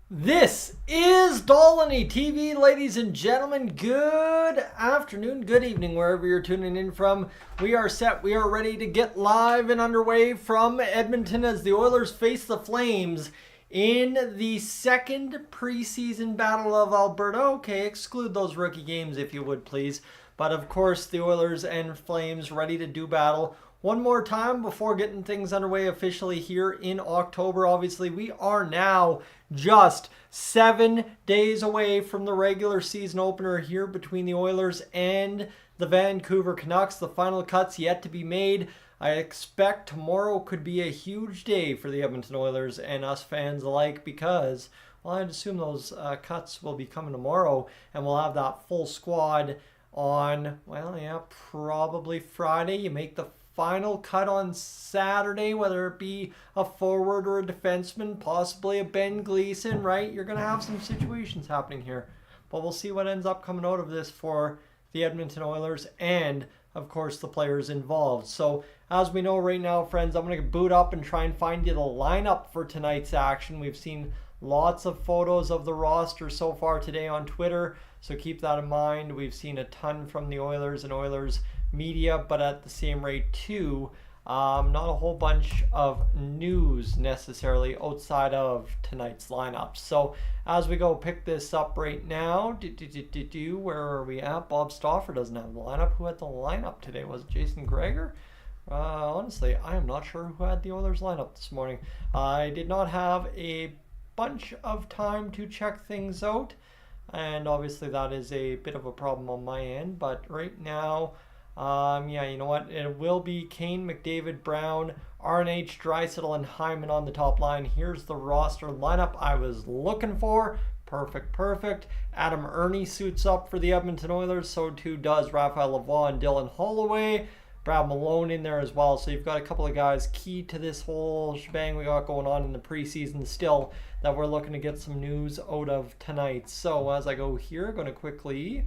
This is Dolynny TV, ladies and gentlemen. Good afternoon, good evening, wherever you're tuning in from. We are set. We are ready to get live and underway from Edmonton as the Oilers face the Flames in the second preseason battle of Alberta. Okay, exclude those rookie games if you would, please. But of course, the Oilers and Flames ready to do battle one more time before getting things underway officially here in October. Obviously, we are now just 7 days away from the regular season opener here between the Oilers and the Vancouver Canucks. The final cut's yet to be made. I expect tomorrow could be a huge day for the Edmonton Oilers and us fans alike because, well, I'd assume those cuts will be coming tomorrow and we'll have that full squad on, well, yeah, probably Friday. You make the final cut on Saturday, whether it be a forward or a defenseman, possibly a Ben Gleason, right? You're going to have some situations happening here. But we'll see what ends up coming out of this for the Edmonton Oilers and, of course, the players involved. So, as we know right now, friends, I'm going to boot up and try and find you the lineup for tonight's action. We've seen lots of photos of the roster so far today on Twitter, so keep that in mind. We've seen a ton from the Oilers and Oilers media, but at the same rate too, not a whole bunch of news necessarily outside of tonight's lineup. So as we go pick this up right now, where are we at? Bob Stauffer doesn't have the lineup. Who had the lineup today? Was it Jason Gregor? Honestly, I am not sure who had the Oilers lineup this morning. I did not have a bunch of time to check things out, and obviously that is a bit of a problem on my end, but right now, yeah, you know what? It will be Kane, McDavid, Brown, RNH, Draisaitl, and Hyman on the top line. Here's the roster lineup I was looking for. Perfect. Adam Ernie suits up for the Edmonton Oilers. So too does Raphael Lavoie and Dylan Holloway. Brad Malone in there as well. So you've got a couple of guys key to this whole shebang we got going on in the preseason still that we're looking to get some news out of tonight. So as I go here, I'm going to quickly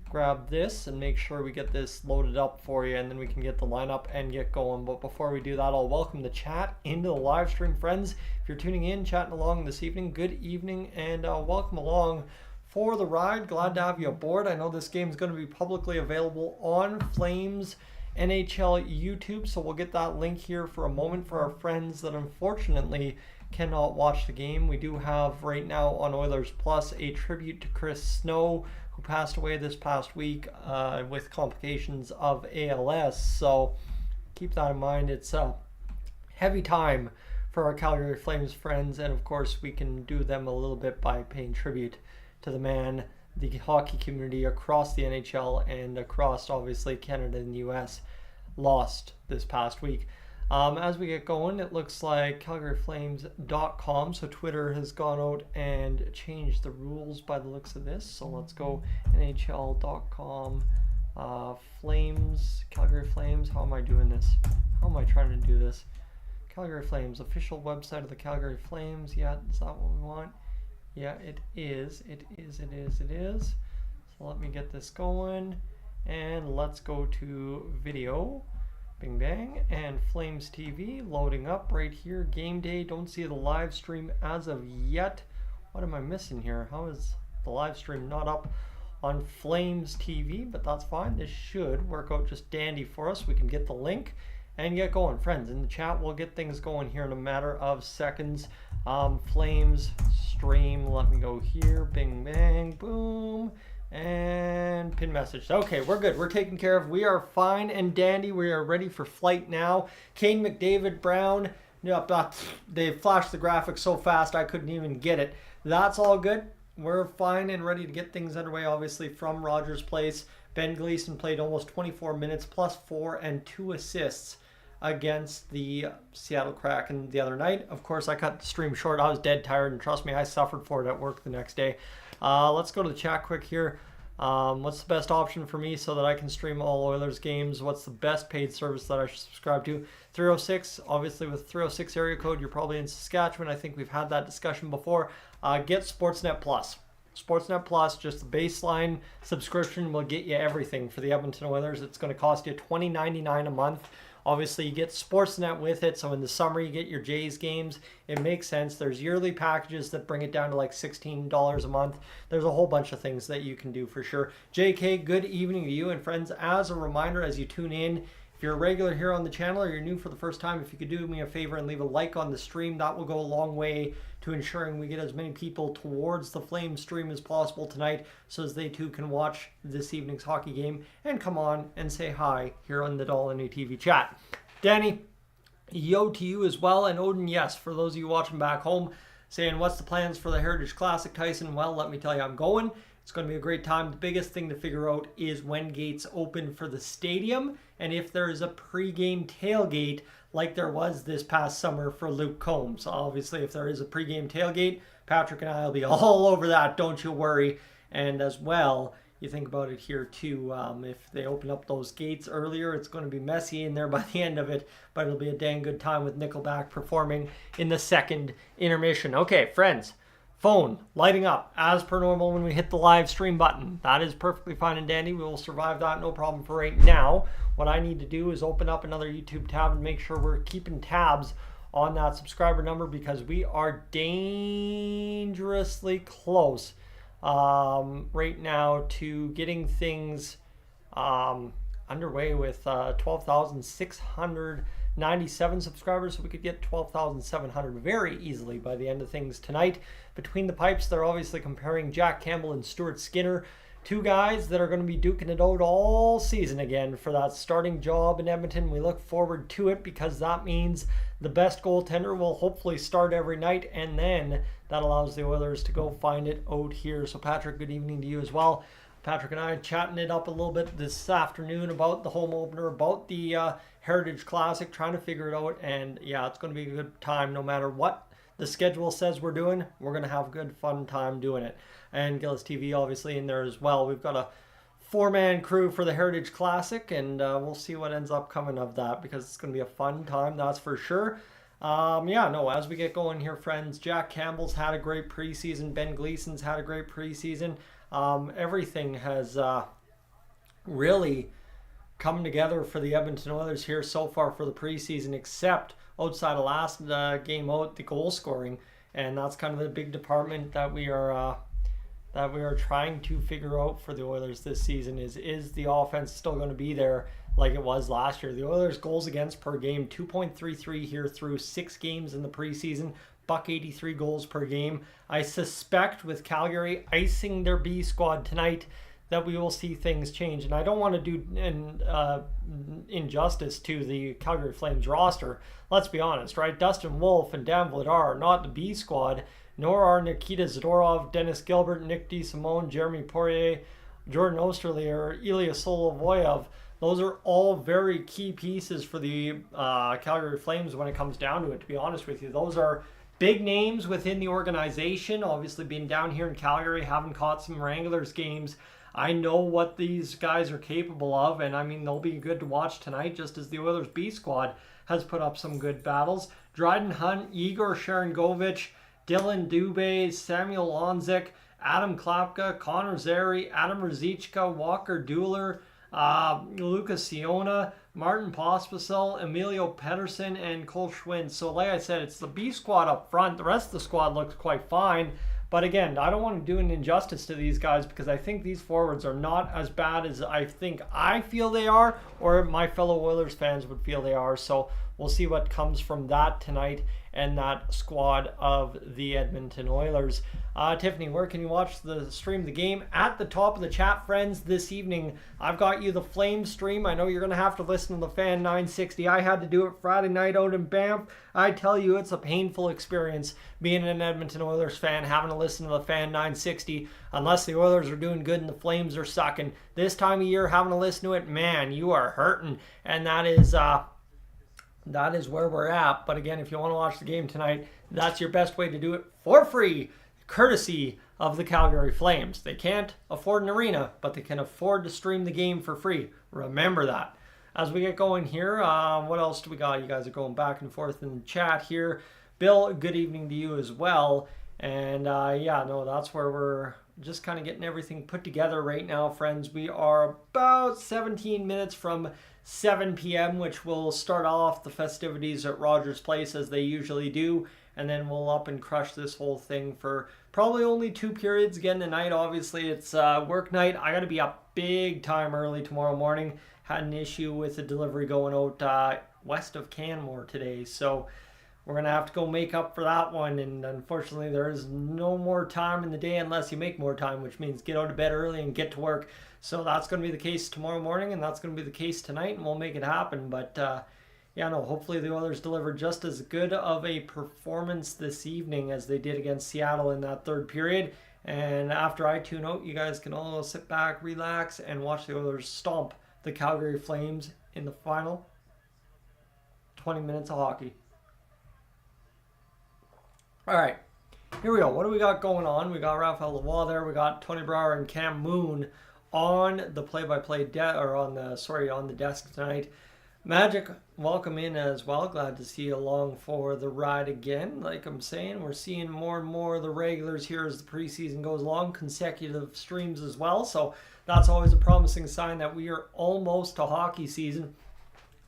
grab this and make sure we get this loaded up for you, and then we can get the lineup and get going. But before we do that, I'll welcome the chat into the live stream. Friends, if you're tuning in, chatting along this evening, good evening, and welcome along for the ride. Glad to have you aboard. I know this game is going to be publicly available on Flames NHL YouTube, so we'll get that link here for a moment for our friends that unfortunately cannot watch the game. We do have right now on Oilers Plus a tribute to Chris Snow, who passed away this past week with complications of ALS. So keep that in mind. It's a heavy time for our Calgary Flames friends, and of course we can do them a little bit by paying tribute to the man the hockey community across the NHL and across obviously Canada and the US lost this past week. As we get going, it looks like CalgaryFlames.com. So Twitter has gone out and changed the rules by the looks of this. So let's go NHL.com. Flames, Calgary Flames. How am I doing this? How am I trying to do this? Calgary Flames, official website of the Calgary Flames. Yeah, is that what we want? Yeah, it is. It is. So let me get this going. And let's go to video. Bing bang, and Flames TV loading up right here. Game day. Don't see the live stream as of yet. What am I missing here? How is the live stream not up on Flames TV? But that's fine. This should work out just dandy for us. We can get the link and get going. Friends, in the chat, we'll get things going here in a matter of seconds. Flames stream. Let me go here. Bing bang, boom. And pin message. Okay, we're good. We're taken care of. We are fine and dandy. We are ready for flight now. Kane, McDavid, Brown. Yep, they flashed the graphics so fast I couldn't even get it. That's all good. We're fine and ready to get things underway, obviously, from Rogers Place. Ben Gleason played almost 24 minutes, plus 4 and 2 assists against the Seattle Kraken the other night. Of course, I cut the stream short. I was dead tired, and trust me, I suffered for it at work the next day. Let's go to the chat quick here. What's the best option for me so that I can stream all Oilers games? What's the best paid service that I should subscribe to? 306, obviously with 306 area code, you're probably in Saskatchewan. I think we've had that discussion before. Get Sportsnet Plus. Sportsnet Plus, just the baseline subscription will get you everything for the Edmonton Oilers. It's going to cost you $20.99 a month. Obviously, you get Sportsnet with it, so in the summer you get your Jays games. It makes sense. There's yearly packages that bring it down to like $16 a month. There's a whole bunch of things that you can do for sure. JK, good evening to you and friends. As a reminder, as you tune in, if you're a regular here on the channel or you're new for the first time, if you could do me a favor and leave a like on the stream, that will go a long way to ensuring we get as many people towards the Flames stream as possible tonight, so as they too can watch this evening's hockey game and come on and say hi here on the Dolynny TV chat. Danny, yo to you as well. And Odin, yes, for those of you watching back home, saying what's the plans for the Heritage Classic, Tyson? Well, let me tell you, I'm going. It's going to be a great time. The biggest thing to figure out is when gates open for the stadium and if there is a pregame tailgate like there was this past summer for Luke Combs. Obviously, if there is a pregame tailgate, Patrick and I will be all over that, don't you worry. And as well, you think about it here too, if they open up those gates earlier, it's going to be messy in there by the end of it, but it'll be a dang good time with Nickelback performing in the second intermission. Okay, friends. Phone lighting up as per normal when we hit the live stream button. That is perfectly fine and dandy. We will survive that, no problem for right now. What I need to do is open up another YouTube tab and make sure we're keeping tabs on that subscriber number, because we are dangerously close right now to getting things underway with 12,697 subscribers, so we could get 12,700 very easily by the end of things tonight. Between the pipes, they're obviously comparing Jack Campbell and Stuart Skinner, two guys that are going to be duking it out all season again for that starting job in Edmonton. We look forward to it because that means the best goaltender will hopefully start every night, and then that allows the Oilers to go find it out here. So Patrick, good evening to you as well. Patrick and I chatting it up a little bit this afternoon about the home opener, about the Heritage Classic, trying to figure it out. And yeah, it's going to be a good time no matter what the schedule says we're doing. We're going to have a good, fun time doing it. And Gillis TV obviously in there as well. We've got a 4-man crew for the Heritage Classic, and we'll see what ends up coming of that, because it's going to be a fun time, that's for sure. As we get going here, friends, Jack Campbell's had a great preseason. Ben Gleason's had a great preseason. Everything has really come together for the Edmonton Oilers here so far for the preseason, except outside of last game out, the goal scoring, and that's kind of the big department that we are trying to figure out for the Oilers this season. Is the offense still going to be there like it was last year? The Oilers' goals against per game, 2.33 here through 6 games in the preseason. $183 goals per game. I suspect with Calgary icing their B squad tonight that we will see things change. And I don't want to do injustice to the Calgary Flames roster. Let's be honest, right? Dustin Wolf and Dan Vladar are not the B squad, nor are Nikita Zadorov, Dennis Gilbert, Nick DeSimone, Jeremy Poirier, Jordan Osterley, or Ilya Solovoyev. Those are all very key pieces for the Calgary Flames when it comes down to it, to be honest with you. Those are big names within the organization. Obviously, being down here in Calgary, having caught some Wranglers games, I know what these guys are capable of, and I mean, they'll be good to watch tonight, just as the Oilers B squad has put up some good battles. Dryden Hunt, Igor Sharangovich, Dylan Dubé, Samuel Onzik, Adam Klapka, Connor Zary, Adam Ruzicka, Walker Dueller, Lucas Siona, Martin Pospisil, Emilio Pedersen, and Cole Schwinn. So like I said, it's the B squad up front. The rest of the squad looks quite fine. But again, I don't want to do an injustice to these guys, because I think these forwards are not as bad as I feel they are, or my fellow Oilers fans would feel they are. So we'll see what comes from that tonight and that squad of the Edmonton Oilers. Tiffany, where can you watch the stream the game? At the top of the chat, friends, this evening I've got you the Flames stream. I know you're going to have to listen to the Fan 960. I had to do it Friday night out in Banff. I tell you, it's a painful experience being an Edmonton Oilers fan, having to listen to the Fan 960 unless the Oilers are doing good and the Flames are sucking. This time of year, having to listen to it, man, you are hurting. And that is where we're at. But again, if you want to watch the game tonight, that's your best way to do it for free, courtesy of the Calgary Flames. They can't afford an arena, but they can afford to stream the game for free. Remember that. As we get going here, what else do we got? You guys are going back and forth in the chat here. Bill, good evening to you as well. And that's where we're just kind of getting everything put together right now, friends. We are about 17 minutes from 7 p.m., which will start off the festivities at Rogers Place as they usually do. And then we'll up and crush this whole thing for probably only 2 periods again tonight. Obviously, it's work night. I got to be up big time early tomorrow morning. Had an issue with a delivery going out west of Canmore today. So we're going to have to go make up for that one. And unfortunately, there is no more time in the day unless you make more time, which means get out of bed early and get to work. So that's going to be the case tomorrow morning, and that's going to be the case tonight, and we'll make it happen. But yeah, no, hopefully the Oilers deliver just as good of a performance this evening as they did against Seattle in that third period. And after I tune out, you guys can all sit back, relax, and watch the Oilers stomp the Calgary Flames in the final 20 minutes of hockey. All right, here we go. What do we got going on? We got Raphael Lavoie there. We got Tony Brower and Cam Moon on the play-by-play on the desk tonight. Magic, welcome in as well. Glad to see you along for the ride again. Like I'm saying, we're seeing more and more of the regulars here as the preseason goes along, consecutive streams as well. So that's always a promising sign that we are almost to hockey season.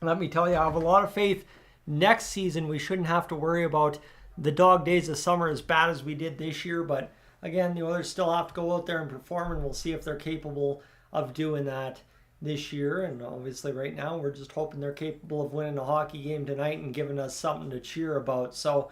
Let me tell you, I have a lot of faith. Next season, we shouldn't have to worry about the dog days of summer as bad as we did this year. But again, the Oilers still have to go out there and perform, and we'll see if they're capable of doing that this year. And obviously right now we're just hoping they're capable of winning a hockey game tonight and giving us something to cheer about. So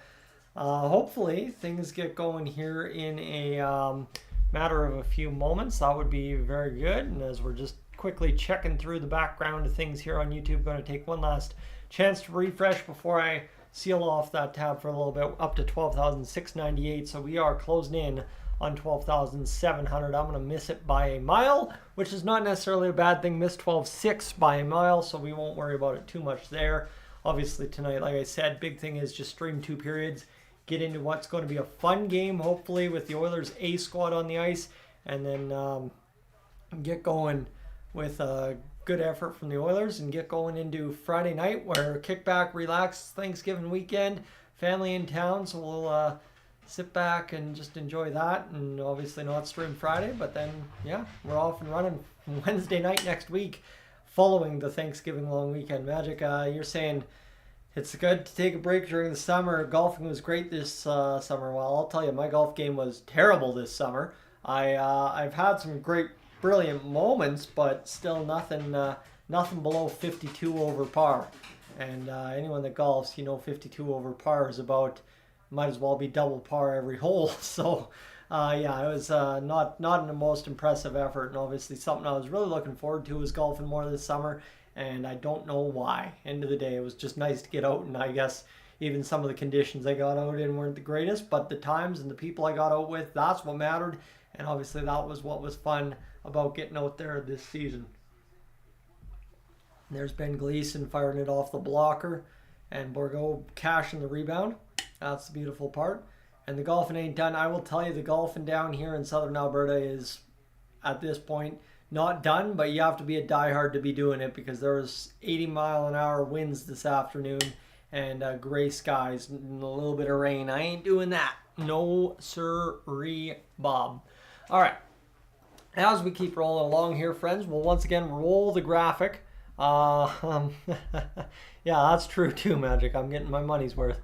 hopefully things get going here in a matter of a few moments. That would be very good. And as we're just quickly checking through the background of things here on YouTube, going to take one last chance to refresh before I seal off that tab for a little bit, up to 12,698. So we are closing in on 12,700. I'm going to miss it by a mile, which is not necessarily a bad thing. Miss 12.6 by a mile, so we won't worry about it too much there. Obviously tonight, like I said, big thing is just stream 2 periods, get into what's going to be a fun game, hopefully with the Oilers A squad on the ice, and then get going with a good effort from the Oilers and get going into Friday night, where kick back, relax, Thanksgiving weekend, family in town, so we'll sit back and just enjoy that, and obviously not stream Friday, but then yeah, we're off and running Wednesday night next week following the Thanksgiving long weekend. Magic, you're saying it's good to take a break during the summer. Golfing was great this summer. Well, I'll tell you, my golf game was terrible this summer. I've had some great brilliant moments, but still nothing below 52 over par. And anyone that golfs, 52 over par is about, might as well be double par every hole. So yeah, it was not the most impressive effort, and obviously something I was really looking forward to was golfing more this summer, and I don't know why. End of the day, it was just nice to get out, and I guess even some of the conditions I got out in weren't the greatest, but the times and the people I got out with, that's what mattered, and obviously that was what was fun about getting out there this season. There's Ben Gleason firing it off the blocker, and Bourgault cashing the rebound. That's the beautiful part. And the golfing ain't done. I will tell you, the golfing down here in southern Alberta is, at this point, not done, but you have to be a diehard to be doing it, because there was 80-mile-an-hour winds this afternoon and gray skies and a little bit of rain. I ain't doing that. No sirree, Bob. All right. As we keep rolling along here, friends, we'll once again roll the graphic. Yeah, that's true too, Magic. I'm getting my money's worth.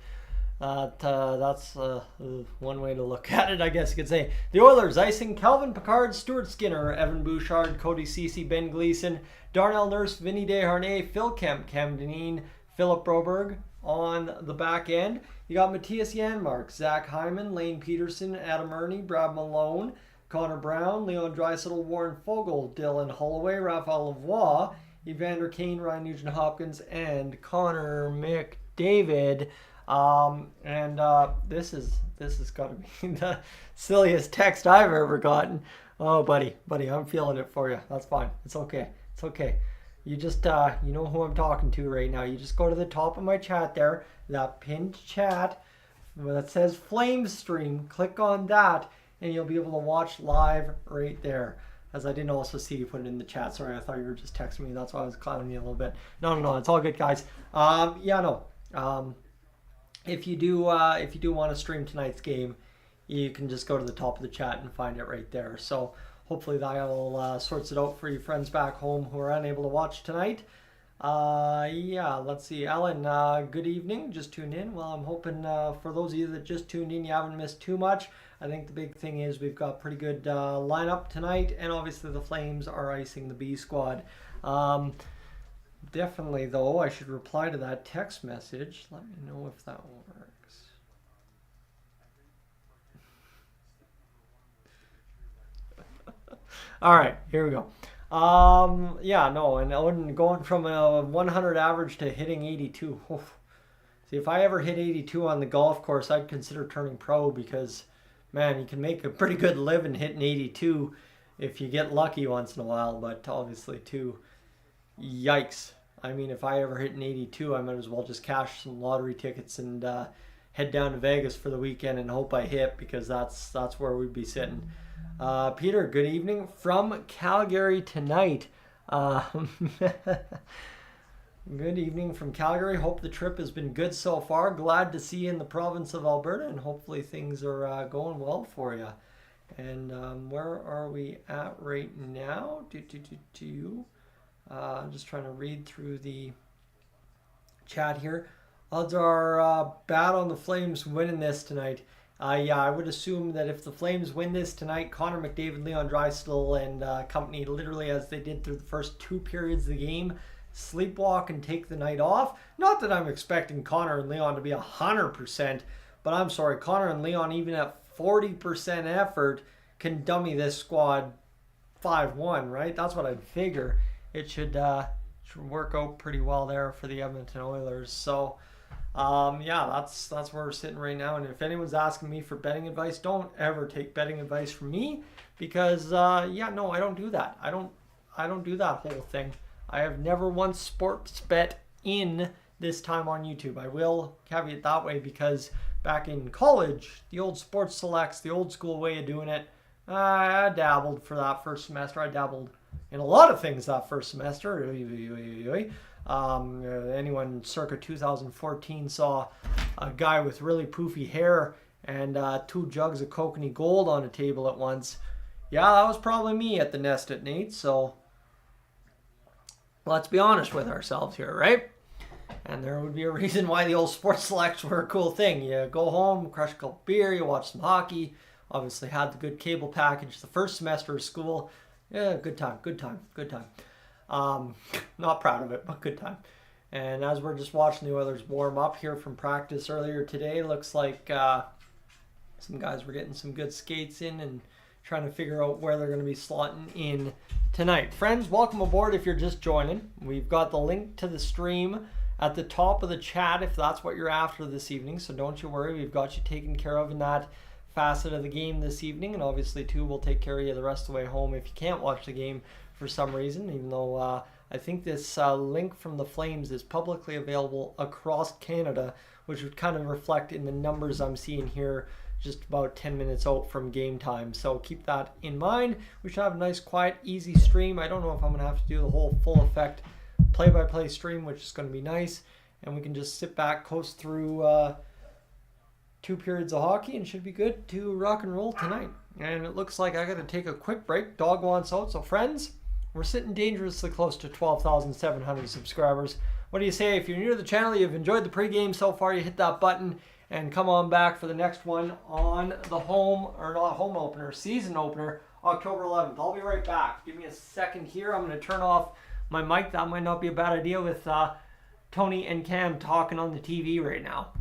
That's one way to look at it, I guess you could say. The Oilers icing Calvin Pickard, Stuart Skinner, Evan Bouchard, Cody Ceci, Ben Gleason, Darnell Nurse, Vinny Desharnais, Phil Kemp, Cam Dineen, Philip Broberg on the back end. You got Matthias Janmark, Zach Hyman, Lane Peterson, Adam Ernie, Brad Malone, Connor Brown, Leon Draisaitl, Warren Fogle, Dylan Holloway, Raphael Lavoie, Evander Kane, Ryan Nugent-Hopkins, and Connor McDavid. This has got to be the silliest text I've ever gotten. Oh, buddy, I'm feeling it for you. That's fine. It's okay. You just, you know who I'm talking to right now. You just go to the top of my chat there, that pinned chat that says Flames Stream. Click on that, and you'll be able to watch live right there. As I didn't also see you put it in the chat. Sorry, I thought you were just texting me. That's why I was clowning you a little bit. No, it's all good, guys. If you do want to stream tonight's game, you can just go to the top of the chat and find it right there. So hopefully that will sorts it out for you friends back home who are unable to watch tonight. Yeah, let's see. Alan, good evening. Just tuned in. Well, I'm hoping for those of you that just tuned in, you haven't missed too much. I think the big thing is we've got pretty good lineup tonight, and obviously the Flames are icing the B squad. Um, Definitely, though, I should reply to that text message. Let me know if that works. All right, here we go. Yeah, no, and Odin going from a 100 average to hitting 82. Oof. See, if I ever hit 82 on the golf course, I'd consider turning pro because, man, you can make a pretty good living hitting 82 if you get lucky once in a while. But obviously, too, yikes. I mean, if I ever hit an 82, I might as well just cash some lottery tickets and head down to Vegas for the weekend and hope I hit because that's where we'd be sitting. Peter, good evening from Calgary tonight. Good evening from Calgary. Hope the trip has been good so far. Glad to see you in the province of Alberta, and hopefully things are going well for you. And where are we at right now? I'm just trying to read through the chat here. Odds are bad on the Flames winning this tonight. Yeah, I would assume that if the Flames win this tonight, Connor McDavid, Leon Draisaitl, and company, literally as they did through the first two periods of the game, sleepwalk and take the night off. Not that I'm expecting Connor and Leon to be 100%, but I'm sorry, Connor and Leon, even at 40% effort, can dummy this squad 5-1, right? That's what I'd figure. It should work out pretty well there for the Edmonton Oilers. So, yeah, that's where we're sitting right now. And if anyone's asking me for betting advice, don't ever take betting advice from me because, yeah, no, I don't do that. I don't do that whole thing. I have never once sports bet in this time on YouTube. I will caveat that way because back in college, the old sports selects, the old school way of doing it, I dabbled for that first semester. I dabbled in a lot of things that first semester. Anyone circa 2014 saw a guy with really poofy hair and 2 jugs of coconut gold on a table at once. Yeah, that was probably me at the nest at Nate. So let's be honest with ourselves here, right? And there would be a reason why the old sports selects were a cool thing. You go home, crush a couple beer, you watch some hockey. Obviously had the good cable package the first semester of school. Yeah, good time. Not proud of it, but good time. And as we're just watching the Oilers warm up here from practice earlier today, looks like some guys were getting some good skates in and trying to figure out where they're going to be slotting in tonight. Friends, welcome aboard if you're just joining. We've got the link to the stream at the top of the chat if that's what you're after this evening. So don't you worry, we've got you taken care of in that facet of the game this evening, and obviously too we'll take care of you the rest of the way home if you can't watch the game for some reason, even though I think this link from the Flames is publicly available across Canada, which would kind of reflect in the numbers I'm seeing here just about 10 minutes out from game time. So keep that in mind. We should have a nice, quiet, easy stream. I don't know if I'm going to have to do the whole full effect play-by-play stream, which is going to be nice, and we can just sit back, coast through 2 periods of hockey and should be good to rock and roll tonight. And it looks like I got to take a quick break. Dog wants out. So friends, we're sitting dangerously close to 12,700 subscribers. What do you say? If you're new to the channel, you've enjoyed the pregame so far, you hit that button and come on back for the next one on the home opener, season opener, October 11th. I'll be right back. Give me a second here. I'm going to turn off my mic. That might not be a bad idea with Tony and Cam talking on the TV right now.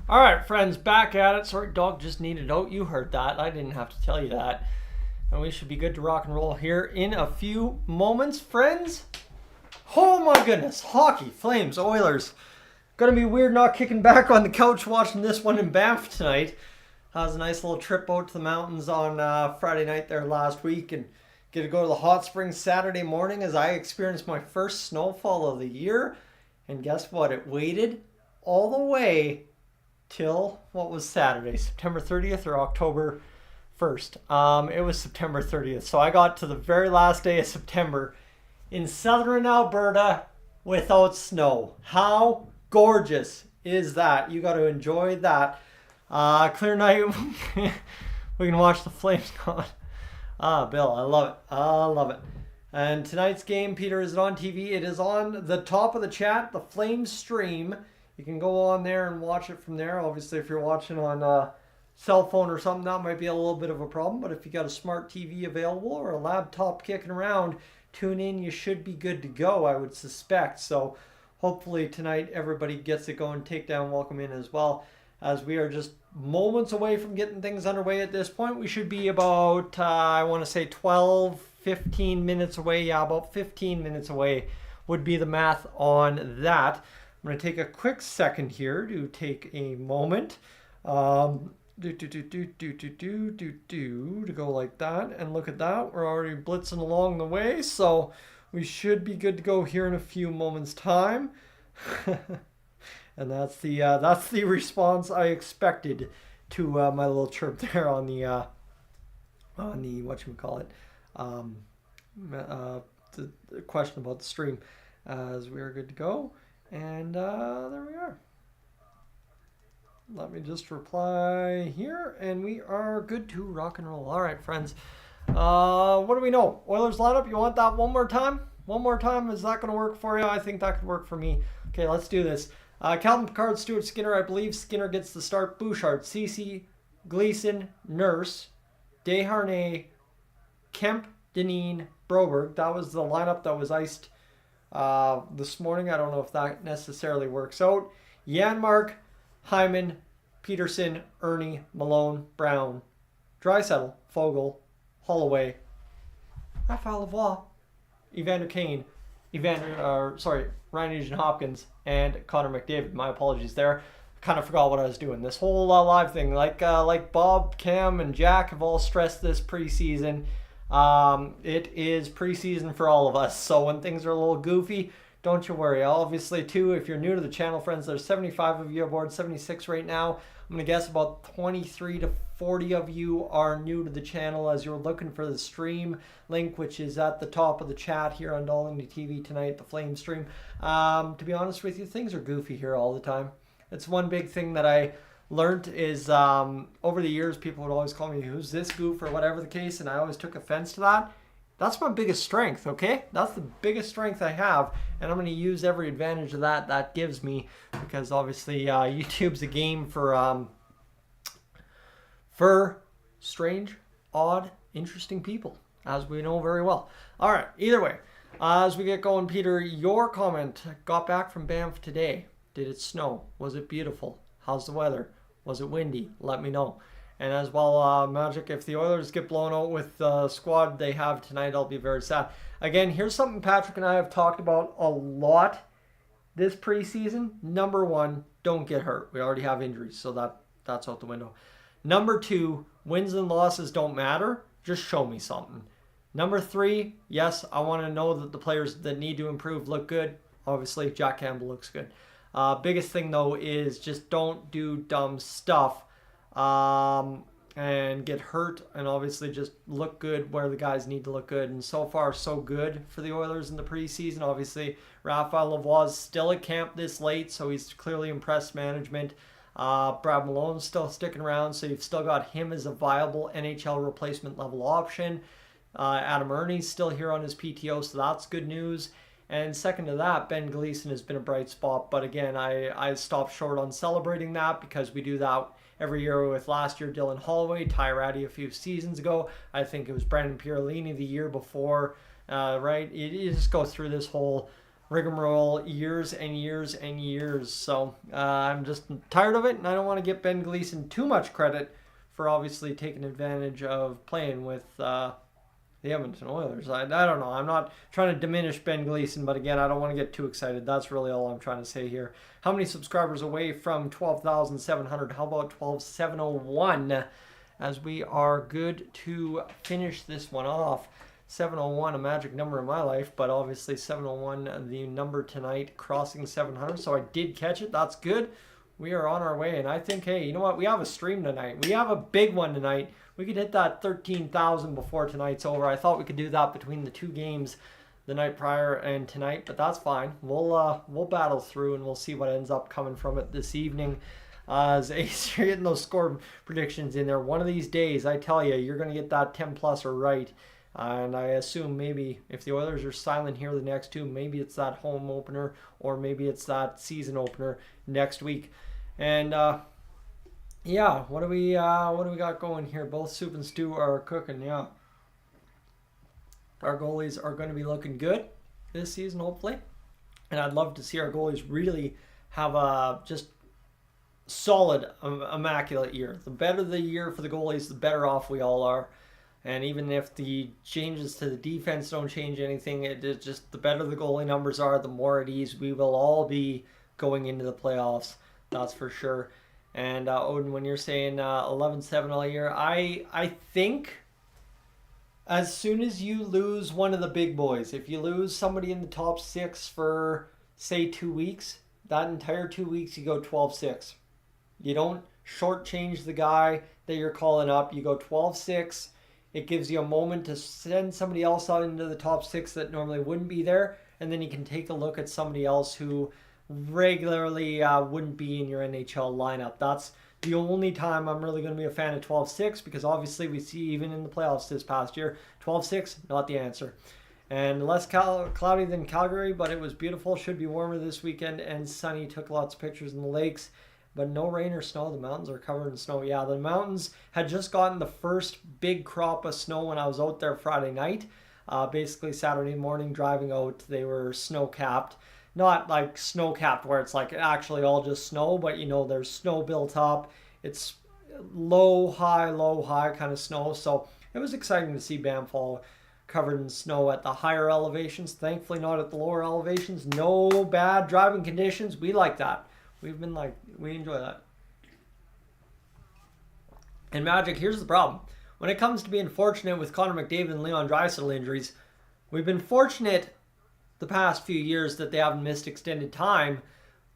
All right, friends, back at it. Sorry, dog just needed out. You heard that. I didn't have to tell you that. And we should be good to rock and roll here in a few moments, friends. Oh my goodness. Hockey, Flames, Oilers. Gonna be weird not kicking back on the couch watching this one in Banff tonight. I was a nice little trip out to the mountains on Friday night there last week and get to go to the hot springs Saturday morning as I experienced my first snowfall of the year. And guess what? It waited all the way till, what was Saturday? September 30th or October 1st? It was September 30th. So I got to the very last day of September in southern Alberta without snow. How gorgeous is that? You got to enjoy that. Clear night. We can watch the Flames go on. Bill, I love it. I love it. And tonight's game, Peter, is it on TV? It is on the top of the chat, the Flames stream. You can go on there and watch it from there. Obviously, if you're watching on a cell phone or something, that might be a little bit of a problem. But if you got a smart TV available or a laptop kicking around, tune in. You should be good to go, I would suspect. So hopefully tonight everybody gets it going. Takedown, welcome in as well. As we are just moments away from getting things underway at this point. We should be about, I want to say 12, 15 minutes away. Yeah, about 15 minutes away would be the math on that. I'm going to take a quick second here to take a moment to go like that, and look at that. We're already blitzing along the way, so we should be good to go here in a few moments' time. And that's the response I expected to my little chirp there on the whatchamacallit, the question about the stream, as we are good to go. And there we are. Let me just reply here, and we are good to rock and roll. All right, friends. What do we know? Oilers lineup, you want that one more time? One more time? Is that going to work for you? I think that could work for me. Okay, let's do this. Calvin Picard, Stuart Skinner. I believe Skinner gets the start. Bouchard, Ceci, Gleason, Nurse, Desharnais, Kemp, Dineen, Broberg. That was the lineup that was iced this morning. I don't know if that necessarily works out. Janmark, Hyman, Peterson, Ernie, Malone, Brown, Draisaitl, Fogle, Holloway, Raphael Lavoie, Evander Kane, Ryan Nugent-Hopkins, and Connor McDavid. My apologies there. Kind of forgot what I was doing. This whole live thing, like Bob, Cam, and Jack have all stressed this preseason. It is preseason for all of us, so when things are a little goofy, don't you worry. Obviously, too, if you're new to the channel, friends, there's 75 of you aboard, 76 right now. I'm going to guess about 23 to 40 of you are new to the channel as you're looking for the stream link, which is at the top of the chat here on Dolynny TV tonight, the Flame stream. To be honest with you, things are goofy here all the time. It's one big thing that I learned is over the years, people would always call me, who's this goof, or whatever the case, and I always took offense to that. That's my biggest strength, okay? That's the biggest strength I have, and I'm going to use every advantage of that gives me, because obviously YouTube's a game for strange, odd, interesting people, as we know very well. All right, either way, as we get going, Peter, your comment, got back from Banff today. Did it snow? Was it beautiful? How's the weather? Was it windy? Let me know. And as well, Magic, if the Oilers get blown out with the squad they have tonight, I'll be very sad. Again, here's something Patrick and I have talked about a lot this preseason. Number one, don't get hurt. We already have injuries, so that's out the window. Number two, wins and losses don't matter. Just show me something. Number three, yes, I want to know that the players that need to improve look good. Obviously, Jack Campbell looks good. Biggest thing, though, is just don't do dumb stuff. And get hurt, and obviously just look good where the guys need to look good. And so far, so good for the Oilers in the preseason. Obviously, Raphael Lavoie is still at camp this late, so he's clearly impressed management. Brad Malone's still sticking around, so you've still got him as a viable NHL replacement level option. Adam Ernie's still here on his PTO, so that's good news. And second to that, Ben Gleason has been a bright spot. But again, I stopped short on celebrating that because we do that every year with last year Dylan Holloway, Ty Ratty a few seasons ago. I think it was Brandon Pierolini the year before, right? You just go through this whole rigmarole years and years and years. So I'm just tired of it, and I don't want to get Ben Gleason too much credit for obviously taking advantage of playing with the Edmonton Oilers. I don't know. I'm not trying to diminish Ben Gleason, but again, I don't want to get too excited. That's really all I'm trying to say here. How many subscribers away from 12,700? How about 12,701? As we are good to finish this one off. 701, a magic number in my life, but obviously 701, the number tonight, crossing 700. So I did catch it. That's good. We are on our way, and I think, hey, you know what? We have a stream tonight. We have a big one tonight. We could hit that 13,000 before tonight's over. I thought we could do that between the two games the night prior and tonight, but that's fine. We'll battle through, and we'll see what ends up coming from it this evening. As Ace, you're getting those score predictions in there. One of these days, I tell you, you're going to get that 10-pluser right. And I assume maybe if the Oilers are silent here the next two, maybe it's that home opener or maybe it's that season opener next week. And yeah, what do we got going here? Both Soup and Stew are cooking. Yeah, our goalies are going to be looking good this season, hopefully. And I'd love to see our goalies really have a just solid, immaculate year. The better the year for the goalies, the better off we all are. And even if the changes to the defense don't change anything, it just the better the goalie numbers are, the more at ease we will all be going into the playoffs. That's for sure. And Odin, when you're saying 11-7 all year, I think as soon as you lose one of the big boys, if you lose somebody in the top 6 for, say, 2 weeks, that entire 2 weeks you go 12-6. You don't shortchange the guy that you're calling up. You go 12-6. It gives you a moment to send somebody else out into the top 6 that normally wouldn't be there, and then you can take a look at somebody else who regularly wouldn't be in your NHL lineup. That's the only time I'm really going to be a fan of 12-6, because obviously we see even in the playoffs this past year, 12-6, not the answer. And less cloudy than Calgary, but it was beautiful. Should be warmer this weekend and sunny. Took lots of pictures in the lakes. But no rain or snow. The mountains are covered in snow. Yeah, the mountains had just gotten the first big crop of snow when I was out there Friday night. Basically Saturday morning driving out, they were snow-capped. Not like snow-capped where it's like actually all just snow, but you know, there's snow built up. It's low, high kind of snow. So it was exciting to see Banff covered in snow at the higher elevations. Thankfully not at the lower elevations. No bad driving conditions. We like that. We enjoy that. And Magic, here's the problem. When it comes to being fortunate with Connor McDavid and Leon Draisaitl injuries, we've been fortunate the past few years that they haven't missed extended time,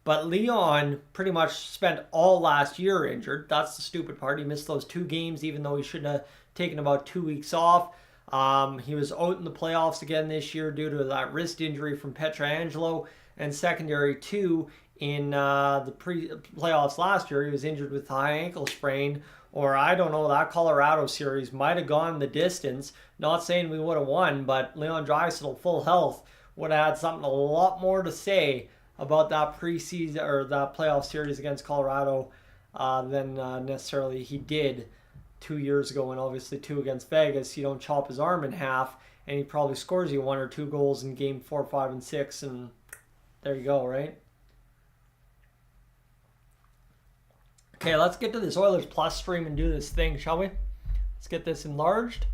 but Leon pretty much spent all last year injured. That's the stupid part. He missed those 2 games, even though he shouldn't have taken about 2 weeks off. He was out in the playoffs again this year due to that wrist injury from Pietrangelo, and secondary too, in the playoffs last year, he was injured with a high ankle sprain, or I don't know, that Colorado series might have gone the distance. Not saying we would have won, but Leon Draisaitl, full health, would have had something a lot more to say about that preseason or that playoff series against Colorado than necessarily he did 2 years ago, and obviously 2 against Vegas. You don't chop his arm in half, and he probably scores you 1 or 2 goals in game 4, 5, and 6, and there you go, right? Okay, let's get to this Oilers Plus stream and do this thing, shall we? Let's get this enlarged.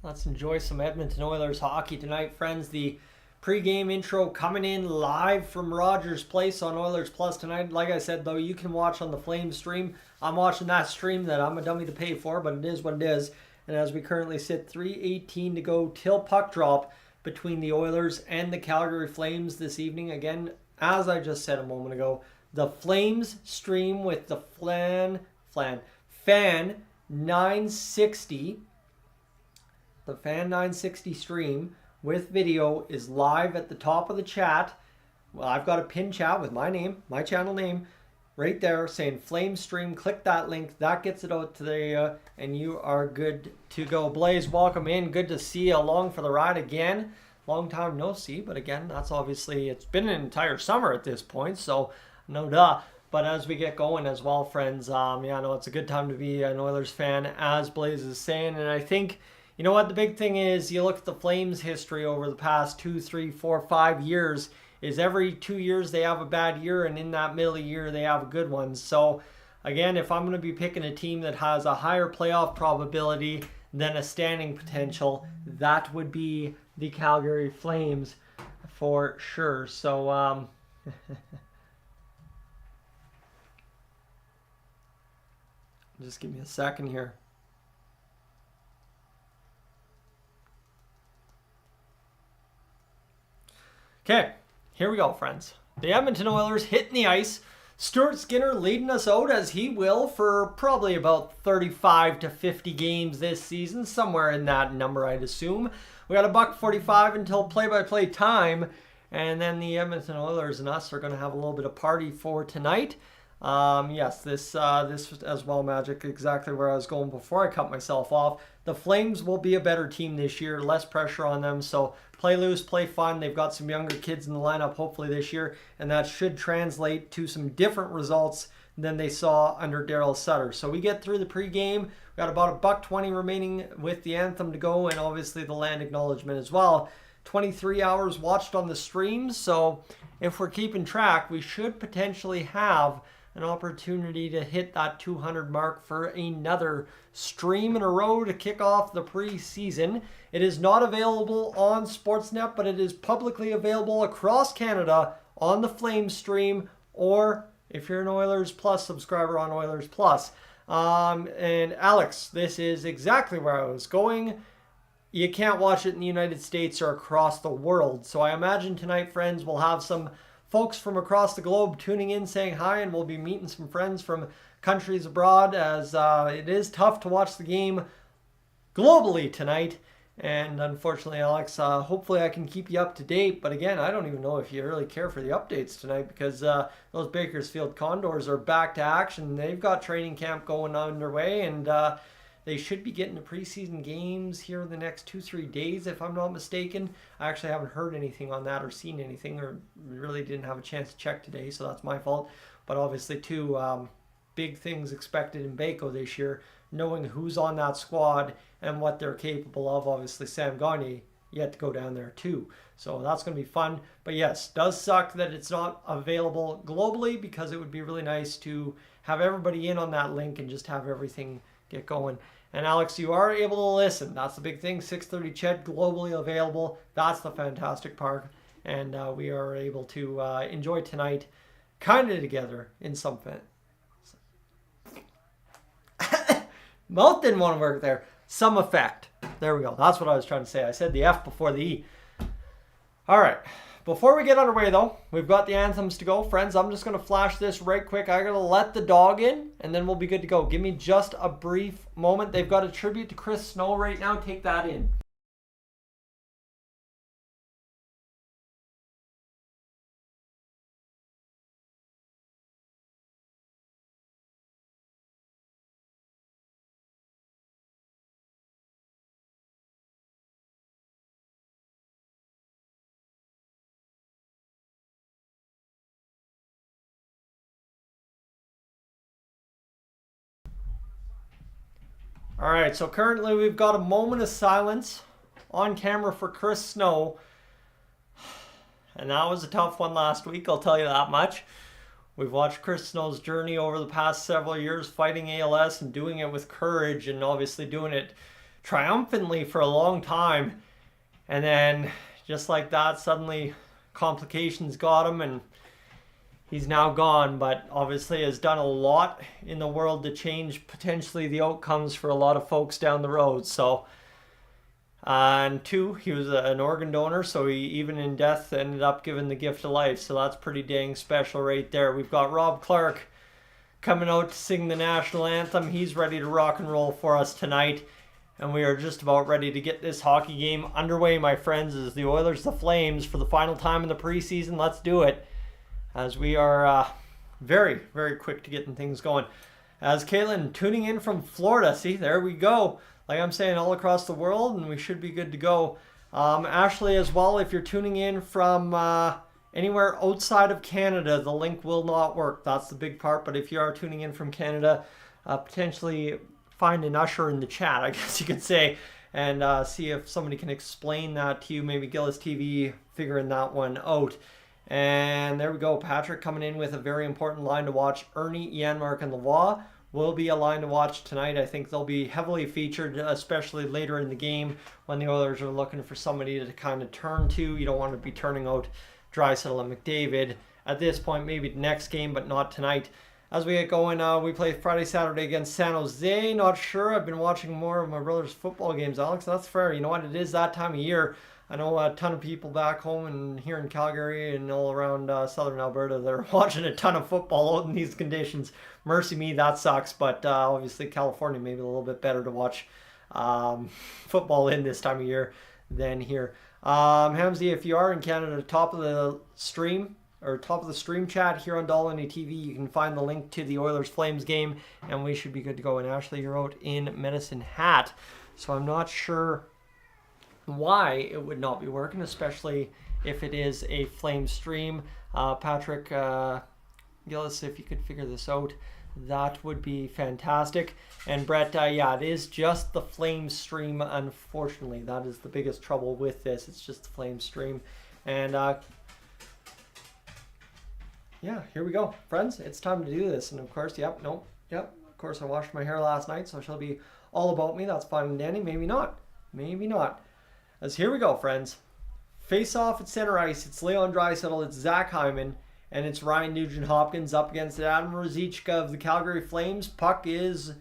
Let's enjoy some Edmonton Oilers hockey tonight, friends. The pregame intro coming in live from Rogers Place on Oilers Plus tonight. Like I said, though, you can watch on the Flames stream. I'm watching that stream that I'm a dummy to pay for, but it is what it is. And as we currently sit, 3:18 to go till puck drop between the Oilers and the Calgary Flames this evening. Again, as I just said a moment ago, the Flames stream with the Fan 960. The Fan 960 stream with video is live at the top of the chat. Well, I've got a pinned chat with my name, my channel name, right there saying Flame Stream. Click that link. That gets it out to the and you are good to go. Blaze, welcome in. Good to see you along for the ride again. Long time no see, but again, that's obviously, it's been an entire summer at this point, so no duh. But as we get going as well, friends, yeah, no, it's a good time to be an Oilers fan, as Blaze is saying. And I think, you know what, the big thing is, you look at the Flames history over the past 2, 3, 4, 5 years, is every 2 years they have a bad year, and in that middle of the year they have a good one. So again, if I'm going to be picking a team that has a higher playoff probability than a standing potential, that would be the Calgary Flames for sure. So just give me a second here. Okay, here we go, friends. The Edmonton Oilers hitting the ice. Stuart Skinner leading us out, as he will for probably about 35 to 50 games this season, somewhere in that number, I'd assume. We got $1:45 until play-by-play time, and then the Edmonton Oilers and us are going to have a little bit of party for tonight. Yes, this as well, Magic, exactly where I was going before I cut myself off. The Flames will be a better team this year, less pressure on them, so play loose, play fun. They've got some younger kids in the lineup hopefully this year, and that should translate to some different results than they saw under Daryl Sutter. So we get through the pregame. We got about $1:20 remaining with the anthem to go, and obviously the land acknowledgement as well. 23 hours watched on the stream, so if we're keeping track, we should potentially have an opportunity to hit that 200 mark for another stream in a row to kick off the preseason. It is not available on Sportsnet, but it is publicly available across Canada on the Flames stream, or if you're an Oilers Plus subscriber, on Oilers Plus. And Alex, this is exactly where I was going. You can't watch it in the United States or across the world. So I imagine tonight, friends, we'll have some folks from across the globe tuning in, saying hi, and we'll be meeting some friends from countries abroad, as it is tough to watch the game globally tonight. And unfortunately, Alex, hopefully I can keep you up to date. But again, I don't even know if you really care for the updates tonight, because those Bakersfield Condors are back to action. They've got training camp going underway, and they should be getting the preseason games here in the next 2-3 days, if I'm not mistaken. I actually haven't heard anything on that or seen anything, or really didn't have a chance to check today, so that's my fault. But obviously, two big things expected in Baco this year, knowing who's on that squad and what they're capable of. Obviously, Sam Gagner yet to go down there too. So that's going to be fun. But yes, does suck that it's not available globally, because it would be really nice to have everybody in on that link and just have everything get going. And Alex, you are able to listen. That's the big thing. 630 Ched, globally available. That's the fantastic part. And we are able to enjoy tonight kind of together in some mouth didn't want to work there. Some effect. There we go. That's what I was trying to say. I said the F before the E. All right. Before we get underway, though, we've got the anthems to go. Friends, I'm just going to flash this right quick. I'm going to let the dog in, and then we'll be good to go. Give me just a brief moment. They've got a tribute to Chris Snow right now. Take that in. All right, so currently we've got a moment of silence on camera for Chris Snow. And that was a tough one last week, I'll tell you that much. We've watched Chris Snow's journey over the past several years, fighting ALS and doing it with courage, and obviously doing it triumphantly for a long time. And then, just like that, suddenly complications got him, and he's now gone, but obviously has done a lot in the world to change potentially the outcomes for a lot of folks down the road. So, and two, he was an organ donor, so he, even in death, ended up giving the gift of life. So that's pretty dang special right there. We've got Rob Clark coming out to sing the national anthem. He's ready to rock and roll for us tonight. And we are just about ready to get this hockey game underway, my friends, as the Oilers, the Flames, for the final time in the preseason. Let's do it, as we are very, very quick to getting things going. As Caitlin tuning in from Florida. See, there we go. Like I'm saying, all across the world, and we should be good to go. Ashley as well, if you're tuning in from anywhere outside of Canada, the link will not work. That's the big part. But if you are tuning in from Canada, potentially find an usher in the chat, I guess you could say, and see if somebody can explain that to you. Maybe Gillis TV figuring that one out. And there we go. Patrick coming in with a very important line to watch. Ernie, Janmark, and Lavoie will be a line to watch tonight. I think they'll be heavily featured, especially later in the game when the Oilers are looking for somebody to kind of turn to. You don't want to be turning out Draisaitl and McDavid at this point, maybe the next game, but not tonight. As we get going, we play Friday, Saturday against San Jose. Not sure. I've been watching more of my brother's football games, Alex. That's fair. You know what? It is that time of year. I know a ton of people back home and here in Calgary and all around southern Alberta that are watching a ton of football out in these conditions. Mercy me, that sucks. But obviously California maybe a little bit better to watch football in this time of year than here. Hamzy, if you are in Canada, top of the stream chat here on Dolynny TV, you can find the link to the Oilers Flames game, and we should be good to go. And Ashley, you're out in Medicine Hat, so I'm not sure why it would not be working, especially if it is a Flame stream. Patrick Gillis, if you could figure this out, that would be fantastic. And Brett, yeah, it is just the Flame stream, unfortunately. That is the biggest trouble with this. It's just the Flame stream. And yeah, here we go, friends. It's time to do this. And of course, of course I washed my hair last night, so she'll be all about me. That's fine and dandy. Maybe not. Maybe not. As here we go, friends. Face off at center ice. It's Leon Draisaitl, it's Zach Hyman, and it's Ryan Nugent-Hopkins up against Adam Ruzicka of the Calgary Flames. Puck is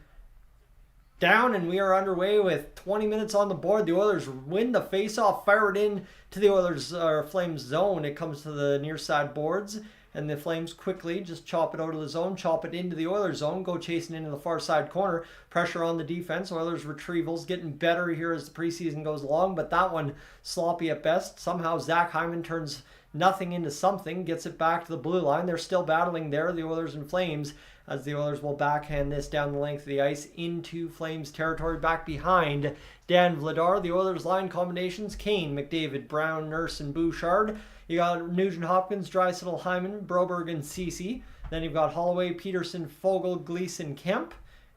down, and we are underway with 20 minutes on the board. The Oilers win the face-off, fire it in to the Oilers Flames zone. It comes to the near side boards, and the Flames quickly just chop it out of the zone, chop it into the Oilers zone, go chasing into the far side corner. Pressure on the defense. Oilers retrievals getting better here as the preseason goes along, but that one sloppy at best. Somehow Zach Hyman turns nothing into something, gets it back to the blue line. They're still battling there, the Oilers and Flames, as the Oilers will backhand this down the length of the ice into Flames territory, back behind Dan Vladar. The Oilers line combinations: Kane, McDavid, Brown, Nurse, and Bouchard. You got Nugent-Hopkins, Draisaitl, Hyman, Broberg, and Ceci. Then you've got Holloway, Peterson, Fogle, Gleason, Kemp.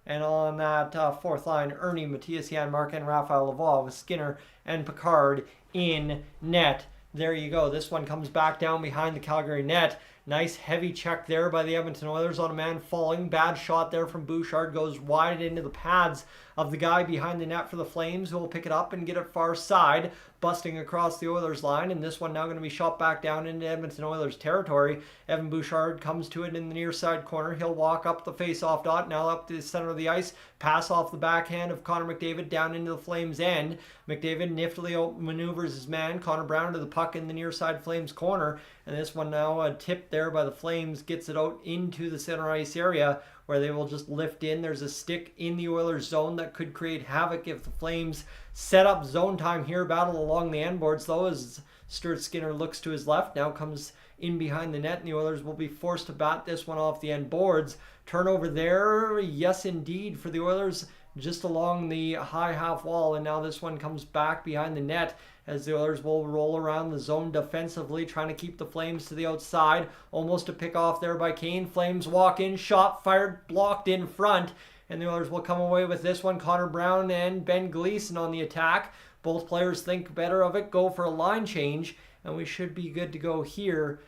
And on that fourth line, Ernie, Matthias Janmark, and Raphael Lavoie with Skinner and Picard in net. There you go. This one comes back down behind the Calgary net. Nice heavy check there by the Edmonton Oilers on a man falling. Bad shot there from Bouchard. Goes wide into the pads of the guy behind the net for the Flames, who will pick it up and get it far side, busting across the Oilers line. And this one now going to be shot back down into Edmonton Oilers territory. Evan Bouchard comes to it in the near side corner. He'll walk up the face-off dot, now up to the center of the ice. Pass off the backhand of Connor McDavid down into the Flames end. McDavid niftily maneuvers his man, Connor Brown, to the puck in the near side Flames corner. And this one now, a tip there by the Flames, gets it out into the center ice area, where they will just lift in. There's a stick in the Oilers zone that could create havoc if the Flames set up zone time here. Battle along the end boards, though, as Stuart Skinner looks to his left. Now comes in behind the net, and the Oilers will be forced to bat this one off the end boards. Turnover there, yes indeed, for the Oilers, just along the high half wall. And now this one comes back behind the net, as the Oilers will roll around the zone defensively, trying to keep the Flames to the outside. Almost a pick off there by Kane. Flames walk in, shot fired, blocked in front, and the Oilers will come away with this one. Connor Brown and Ben Gleason on the attack. Both players think better of it, go for a line change, and we should be good to go here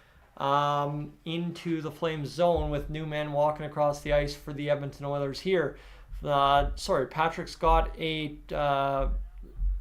into the Flames zone with new men walking across the ice for the Edmonton Oilers here. Patrick's got a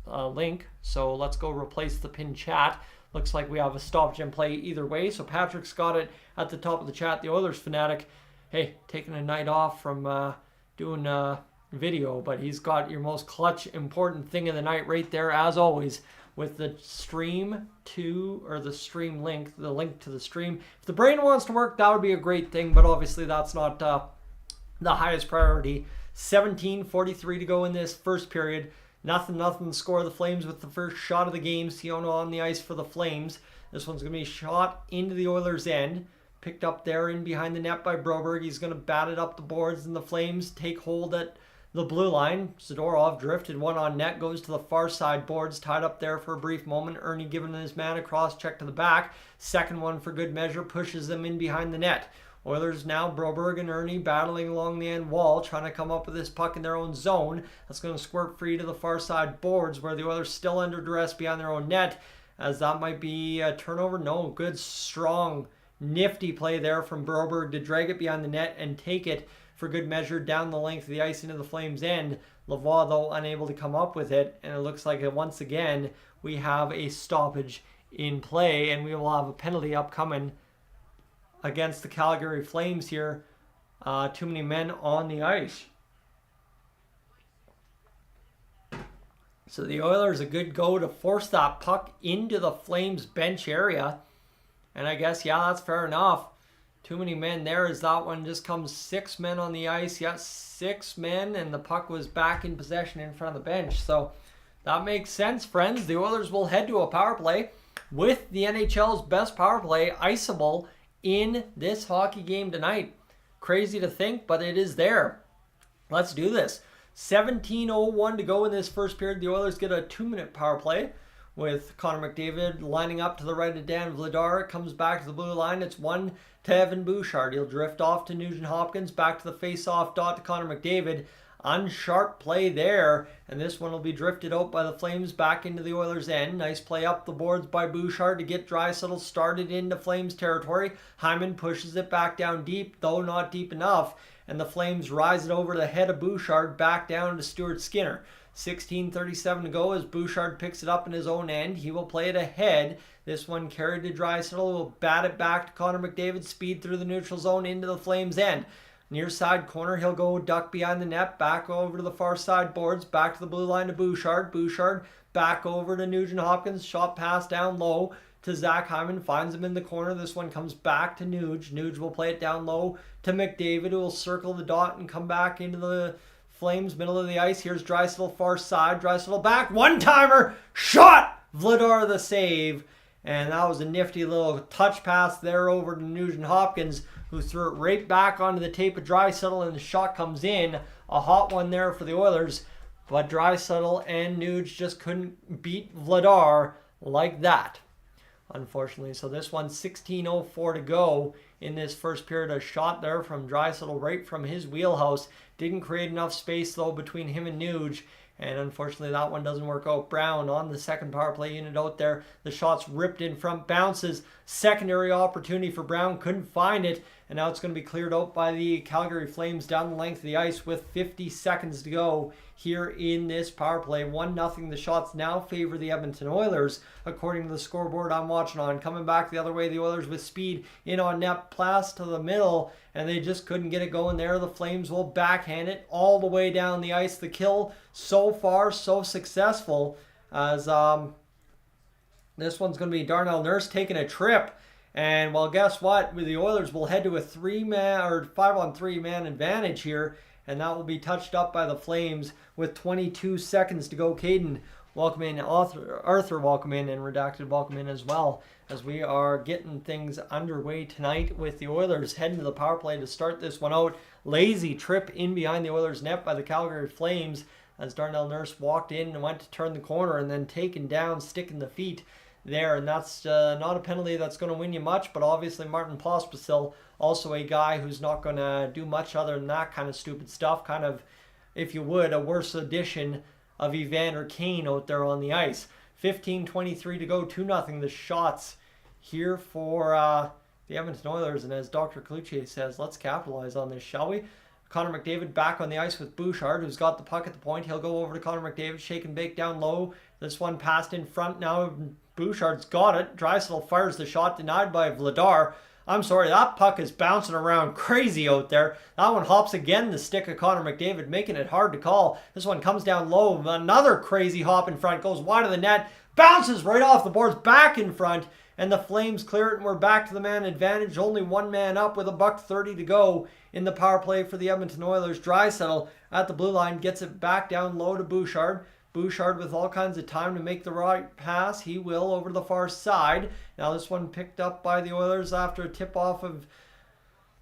link, so let's go replace the pinned chat. Looks like we have a stoppage in play either way, so Patrick's got it at the top of the chat. The Oilers fanatic, hey, taking a night off from doing video, but he's got your most clutch, important thing of the night right there, as always, with the stream the stream link, the link to the stream. If the brain wants to work, that would be a great thing, but obviously that's not the highest priority. 17:43 to go in this first period. Nothing to score. The Flames with the first shot of the game. Siono on the ice for the Flames. This one's going to be shot into the Oilers' end. Picked up there in behind the net by Broberg. He's going to bat it up the boards, and the Flames take hold at the blue line. Zadorov drifted one on net, goes to the far side boards, tied up there for a brief moment. Ernie giving his man a cross check to the back. Second one for good measure, pushes them in behind the net. Oilers now, Broberg and Ernie battling along the end wall, trying to come up with this puck in their own zone. That's going to squirt free to the far side boards, where the Oilers still under duress behind their own net. as that might be a turnover. No, good, strong, nifty play there from Broberg to drag it behind the net and take it for good measure down the length of the ice into the Flames' end. Lavoie, though, unable to come up with it, and it looks like once again we have a stoppage in play, and we will have a penalty upcoming against the Calgary Flames here. Too many men on the ice. So the Oilers a good go to force that puck into the Flames bench area. And I guess, yeah, that's fair enough. Too many men there as that one just comes 6 men on the ice. Yeah, 6 men, and the puck was back in possession in front of the bench. So that makes sense, friends. The Oilers will head to a power play with the NHL's best power play iceable in this hockey game tonight. Crazy to think, but it is there. Let's do this. 17:01 to go in this first period. The Oilers get a 2-minute power play with Connor McDavid lining up to the right of Dan Vladar. It comes back to the blue line. It's 1 to Evan Bouchard. He'll drift off to Nugent Hopkins. Back to the face-off dot to Connor McDavid. Unsharp play there, and this one will be drifted out by the Flames back into the Oilers' end. Nice play up the boards by Bouchard to get Draisaitl started into Flames territory. Hyman pushes it back down deep, though not deep enough, and the Flames rise it over the head of Bouchard back down to Stuart Skinner. 16:37 to go as Bouchard picks it up in his own end. He will play it ahead. This one carried to Draisaitl. Will bat it back to Connor McDavid. Speed through the neutral zone into the Flames' end. Near side corner, he'll go duck behind the net, back over to the far side boards, back to the blue line to Bouchard. Bouchard back over to Nugent Hopkins. Shot pass down low to Zach Hyman. Finds him in the corner. This one comes back to Nuge. Nuge will play it down low to McDavid, who will circle the dot and come back into the Flames, middle of the ice. Here's Draisaitl, far side. Draisaitl back. One-timer. Shot! Vladar the save. And that was a nifty little touch pass there over to Nugent Hopkins, who threw it right back onto the tape of Draisaitl, and the shot comes in. A hot one there for the Oilers. But Draisaitl and Nuge just couldn't beat Vladar like that, unfortunately. So this one, 16:04 to go in this first period. A shot there from Draisaitl right from his wheelhouse. Didn't create enough space, though, between him and Nuge. And unfortunately, that one doesn't work out. Brown on the second power play unit out there. The shot's ripped in front, bounces. Secondary opportunity for Brown. Couldn't find it. And now it's going to be cleared out by the Calgary Flames down the length of the ice with 50 seconds to go here in this power play. 1-0. The shots now favor the Edmonton Oilers, according to the scoreboard I'm watching on. Coming back the other way, the Oilers with speed in on net, pass to the middle, and they just couldn't get it going there. The Flames will backhand it all the way down the ice. The kill so far so successful, as this one's going to be Darnell Nurse taking a trip. And well, guess what? The Oilers will head to a 3-man or 5-on-3 man advantage here, and that will be touched up by the Flames with 22 seconds to go. Caden, welcome in. Arthur, welcome in, and Redacted, welcome in as well, as we are getting things underway tonight with the Oilers heading to the power play to start this one out. Lazy trip in behind the Oilers' net by the Calgary Flames as Darnell Nurse walked in and went to turn the corner and then taken down, sticking the feet there, and that's not a penalty that's going to win you much. But obviously Martin Pospisil, also a guy who's not going to do much other than that kind of stupid stuff. Kind of, if you would, a worse edition of Evander Kane out there on the ice. 15:23 to go, 2-0 the shots here for the Edmonton Oilers, and as Dr. Cloutier says, let's capitalize on this, shall we? Connor McDavid back on the ice with Bouchard, who's got the puck at the point. He'll go over to Connor McDavid, shake and bake down low. This one passed in front now. Bouchard's got it. Draisaitl fires the shot, denied by Vladar. I'm sorry, that puck is bouncing around crazy out there. That one hops again the stick of Connor McDavid, making it hard to call. This one comes down low. Another crazy hop in front, goes wide of the net, bounces right off the boards, back in front, and the Flames clear it, and we're back to the man advantage. Only one man up with $1:30 to go in the power play for the Edmonton Oilers. Draisaitl at the blue line gets it back down low to Bouchard. Bouchard with all kinds of time to make the right pass. He will over to the far side. Now this one picked up by the Oilers after a tip-off of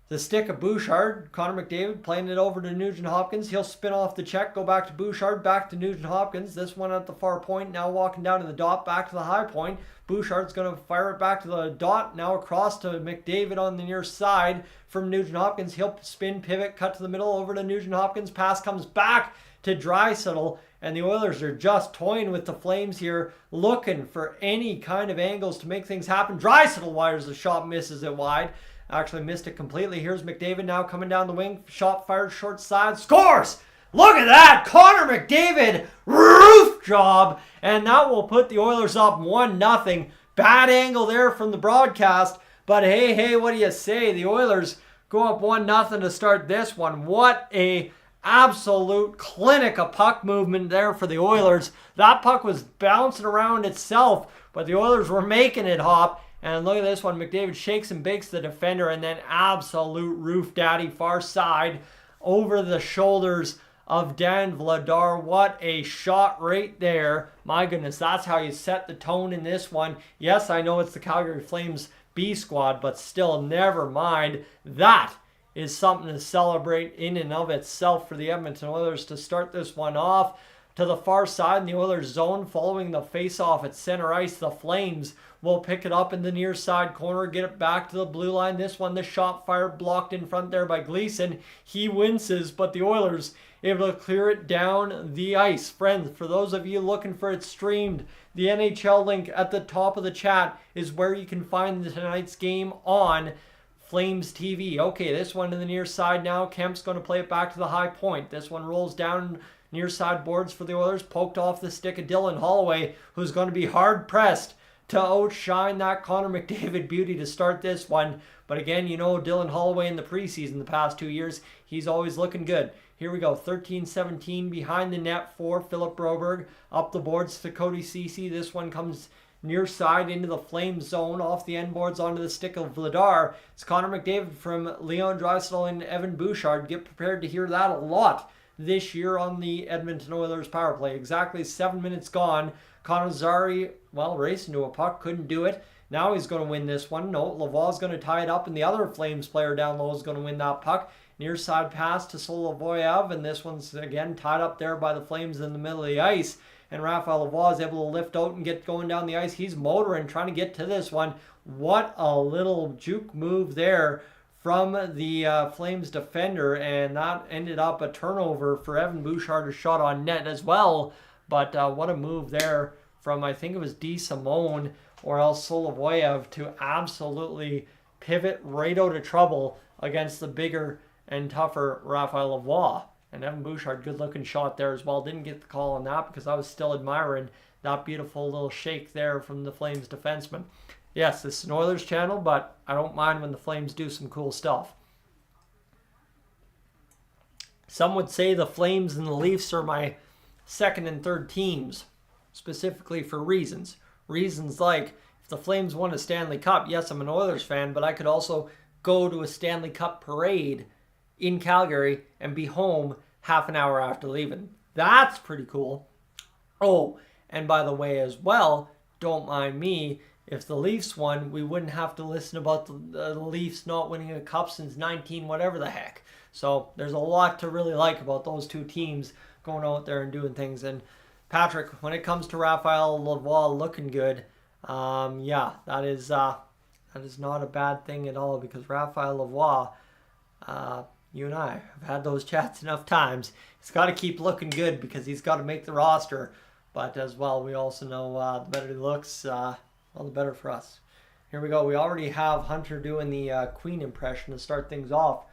the stick of Bouchard. Connor McDavid playing it over to Nugent Hopkins. He'll spin off the check, go back to Bouchard, back to Nugent Hopkins. This one at the far point, now walking down to the dot, back to the high point. Bouchard's going to fire it back to the dot, now across to McDavid on the near side from Nugent Hopkins. He'll spin, pivot, cut to the middle, over to Nugent Hopkins. Pass comes back to Draisaitl, And the Oilers are just toying with the Flames here, looking for any kind of angles to make things happen. Draisaitl wires the shot, misses it wide. Actually missed it completely. Here's McDavid now coming down the wing. Shot fired short side. Scores! Look at that! Connor McDavid, roof job! And that will put the Oilers up 1-0. Bad angle there from the broadcast. But hey, what do you say? The Oilers go up 1-0 to start this one. What a absolute clinic of puck movement there for the Oilers. That puck was bouncing around itself, but the Oilers were making it hop. And look at this one. McDavid shakes and bakes the defender, and then absolute roof daddy far side over the shoulders of Dan Vladar. What a shot right there. My goodness, that's how you set the tone in this one. Yes, I know it's the Calgary Flames B squad, but still, never mind. That is something to celebrate in and of itself for the Edmonton Oilers to start this one off. To the far side in the Oilers zone, following the face-off at center ice, the Flames will pick it up in the near side corner, get it back to the blue line. This one, the shot fired, blocked in front there by Gleason. He winces, but the Oilers able to clear it down the ice. Friends, for those of you looking for it streamed, the NHL link at the top of the chat is where you can find tonight's game on Flames TV. Okay, this one to the near side now. Kemp's going to play it back to the high point. This one rolls down near side boards for the Oilers, poked off the stick of Dylan Holloway, who's going to be hard pressed to outshine that Connor McDavid beauty to start this one. But again, you know Dylan Holloway in the preseason the past 2 years, he's always looking good. Here we go, 13-17 behind the net for Philip Broberg. Up the boards to Cody Ceci. This one comes near side into the Flames zone, off the end boards onto the stick of Vladar. It's Connor McDavid from Leon Draisaitl and Evan Bouchard. Get prepared to hear that a lot this year on the Edmonton Oilers power play. Exactly 7 minutes gone. Connor Zary, well, racing to a puck, couldn't do it. Now he's going to win this one. No, Lavoie's going to tie it up, and the other Flames player down low is going to win that puck. Near side pass to Solovoyev, and this one's again tied up there by the Flames in the middle of the ice. And Raphael Lavoie is able to lift out and get going down the ice. He's motoring, trying to get to this one. What a little juke move there from the Flames defender, and that ended up a turnover for Evan Bouchard, a shot on net as well. But what a move there from, I think it was D. Simone or else Solovoyev, to absolutely pivot right out of trouble against the bigger and tougher Raphael Lavoie. And Evan Bouchard, good looking shot there as well. Didn't get the call on that because I was still admiring that beautiful little shake there from the Flames defenseman. Yes, this is an Oilers channel, but I don't mind when the Flames do some cool stuff. Some would say the Flames and the Leafs are my second and third teams, specifically for reasons. Reasons like, if the Flames won a Stanley Cup, yes, I'm an Oilers fan, but I could also go to a Stanley Cup parade in Calgary and be home half an hour after leaving. That's pretty cool. Oh, and by the way as well, don't mind me, if the Leafs won, we wouldn't have to listen about the Leafs not winning a cup since 19 whatever the heck. So there's a lot to really like about those two teams going out there and doing things. And Patrick, when it comes to Raphael Lavoie looking good, yeah, that is not a bad thing at all, because Raphael Lavoie, you and I have had those chats enough times. He's got to keep looking good because he's got to make the roster. But as well, we also know the better he looks, well, the better for us. Here we go. We already have Hunter doing the Queen impression to start things off.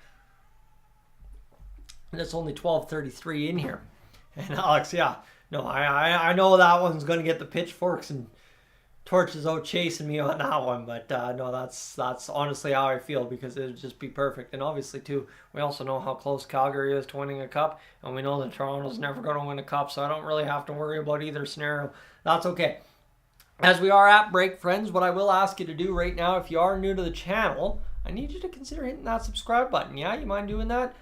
And it's only 12:33 in here. And Alex, yeah, no, I know that one's going to get the pitchforks and torches out chasing me on that one, but no, that's honestly how I feel, because it would just be perfect. And obviously too, we also know how close Calgary is to winning a cup, and we know that Toronto's never going to win a cup, so I don't really have to worry about either scenario. That's okay. As we are at break, friends, what I will ask you to do right now, if you are new to the channel, I need you to consider hitting that subscribe button. Yeah, you mind doing that?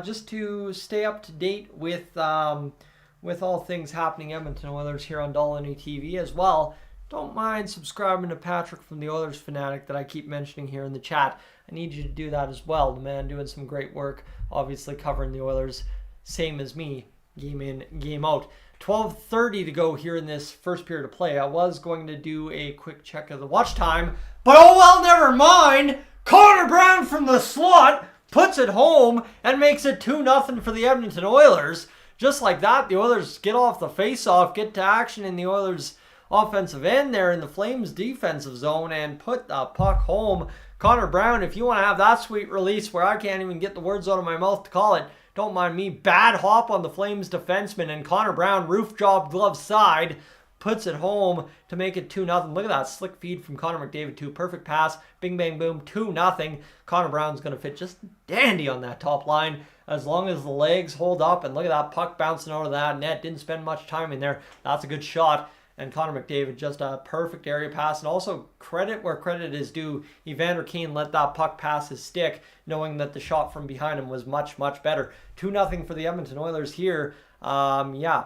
Just to stay up to date with all things happening Edmonton Oilers here on Dolynny TV as well. Don't mind subscribing to Patrick from the Oilers Fanatic that I keep mentioning here in the chat. I need you to do that as well. The man doing some great work, obviously covering the Oilers, same as me, game in, game out. 12:30 to go here in this first period of play. I was going to do a quick check of the watch time, but oh well, never mind. Connor Brown from the slot puts it home and makes it 2-0 for the Edmonton Oilers. just like that, the Oilers get off the face-off, get to action in the Oilers' offensive end there in the Flames' defensive zone and put the puck home. Connor Brown, if you want to have that sweet release where I can't even get the words out of my mouth to call it, don't mind me. Bad hop on the Flames defenseman, and Connor Brown, roof job, glove side, puts it home to make it 2-0. Look at that slick feed from Connor McDavid too. Perfect pass. Bing, bang, boom. 2-0. Connor Brown's going to fit just dandy on that top line as long as the legs hold up. And look at that puck bouncing out of that net. Didn't spend much time in there. That's a good shot. And Connor McDavid, just a perfect area pass. And also credit where credit is due. Evander Kane let that puck pass his stick, knowing that the shot from behind him was much, much better. 2-0 for the Edmonton Oilers here. Yeah.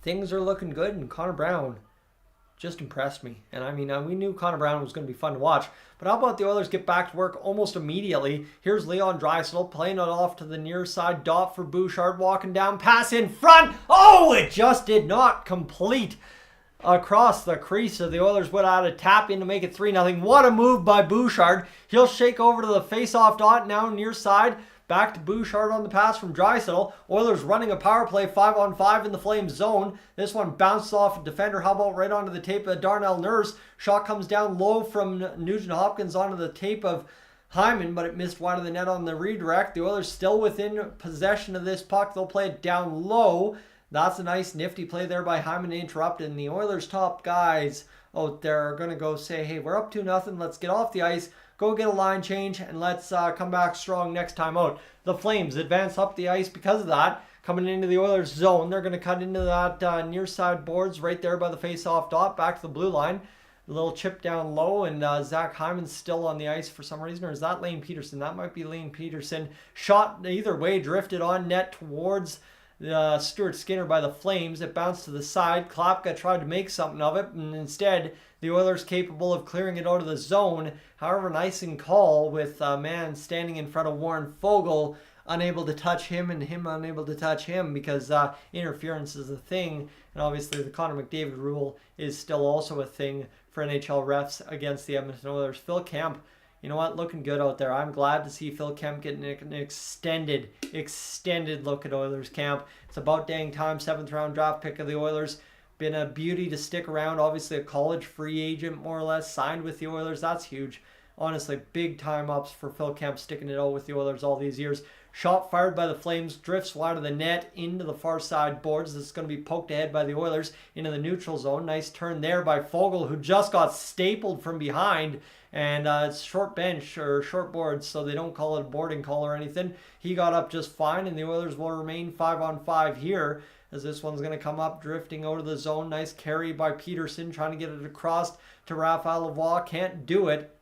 Things are looking good, and Connor Brown just impressed me. And I mean, we knew Connor Brown was going to be fun to watch, but how about the Oilers get back to work almost immediately? Here's Leon Draisaitl playing it off to the near side dot for Bouchard, walking down, pass in front. Oh, it just did not complete across the crease, so the Oilers would have had a tap in to make it 3-0. What a move by Bouchard. He'll shake over to the face-off dot now near side. Back to Bouchard on the pass from Draisaitl. Oilers running a power play 5-on-5 in the Flames zone. This one bounced off a defender. How about right onto the tape of Darnell Nurse? Shot comes down low from Nugent Hopkins onto the tape of Hyman, but it missed wide of the net on the redirect. The Oilers still within possession of this puck. They'll play it down low. That's a nice nifty play there by Hyman to interrupt. And the Oilers' top guys out there are going to go say, hey, we're up 2-0. Let's get off the ice. Go get a line change, and let's come back strong next time out. The Flames advance up the ice because of that. Coming into the Oilers zone, they're going to cut into that near side boards right there by the face-off dot, back to the blue line. A little chip down low, and Zach Hyman's still on the ice for some reason. Or is that Lane Peterson? That might be Lane Peterson. Shot either way, drifted on net towards Stuart Skinner by the Flames. It bounced to the side. Klapka tried to make something of it, and instead the Oilers capable of clearing it out of the zone. However, nice and call with a man standing in front of Warren Foegele, unable to touch him and him unable to touch him because interference is a thing. And obviously the Connor McDavid rule is still also a thing for NHL refs against the Edmonton Oilers. Phil Kemp, you know what, looking good out there. I'm glad to see Phil Kemp getting an extended look at Oilers camp. It's about dang time. 7th round draft pick of the Oilers. Been a beauty to stick around. Obviously a college free agent, more or less, signed with the Oilers. That's huge. Honestly, big time ups for Phil Kemp sticking it out with the Oilers all these years. Shot fired by the Flames, drifts wide of the net into the far side boards. This is going to be poked ahead by the Oilers into the neutral zone. Nice turn there by Foegele, who just got stapled from behind. And it's short bench or short boards, so they don't call it a boarding call or anything. He got up just fine, and the Oilers will remain 5-on-5 here. As this one's going to come up, drifting out of the zone. Nice carry by Peterson, trying to get it across to Raphael Lavoie. Can't do it.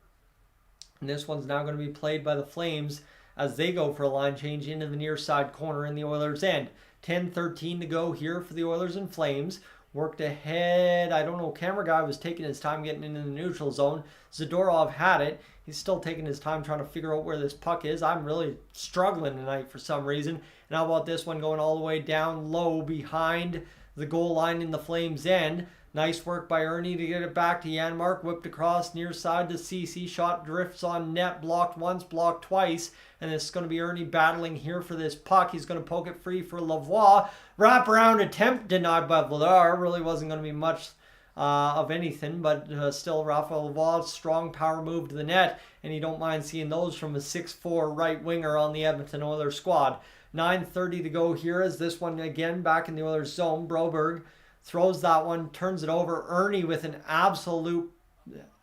And this one's now going to be played by the Flames as they go for a line change into the near side corner in the Oilers' end. 10-13 to go here for the Oilers and Flames. Worked ahead. I don't know. Camera guy was taking his time getting into the neutral zone. Zadorov had it. He's still taking his time trying to figure out where this puck is. I'm really struggling tonight for some reason. And how about this one going all the way down low behind the goal line in the Flames' end. Nice work by Ernie to get it back to Janmark. Whipped across near side to CC. Shot drifts on net. Blocked once, blocked twice. And it's going to be Ernie battling here for this puck. He's going to poke it free for Lavoie. Wraparound attempt denied by Vladar. Really wasn't going to be much of anything, but still Raphael Lavoie, strong power move to the net. And you don't mind seeing those from a 6'4" right winger on the Edmonton Oilers squad. 9:30 to go here as this one again back in the Oilers zone. Broberg throws that one, turns it over. Ernie with an absolute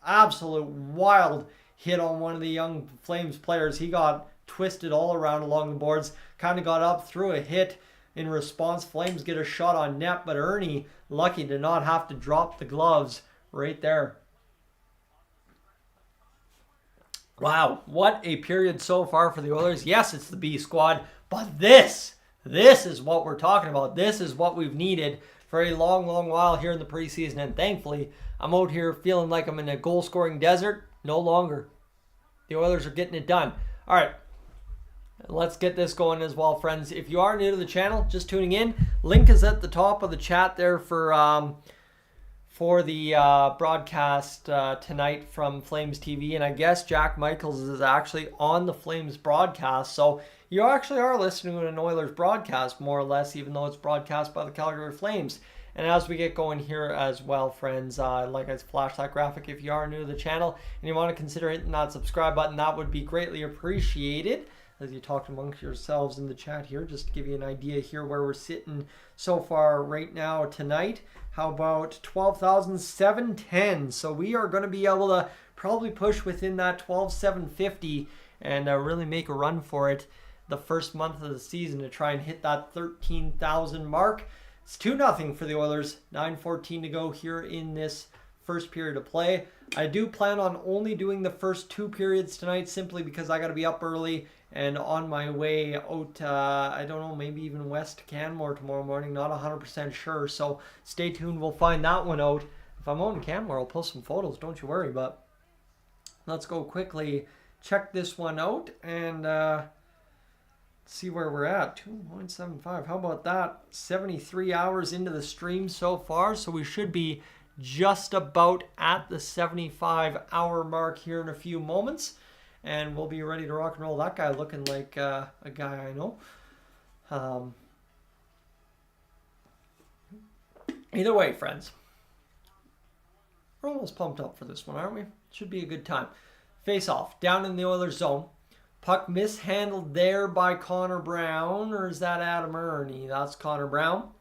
wild hit on one of the young Flames players. He got twisted all around along the boards, kind of got up, threw a hit in response. Flames get a shot on net, but Ernie lucky to not have to drop the gloves right there. Wow, what a period so far for the Oilers. Yes, it's the B squad, but this is what we're talking about. This is what we've needed for a long while here in the preseason, and thankfully, I'm out here feeling like I'm in a goal-scoring desert. No longer. The Oilers are getting it done. All right, let's get this going as well, friends. If you are new to the channel, just tuning in, link is at the top of the chat there for for the broadcast tonight from Flames TV, and I guess Jack Michaels is actually on the Flames broadcast, so you actually are listening to an Oilers broadcast, more or less, even though it's broadcast by the Calgary Flames. And as we get going here as well, friends, like I flash that graphic, if you are new to the channel and you want to consider hitting that subscribe button, that would be greatly appreciated. As you talk amongst yourselves in the chat here, just to give you an idea here where we're sitting so far right now tonight. How about 12,710? So we are going to be able to probably push within that 12,750 and really make a run for it the first month of the season to try and hit that 13,000 mark. It's 2-0 for the Oilers. 9:14 to go here in this first period of play. I do plan on only doing the first 2 periods tonight simply because I got to be up early and on my way out, I don't know, maybe even west to Canmore tomorrow morning. Not 100% sure, so stay tuned. We'll find that one out. If I'm out in Canmore, I'll post some photos, don't you worry. But let's go quickly check this one out and see where we're at. 2.75. How about that? 73 hours into the stream so far, so we should be just about at the 75-hour mark here in a few moments, and we'll be ready to rock and roll. That guy looking like a guy I know. Either way, friends, we're almost pumped up for this one, aren't we? Should be a good time. Face off down in the Oilers zone. Puck mishandled there by Connor Brown, or is that Adam Ernie? That's Connor Brown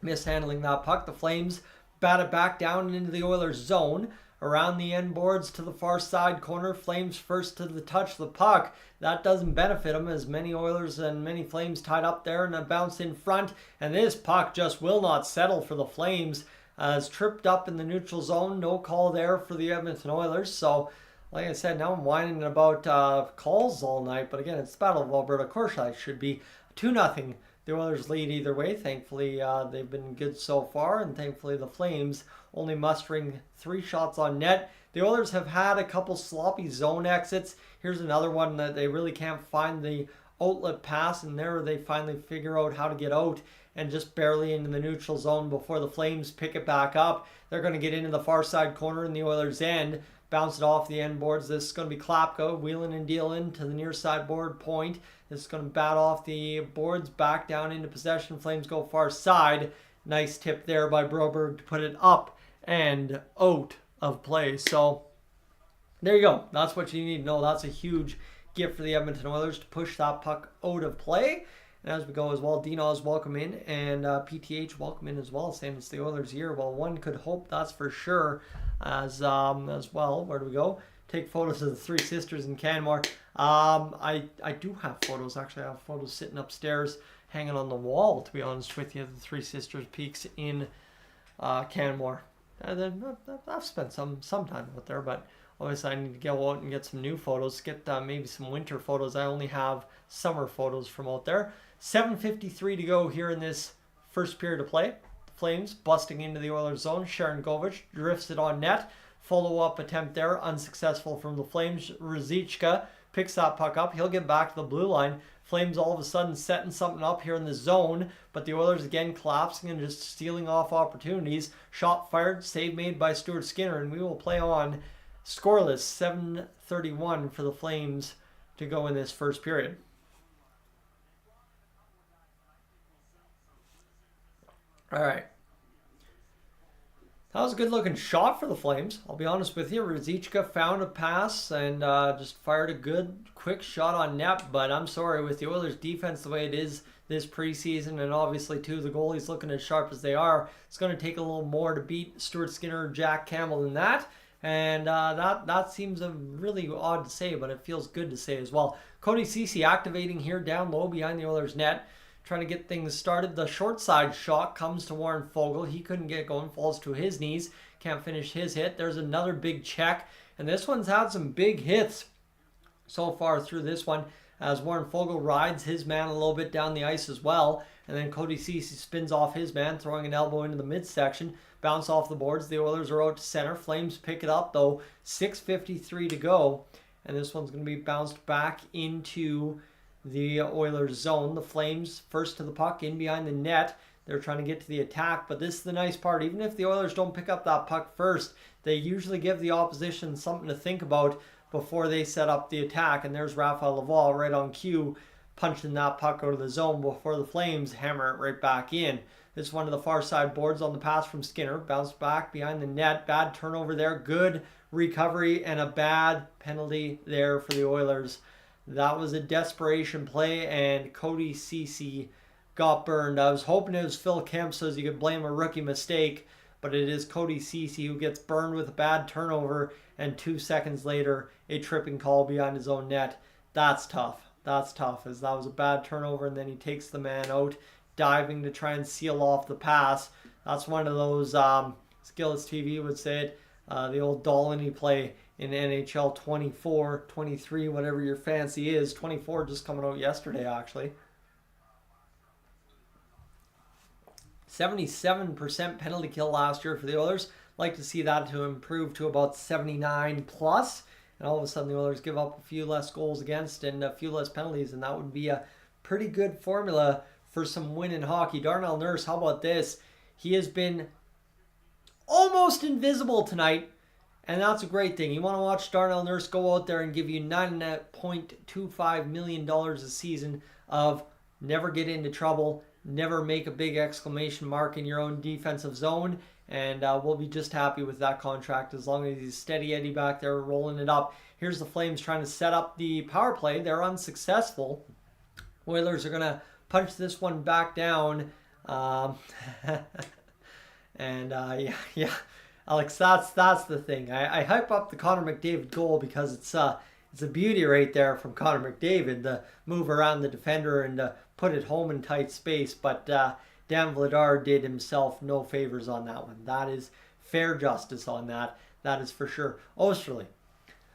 mishandling that puck. The Flames bat it back down into the Oilers zone. Around the end boards to the far side corner. Flames first to the touch the puck. That doesn't benefit them as many Oilers and many Flames tied up there and a bounce in front. And this puck just will not settle for the Flames. As tripped up in the neutral zone. No call there for the Edmonton Oilers. So like I said, now I'm whining about calls all night. But again, it's the Battle of Alberta. Of course I should be. 2-0. The Oilers lead either way. Thankfully, they've been good so far. And thankfully, the Flames only mustering 3 shots on net. The Oilers have had a couple sloppy zone exits. Here's another one that they really can't find the outlet pass. And there they finally figure out how to get out. And just barely into the neutral zone before the Flames pick it back up. They're going to get into the far side corner in the Oilers' end. Bounce it off the end boards. This is going to be Klapka wheeling and dealing to the near side board point. This is going to bat off the boards back down into possession. Flames go far side. Nice tip there by Broberg to put it up and out of play. So there you go. That's what you need to know. That's a huge gift for the Edmonton Oilers to push that puck out of play. And as we go as well, Dinoz welcome in and PTH welcome in as well, saying it's the Oilers' year. Well, one could hope, that's for sure, as well. Where do we go? Take photos of the 3 sisters in Canmore. I do have photos. Actually, I have photos sitting upstairs, hanging on the wall, to be honest with you, the 3 sisters peaks in Canmore. I've spent some time out there, but obviously I need to go out and get some new photos, get maybe some winter photos. I only have summer photos from out there. 7:53 to go here in this first period of play. The Flames busting into the Oilers zone. Sharon Govich drifts it on net. Follow-up attempt there, unsuccessful from the Flames. Ruzicka picks that puck up. He'll get back to the blue line. Flames all of a sudden setting something up here in the zone, but the Oilers again collapsing and just stealing off opportunities. Shot fired, save made by Stuart Skinner, and we will play on scoreless. 7:31 for the Flames to go in this first period. All right. That was a good-looking shot for the Flames. I'll be honest with you. Ruzicka found a pass and just fired a good, quick shot on net. But I'm sorry, with the Oilers' defense the way it is this preseason, and obviously, too, the goalies looking as sharp as they are, it's going to take a little more to beat Stuart Skinner or Jack Campbell than that. And that seems really odd to say, but it feels good to say as well. Cody Ceci activating here down low behind the Oilers' net. Trying to get things started. The short side shot comes to Warren Foegele. He couldn't get going, falls to his knees. Can't finish his hit. There's another big check. And this one's had some big hits so far through this one, as Warren Foegele rides his man a little bit down the ice as well. And then Cody Ceci spins off his man, throwing an elbow into the midsection. Bounce off the boards. The Oilers are out to center. Flames pick it up, though. 6:53 to go. And this one's going to be bounced back into the Oilers zone. The Flames first to the puck in behind the net. They're trying to get to the attack, but this is the nice part. Even if the Oilers don't pick up that puck first, they usually give the opposition something to think about before they set up the attack. And there's Rafael Laval right on cue, punching that puck out of the zone before the Flames hammer it right back in. This is one of the far side boards on the pass from Skinner. Bounced back behind the net. Bad turnover there. Good recovery and a bad penalty there for the Oilers. That was a desperation play, and Cody Ceci got burned. I was hoping it was Phil Kemp so you could blame a rookie mistake, but it is Cody Ceci who gets burned with a bad turnover, and 2 seconds later, a tripping call behind his own net. That's tough. That's tough, as that was a bad turnover, and then he takes the man out, diving to try and seal off the pass. That's one of those, Skillets TV would say it, the old Dolynny play in NHL 24, 23, whatever your fancy is. 24 just coming out yesterday, actually. 77% penalty kill last year for the Oilers. Like to see that to improve to about 79 plus. And all of a sudden the Oilers give up a few less goals against and a few less penalties. And that would be a pretty good formula for some win in hockey. Darnell Nurse, how about this? He has been almost invisible tonight. And that's a great thing. You want to watch Darnell Nurse go out there and give you $9.25 million a season of never get into trouble, never make a big exclamation mark in your own defensive zone, and we'll be just happy with that contract as long as he's steady Eddie back there rolling it up. Here's the Flames trying to set up the power play. They're unsuccessful. Oilers are going to punch this one back down. Yeah. Alex, that's the thing. I hype up the Connor McDavid goal because it's a beauty right there from Connor McDavid, the move around the defender and put it home in tight space. But Dan Vladar did himself no favors on that one. That is fair justice on that. That is for sure. Osterley.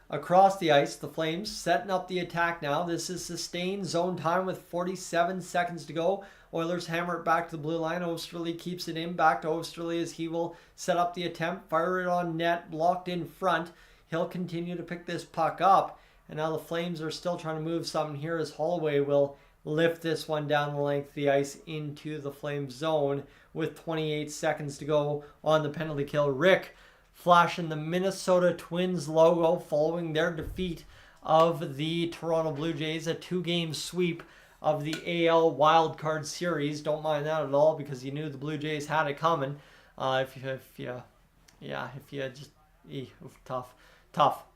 Across the ice, the Flames setting up the attack now. This is sustained zone time with 47 seconds to go. Oilers hammer it back to the blue line. Osterley keeps it in. Back to Osterley as he will set up the attempt. Fire it on net. Blocked in front. He'll continue to pick this puck up. And now the Flames are still trying to move something here as Holloway will lift this one down the length of the ice into the Flames zone with 28 seconds to go on the penalty kill. Rick flashing the Minnesota Twins logo following their defeat of the Toronto Blue Jays, a 2-game sweep of the AL wildcard series. Don't mind that at all because you knew the Blue Jays had it coming. Tough.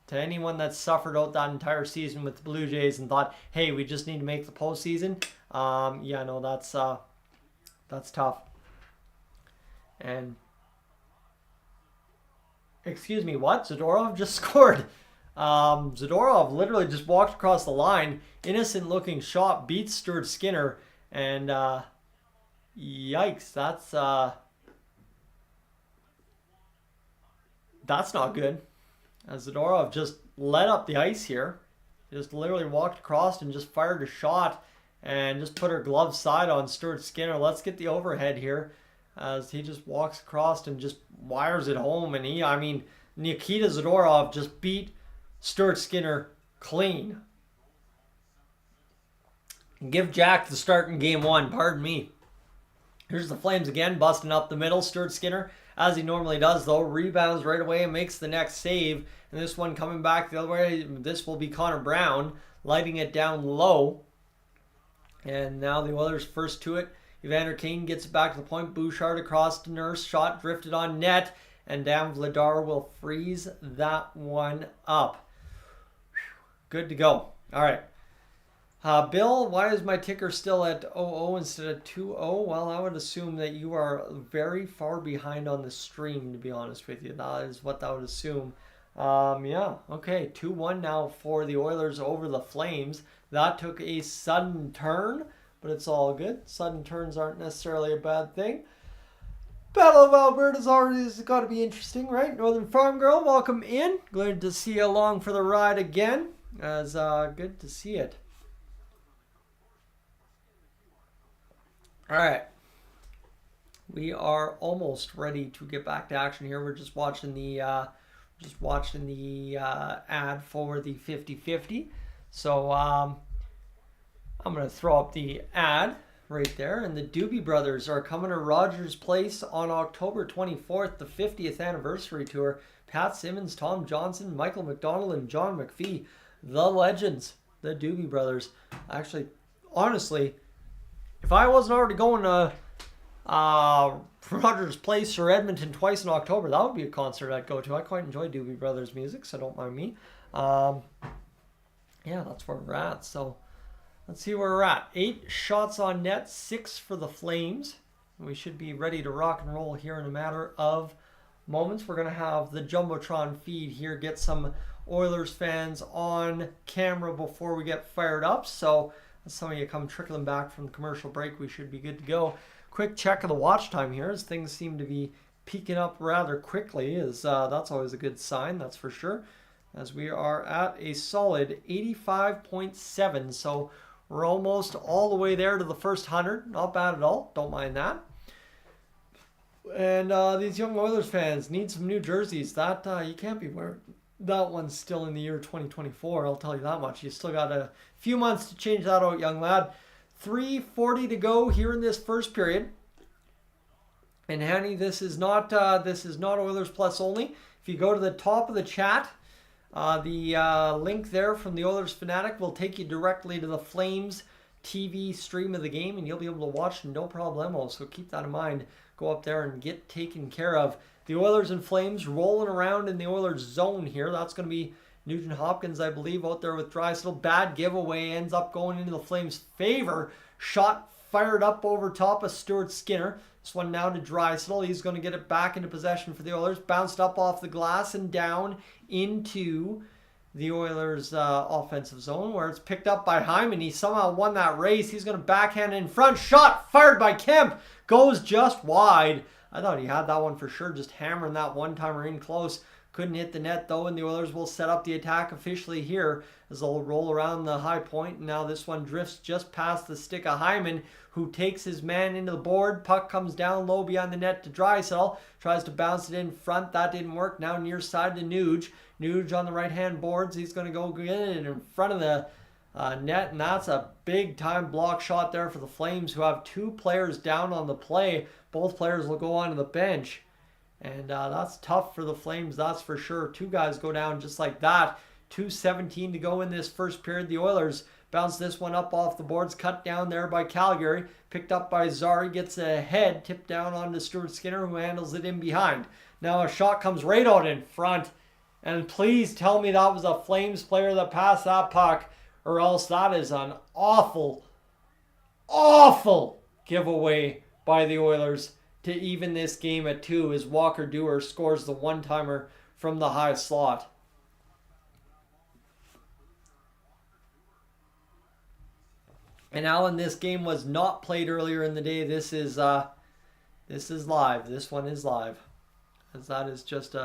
To anyone that suffered out that entire season with the Blue Jays and thought, hey, we just need to make the postseason. That's tough. And excuse me, what? Zadorov just scored. Zadorov literally just walked across the line. Innocent looking shot, beats Stuart Skinner. And yikes, that's not good. As Zadorov just let up the ice here. Just literally walked across and just fired a shot and just put her glove side on Stuart Skinner. Let's get the overhead here as he just walks across and just wires it home. And Nikita Zadorov just beat Stuart Skinner clean. Give Jack the start in game one, pardon me. Here's the Flames again, busting up the middle. Stuart Skinner, as he normally does though, rebounds right away and makes the next save. And this one coming back the other way, this will be Connor Brown, lighting it down low. And now the Oilers first to it. Evander Kane gets it back to the point. Bouchard across to Nurse. Shot drifted on net. And Dan Vladar will freeze that one up. Good to go. All right. Bill, why is my ticker still at 00 instead of 2-0? Well, I would assume that you are very far behind on the stream, to be honest with you. That is what I would assume. Okay. 2-1 now for the Oilers over the Flames. That took a sudden turn, but it's all good. Sudden turns aren't necessarily a bad thing. Battle of Alberta's already got to be interesting, right? Northern Farm Girl, welcome in. Glad to see you along for the ride again. As good to see it. All right. We are almost ready to get back to action here. We're just watching the ad for the 50-50. So I'm going to throw up the ad right there. And the Doobie Brothers are coming to Rogers Place on October 24th, the 50th anniversary tour. Pat Simmons, Tom Johnson, Michael McDonald, and John McPhee, the legends, the Doobie Brothers. Actually, honestly, if I wasn't already going to Rogers Place or Edmonton twice in October, that would be a concert I'd go to. I quite enjoy Doobie Brothers music, so don't mind me. Yeah, that's where we're at. So let's see where we're at. 8 shots on net, 6 for the Flames. We should be ready to rock and roll here in a matter of moments. We're going to have the Jumbotron feed here, get some Oilers fans on camera before we get fired up. So as some of you come trickling back from the commercial break, we should be good to go. Quick check of the watch time here, as things seem to be peaking up rather quickly. That's always a good sign, that's for sure, as we are at a solid 85.7. So we're almost all the way there to the first 100. Not bad at all. Don't mind that. And these young Oilers fans need some new jerseys. That you can't be wearing that one still in the year 2024. I'll tell you that much. You still got a few months to change that out, young lad. 3:40 to go here in this first period. And Hanny, this is not Oilers Plus only. If you go to the top of the chat, the link there from the Oilers Fanatic will take you directly to the Flames TV stream of the game, and you'll be able to watch no problemo. So keep that in mind. Go up there and get taken care of. The Oilers and Flames rolling around in the Oilers zone here. That's going to be Nugent Hopkins, I believe, out there with Draisaitl. Bad giveaway, ends up going into the Flames' favor. Shot fired up over top of Stuart Skinner. This one now to Draisaitl. He's going to get it back into possession for the Oilers. Bounced up off the glass and down into the Oilers' offensive zone, where it's picked up by Hyman. He somehow won that race. He's going to backhand in front. Shot fired by Kemp. Goes just wide. I thought he had that one for sure, just hammering that one-timer in close. Couldn't hit the net, though, and the Oilers will set up the attack officially here as they'll roll around the high point. And now this one drifts just past the stick of Hyman, who takes his man into the board. Puck comes down low behind the net to Draisaitl. Tries to bounce it in front. That didn't work. Now near side to Nuge. Nuge on the right-hand boards. He's going to go get it in front of the net, and that's a big-time block shot there for the Flames, who have 2 players down on the play. Both players will go onto the bench. And that's tough for the Flames, that's for sure. 2 guys go down just like that. 2:17 to go in this first period. The Oilers bounce this one up off the boards. Cut down there by Calgary. Picked up by Zari. Gets a head. Tipped down onto Stuart Skinner, who handles it in behind. Now a shot comes right out in front. And please tell me that was a Flames player that passed that puck, or else that is an awful, awful giveaway by the Oilers to even this game at 2 as Walker Duehr scores the one-timer from the high slot. And Alan, this game was not played earlier in the day. This is live. This one is live. As that is just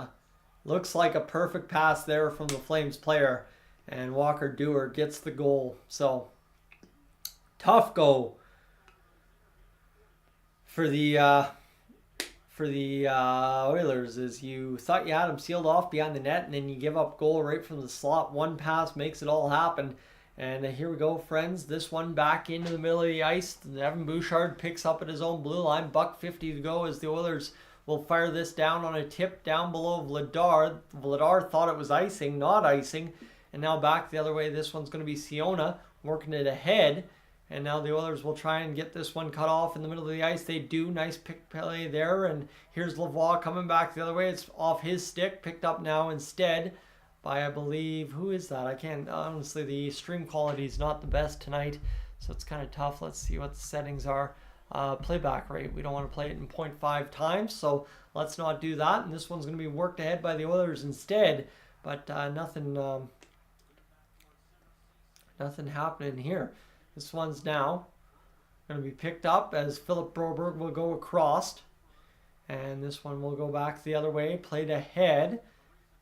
looks like a perfect pass there from the Flames player. And Walker Duehr gets the goal. So, tough go for the Oilers, as you thought you had him sealed off behind the net, and then you give up goal right from the slot. One pass makes it all happen. And here we go, friends. This one back into the middle of the ice. Evan Bouchard picks up at his own blue line. $1:50 to go as the Oilers will fire this down on a tip down below Vladar. Vladar thought it was icing, not icing. And now back the other way. This one's going to be Siona working it ahead. And now the Oilers will try and get this one cut off in the middle of the ice. They do. Nice pick play there. And here's Lavoie coming back the other way. It's off his stick. Picked up now instead by, I believe, who is that? I can't, honestly, the stream quality is not the best tonight. So it's kind of tough. Let's see what the settings are. Playback rate. We don't want to play it in 0.5 times. So let's not do that. And this one's going to be worked ahead by the Oilers instead. But nothing happening here. This one's now going to be picked up as Philip Broberg will go across. And this one will go back the other way, played ahead.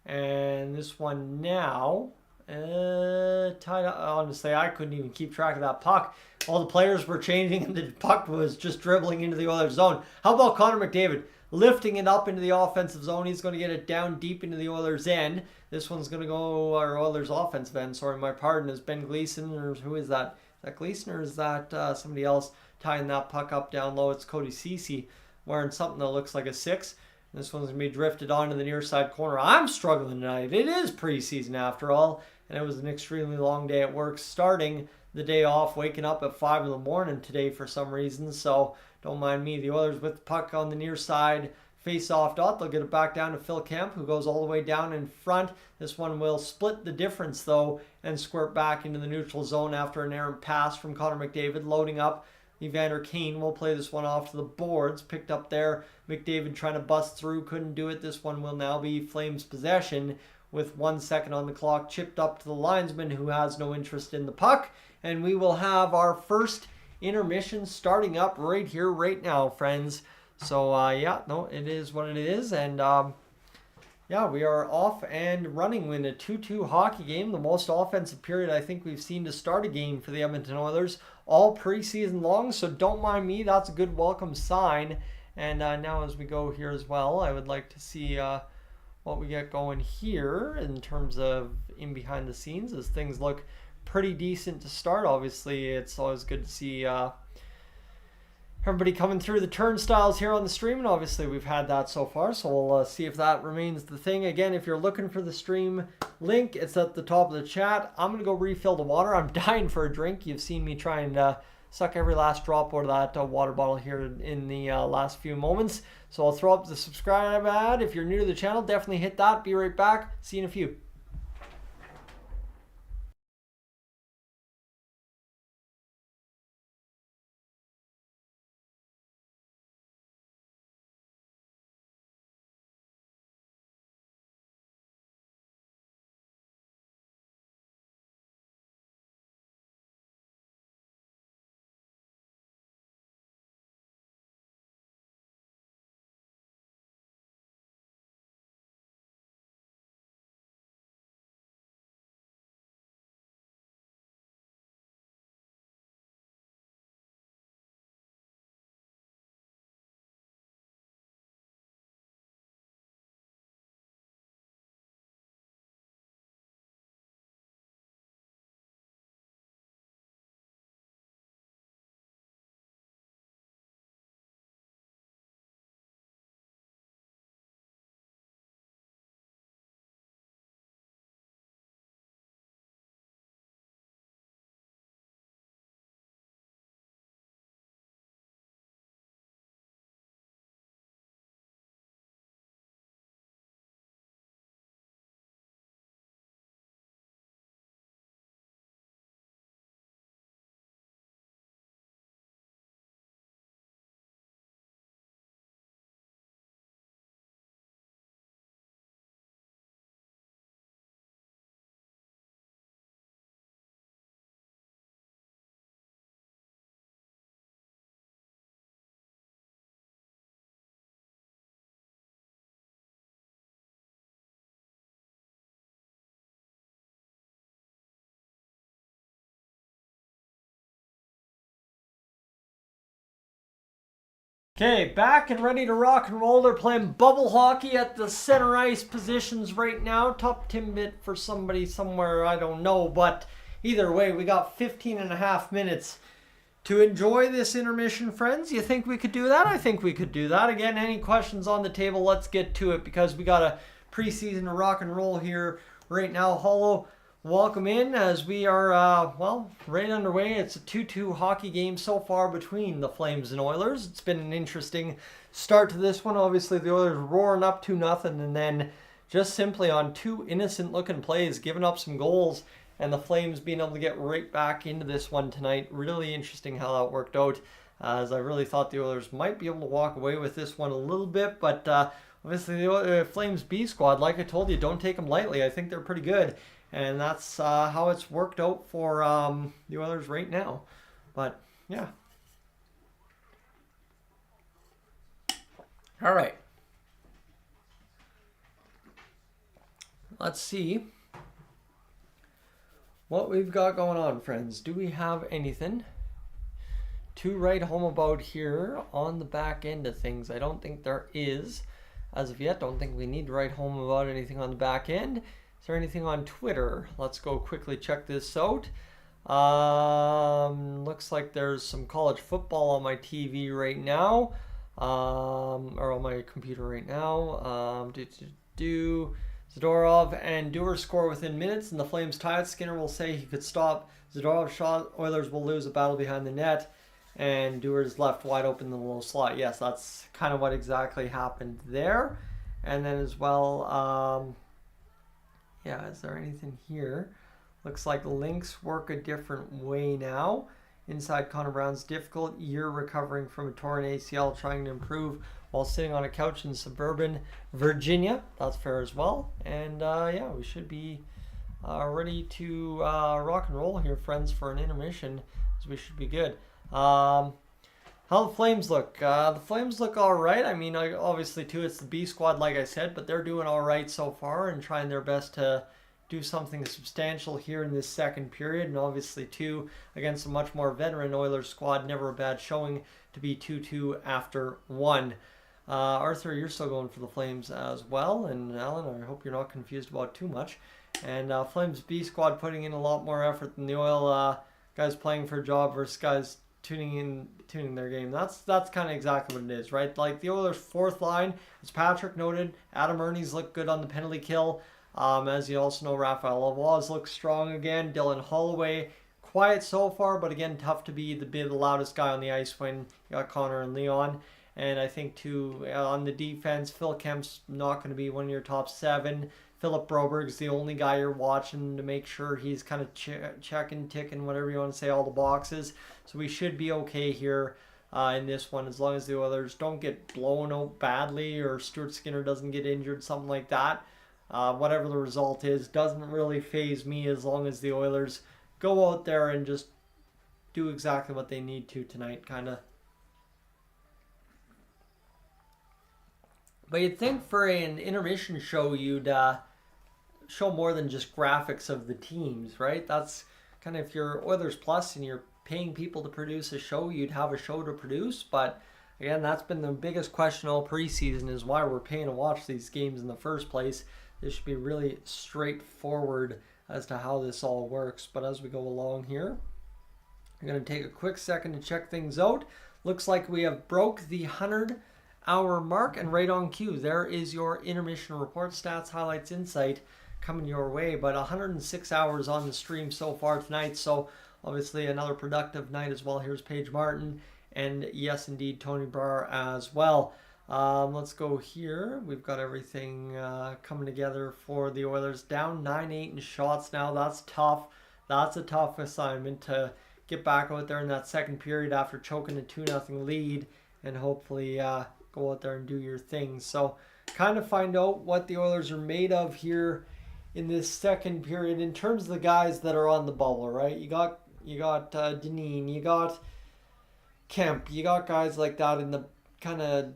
And this one now, tied up. Honestly, I couldn't even keep track of that puck. All the players were changing and the puck was just dribbling into the Oilers zone. How about Connor McDavid lifting it up into the offensive zone? He's going to get it down deep into the Oilers end. This one's going to go, our Oilers offensive end, sorry, my pardon, is Ben Gleason, or who is that? Is that Gleason or is that somebody else? tying that puck up down low. It's Cody Ceci wearing something that looks like a 6. This one's going to be drifted onto the near side corner. I'm struggling tonight. It is preseason after all, and it was an extremely long day at work, starting the day off, waking up at 5 in the morning today for some reason, so don't mind me. The Oilers with the puck on the near side, face-off dot. They'll get it back down to Phil Kemp, who goes all the way down in front. This one will split the difference, though, and squirt back into the neutral zone after an errant pass from Connor McDavid, loading up. Evander Kane will play this one off to the boards. Picked up there. McDavid trying to bust through. Couldn't do it. This one will now be Flames possession with 1 second on the clock. Chipped up to the linesman, who has no interest in the puck. And we will have our first intermission starting up right here, right now, friends. So, yeah, no, it is what it is. And, yeah, we are off and running in a 2-2 hockey game. The most offensive period I think we've seen to start a game for the Edmonton Oilers all preseason long. So don't mind me. That's a good welcome sign. And now as we go here as well, I would like to see what we get going here in terms of in behind the scenes, as things look pretty decent to start. Obviously, it's always good to see everybody coming through the turnstiles here on the stream, and obviously we've had that so far, so we'll see if that remains the thing. Again, if you're looking for the stream link, it's at the top of the chat. I'm going to go refill the water. I'm dying for a drink. You've seen me try and suck every last drop out of that water bottle here in the last few moments. So I'll throw up the subscribe ad. If you're new to the channel, definitely hit that. Be right back. See you in a few. Okay, back and ready to rock and roll. They're playing bubble hockey at the center ice positions right now. Top timbit for somebody somewhere, I don't know. But either way, we got 15 and a half minutes to enjoy this intermission, friends. You think we could do that? I think we could do that. Again, any questions on the table, let's get to it, because we got a preseason to rock and roll here right now. Hollow, welcome in as we are, well, right underway. It's a 2-2 hockey game so far between the Flames and Oilers. It's been an interesting start to this one. Obviously, the Oilers roaring up 2-0, and then just simply on two innocent-looking plays, giving up some goals, and the Flames being able to get right back into this one tonight. Really interesting how that worked out, as I really thought the Oilers might be able to walk away with this one a little bit, but obviously the Flames B squad, like I told you, don't take them lightly. I think they're pretty good. And that's how it's worked out for the Oilers right now. But, yeah. All right. Let's see what we've got going on, friends. Do we have anything to write home about here on the back end of things? I don't think there is. As of yet, don't think we need to write home about anything on the back end. Is there anything on Twitter? Let's go quickly check this out. Looks like there's some college football on my TV right now, or on my computer right now. Zadorov and Dewar score within minutes, and the Flames tie it. Skinner will say he could stop Zadorov's shot. Oilers will lose a battle behind the net, and Dewar's left wide open in the low slot. Yes, that's kind of what exactly happened there. And then as well, is there anything here? Looks like Lynx work a different way now. Inside Connor Brown's difficult year recovering from a torn ACL, trying to improve while sitting on a couch in suburban Virginia. That's fair as well. And we should be ready to rock and roll here, friends, for an intermission, as we should be good. How the Flames look? The Flames look all right. I mean, obviously, too, it's the B squad, like I said, but they're doing all right so far and trying their best to do something substantial here in this second period. And obviously, too, against a much more veteran Oilers squad, never a bad showing to be 2-2 after 1. Arthur, you're still going for the Flames as well. And Alan, I hope you're not confused about too much. And Flames B squad putting in a lot more effort than the Oil guys playing for a job versus guys tuning their game. That's kind of exactly what it is, right? Like the Oilers' fourth line, as Patrick noted, Adam Ernie's looked good on the penalty kill. As you also know, Raphael Lavoie's looks strong again. Dylan Holloway, quiet so far, but again, tough to be the loudest guy on the ice when you got Connor and Leon. And I think, too, on the defense, Phil Kemp's not going to be one of your top 7. Philip Broberg's the only guy you're watching to make sure he's kind of checking, ticking, whatever you want to say, all the boxes. So we should be okay here in this one, as long as the Oilers don't get blown out badly or Stuart Skinner doesn't get injured, something like that. Whatever the result is, doesn't really faze me as long as the Oilers go out there and just do exactly what they need to tonight, kind of. But you'd think for an intermission show, you'd show more than just graphics of the teams, right? That's kind of, if you're Oilers Plus and you're paying people to produce a show, you'd have a show to produce. But again, that's been the biggest question all preseason, is why we're paying to watch these games in the first place. This should be really straightforward as to how this all works. But as we go along here, I'm going to take a quick second to check things out. Looks like we have broke the 100-hour mark, and right on cue, there is your intermission report, stats, highlights, insight coming your way. But 106 hours on the stream so far tonight, so obviously another productive night as well. Here's Paige Martin, and yes, indeed, Tony Brar as well. Let's go here. We've got everything coming together for the Oilers. Down 9-8 in shots now. That's tough. That's a tough assignment to get back out there in that second period after choking a 2-0 lead, and hopefully go out there and do your thing. So kind of find out what the Oilers are made of here in this second period in terms of the guys that are on the bubble, right? You got Dineen, you got Kemp, you got guys like that in the kind of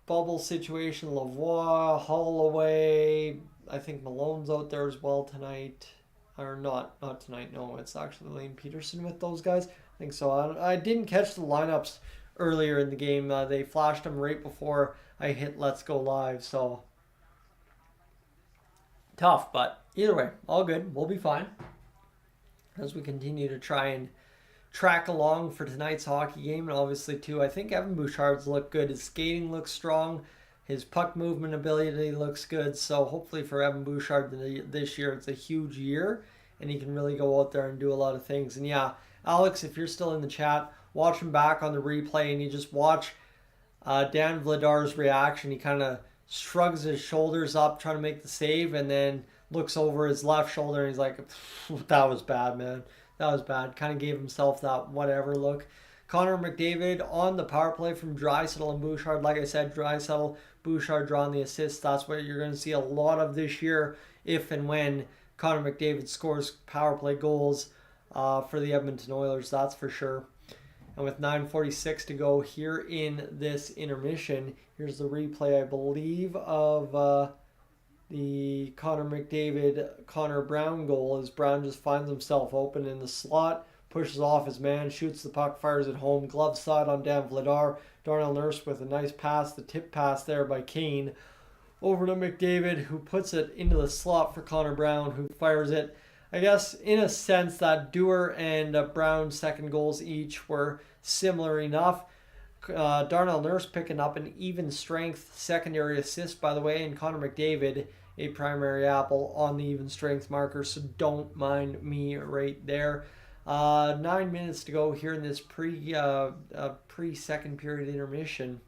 bubble situation. Lavoie, Holloway, I think Malone's out there as well tonight. Or not tonight, no, it's actually Lane Peterson with those guys. I think so. I didn't catch the lineups earlier in the game. They flashed them right before I hit Let's Go Live, so tough, but either way, all good. We'll be fine as we continue to try and track along for tonight's hockey game. And obviously, too, I think Evan Bouchard's looked good. His skating looks strong. His puck movement ability looks good. So hopefully for Evan Bouchard this year, it's a huge year, and he can really go out there and do a lot of things. And yeah, Alex, if you're still in the chat, watch him back on the replay, and you just watch Dan Vladar's reaction. He kind of shrugs his shoulders up trying to make the save, and then looks over his left shoulder and he's like, that was bad, man. That was bad. Kind of gave himself that whatever look. Connor McDavid on the power play from Draisaitl and Bouchard. Like I said, Draisaitl, Bouchard drawing the assists. That's what you're going to see a lot of this year if and when Connor McDavid scores power play goals for the Edmonton Oilers. That's for sure. And with 9:46 to go here in this intermission, here's the replay, I believe, of the Connor McDavid-Connor Brown goal, as Brown just finds himself open in the slot, pushes off his man, shoots the puck, fires it home, glove side on Dan Vladar. Darnell Nurse with a nice pass, the tip pass there by Kane, over to McDavid, who puts it into the slot for Connor Brown, who fires it I guess in a sense that Dewar and Brown's second goals each were similar enough. Darnell Nurse picking up an even strength secondary assist, by the way, and Connor McDavid a primary apple on the even strength marker, so don't mind me right there. 9 minutes to go here in this pre-second period intermission,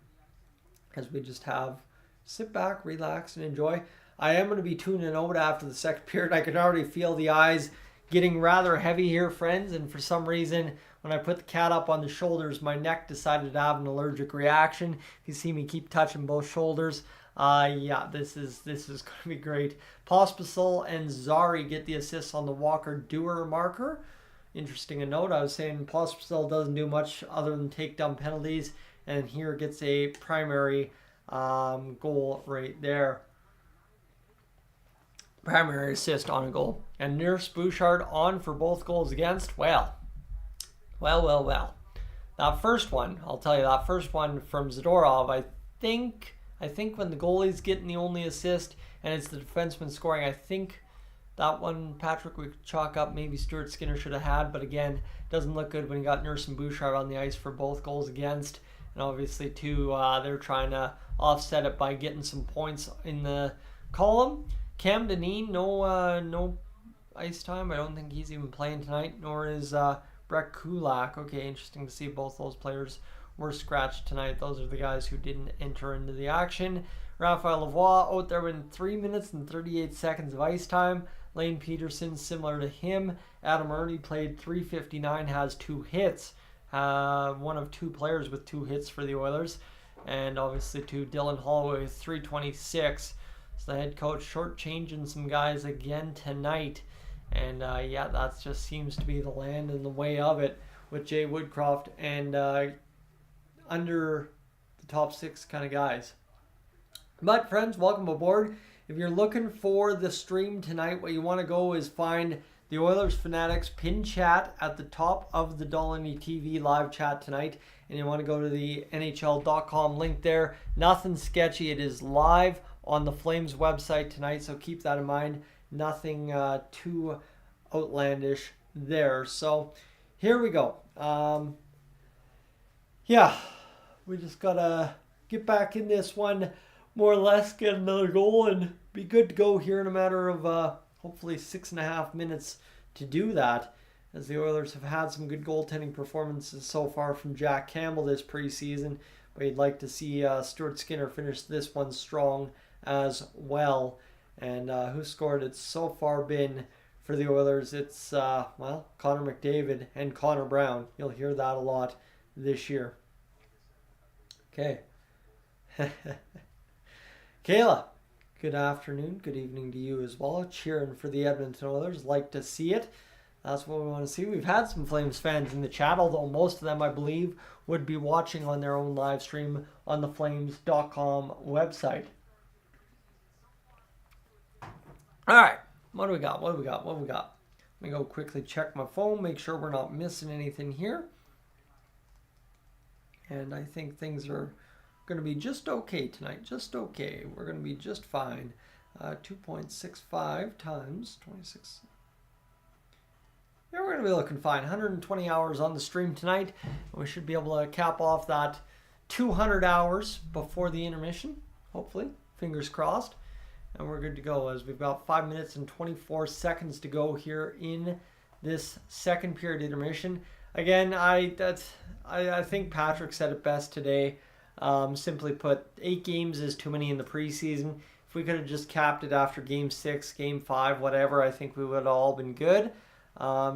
as we just have sit back, relax, and enjoy. I am going to be tuning out after the second period. I can already feel the eyes getting rather heavy here, friends, and for some reason, when I put the cat up on the shoulders, my neck decided to have an allergic reaction. If you see me keep touching both shoulders, yeah, this is going to be great. Pospisil and Zari get the assists on the Walker-Dewar marker. Interesting a note, I was saying Pospisil doesn't do much other than take down penalties, and here gets a primary goal right there. Primary assist on a goal. And Nurse Bouchard on for both goals against. Well. That first one, I'll tell you, that first one from Zadorov, I think when the goalie's getting the only assist and it's the defenseman scoring, I think that one Patrick would chalk up maybe Stuart Skinner should have had, but again, doesn't look good when you got Nurse and Bouchard on the ice for both goals against. And obviously, too, they're trying to offset it by getting some points in the column. Cam Dineen, no ice time. I don't think he's even playing tonight, nor is Brett Kulak. Okay, interesting to see both those players were scratched tonight. Those are the guys who didn't enter into the action. Raphael Lavoie out there with 3 minutes and 38 seconds of ice time. Lane Peterson, similar to him. Adam Ernie played .359, has 2 hits. One of 2 players with 2 hits for the Oilers. And obviously, to Dylan Holloway with .326. So the head coach shortchanging some guys again tonight. And yeah, that just seems to be the land and the way of it with Jay Woodcroft and under the top 6 kind of guys. But friends, welcome aboard. If you're looking for the stream tonight, what you want to go is find the Oilers Fanatics pin chat at the top of the Dolynny TV live chat tonight. And you want to go to the NHL.com link there. Nothing sketchy. It is live on the Flames website tonight, so keep that in mind. Nothing too outlandish there. So here we go. Yeah, we just got to get back in this one, more or less get another goal, and be good to go here in a matter of hopefully 6.5 minutes to do that, as the Oilers have had some good goaltending performances so far from Jack Campbell this preseason, but you'd like to see Stuart Skinner finish this one strong as well. And who scored? It's so far been for the Oilers. It's, well, Connor McDavid and Connor Brown. You'll hear that a lot this year. Okay. Kayla, good afternoon. Good evening to you as well. Cheering for the Edmonton Oilers. Like to see it. That's what we want to see. We've had some Flames fans in the chat, although most of them, I believe, would be watching on their own live stream on the Flames.com website. All right, what do we got? Let me go quickly check my phone, make sure we're not missing anything here. And I think things are going to be just okay tonight, just okay. We're going to be just fine. 2.65 times 26. Yeah, we're going to be looking fine. 120 hours on the stream tonight. We should be able to cap off that 200 hours before the intermission, hopefully. Fingers crossed. And we're good to go, as we've got 5 minutes and 24 seconds to go here in this second period intermission. Again, I think Patrick said it best today. Simply put, 8 games is too many in the preseason. If we could have just capped it after Game 6, Game 5, whatever, I think we would have all been good.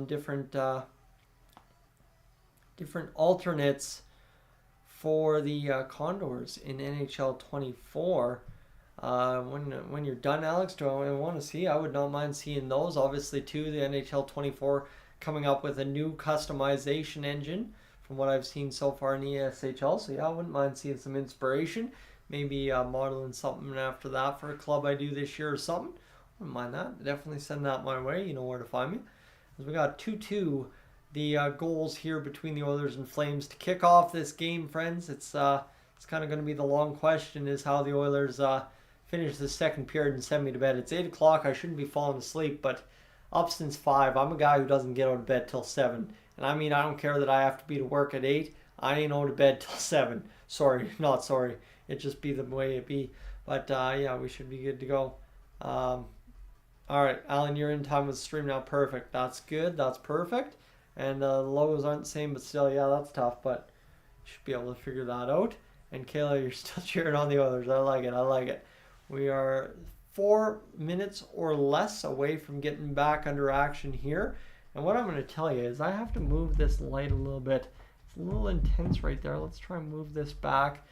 Different alternates for the Condors in NHL 24. When you're done, Alex, do I want to see? I would not mind seeing those. Obviously, too, the NHL 24 coming up with a new customization engine from what I've seen so far in the ESHL. So, yeah, I wouldn't mind seeing some inspiration. Maybe modeling something after that for a club I do this year or something. Wouldn't mind that. Definitely send that my way. You know where to find me. As we got 2-2, the goals here between the Oilers and Flames to kick off this game, friends. It's kind of going to be the long question, is how the Oilers finish the second period and send me to bed. It's 8 o'clock. I shouldn't be falling asleep, but up since 5. I'm a guy who doesn't get out of bed till 7. And I mean, I don't care that I have to be to work at 8. I ain't out of bed till 7. Sorry, not sorry. It just be the way it be. But yeah, we should be good to go. All right, Alan, you're in time with the stream now. Perfect. That's good. That's perfect. And the logos aren't the same, but still, yeah, that's tough. But you should be able to figure that out. And Kayla, you're still cheering on the Oilers. I like it. I like it. We are 4 minutes or less away from getting back under action here. And what I'm going to tell you is I have to move this light a little bit. It's a little intense right there. Let's try and move this back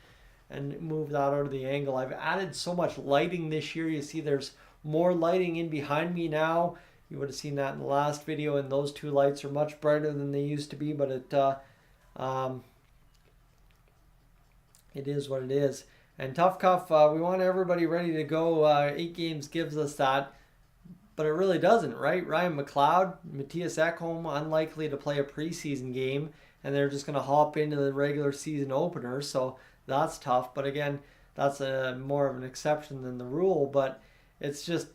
and move that out of the angle. I've added so much lighting this year. You see there's more lighting in behind me now. You would have seen that in the last video, and those 2 lights are much brighter than they used to be, but it is what it is. And Tough Cuff, we want everybody ready to go. 8 games gives us that, but it really doesn't, right? Ryan McLeod, Matthias Ekholm, unlikely to play a preseason game, and they're just going to hop into the regular season opener, so that's tough. But again, that's more of an exception than the rule. But it's just,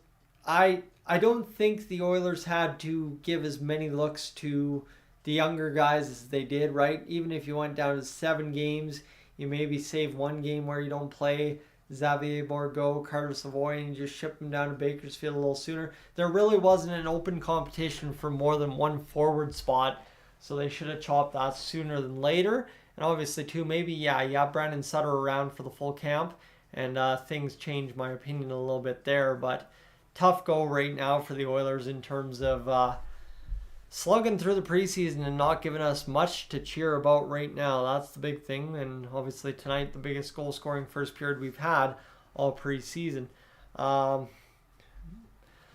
I don't think the Oilers had to give as many looks to the younger guys as they did, right? Even if you went down to 7 games, you maybe save 1 game where you don't play Xavier Bourgault, Carter Savoy, and you just ship them down to Bakersfield a little sooner. There really wasn't an open competition for more than 1 forward spot, so they should have chopped that sooner than later. And obviously, too, maybe, yeah, Brandon Sutter around for the full camp, and things changed my opinion a little bit there. But tough go right now for the Oilers in terms of slugging through the preseason and not giving us much to cheer about right now. That's the big thing. And obviously tonight, the biggest goal-scoring first period we've had all preseason.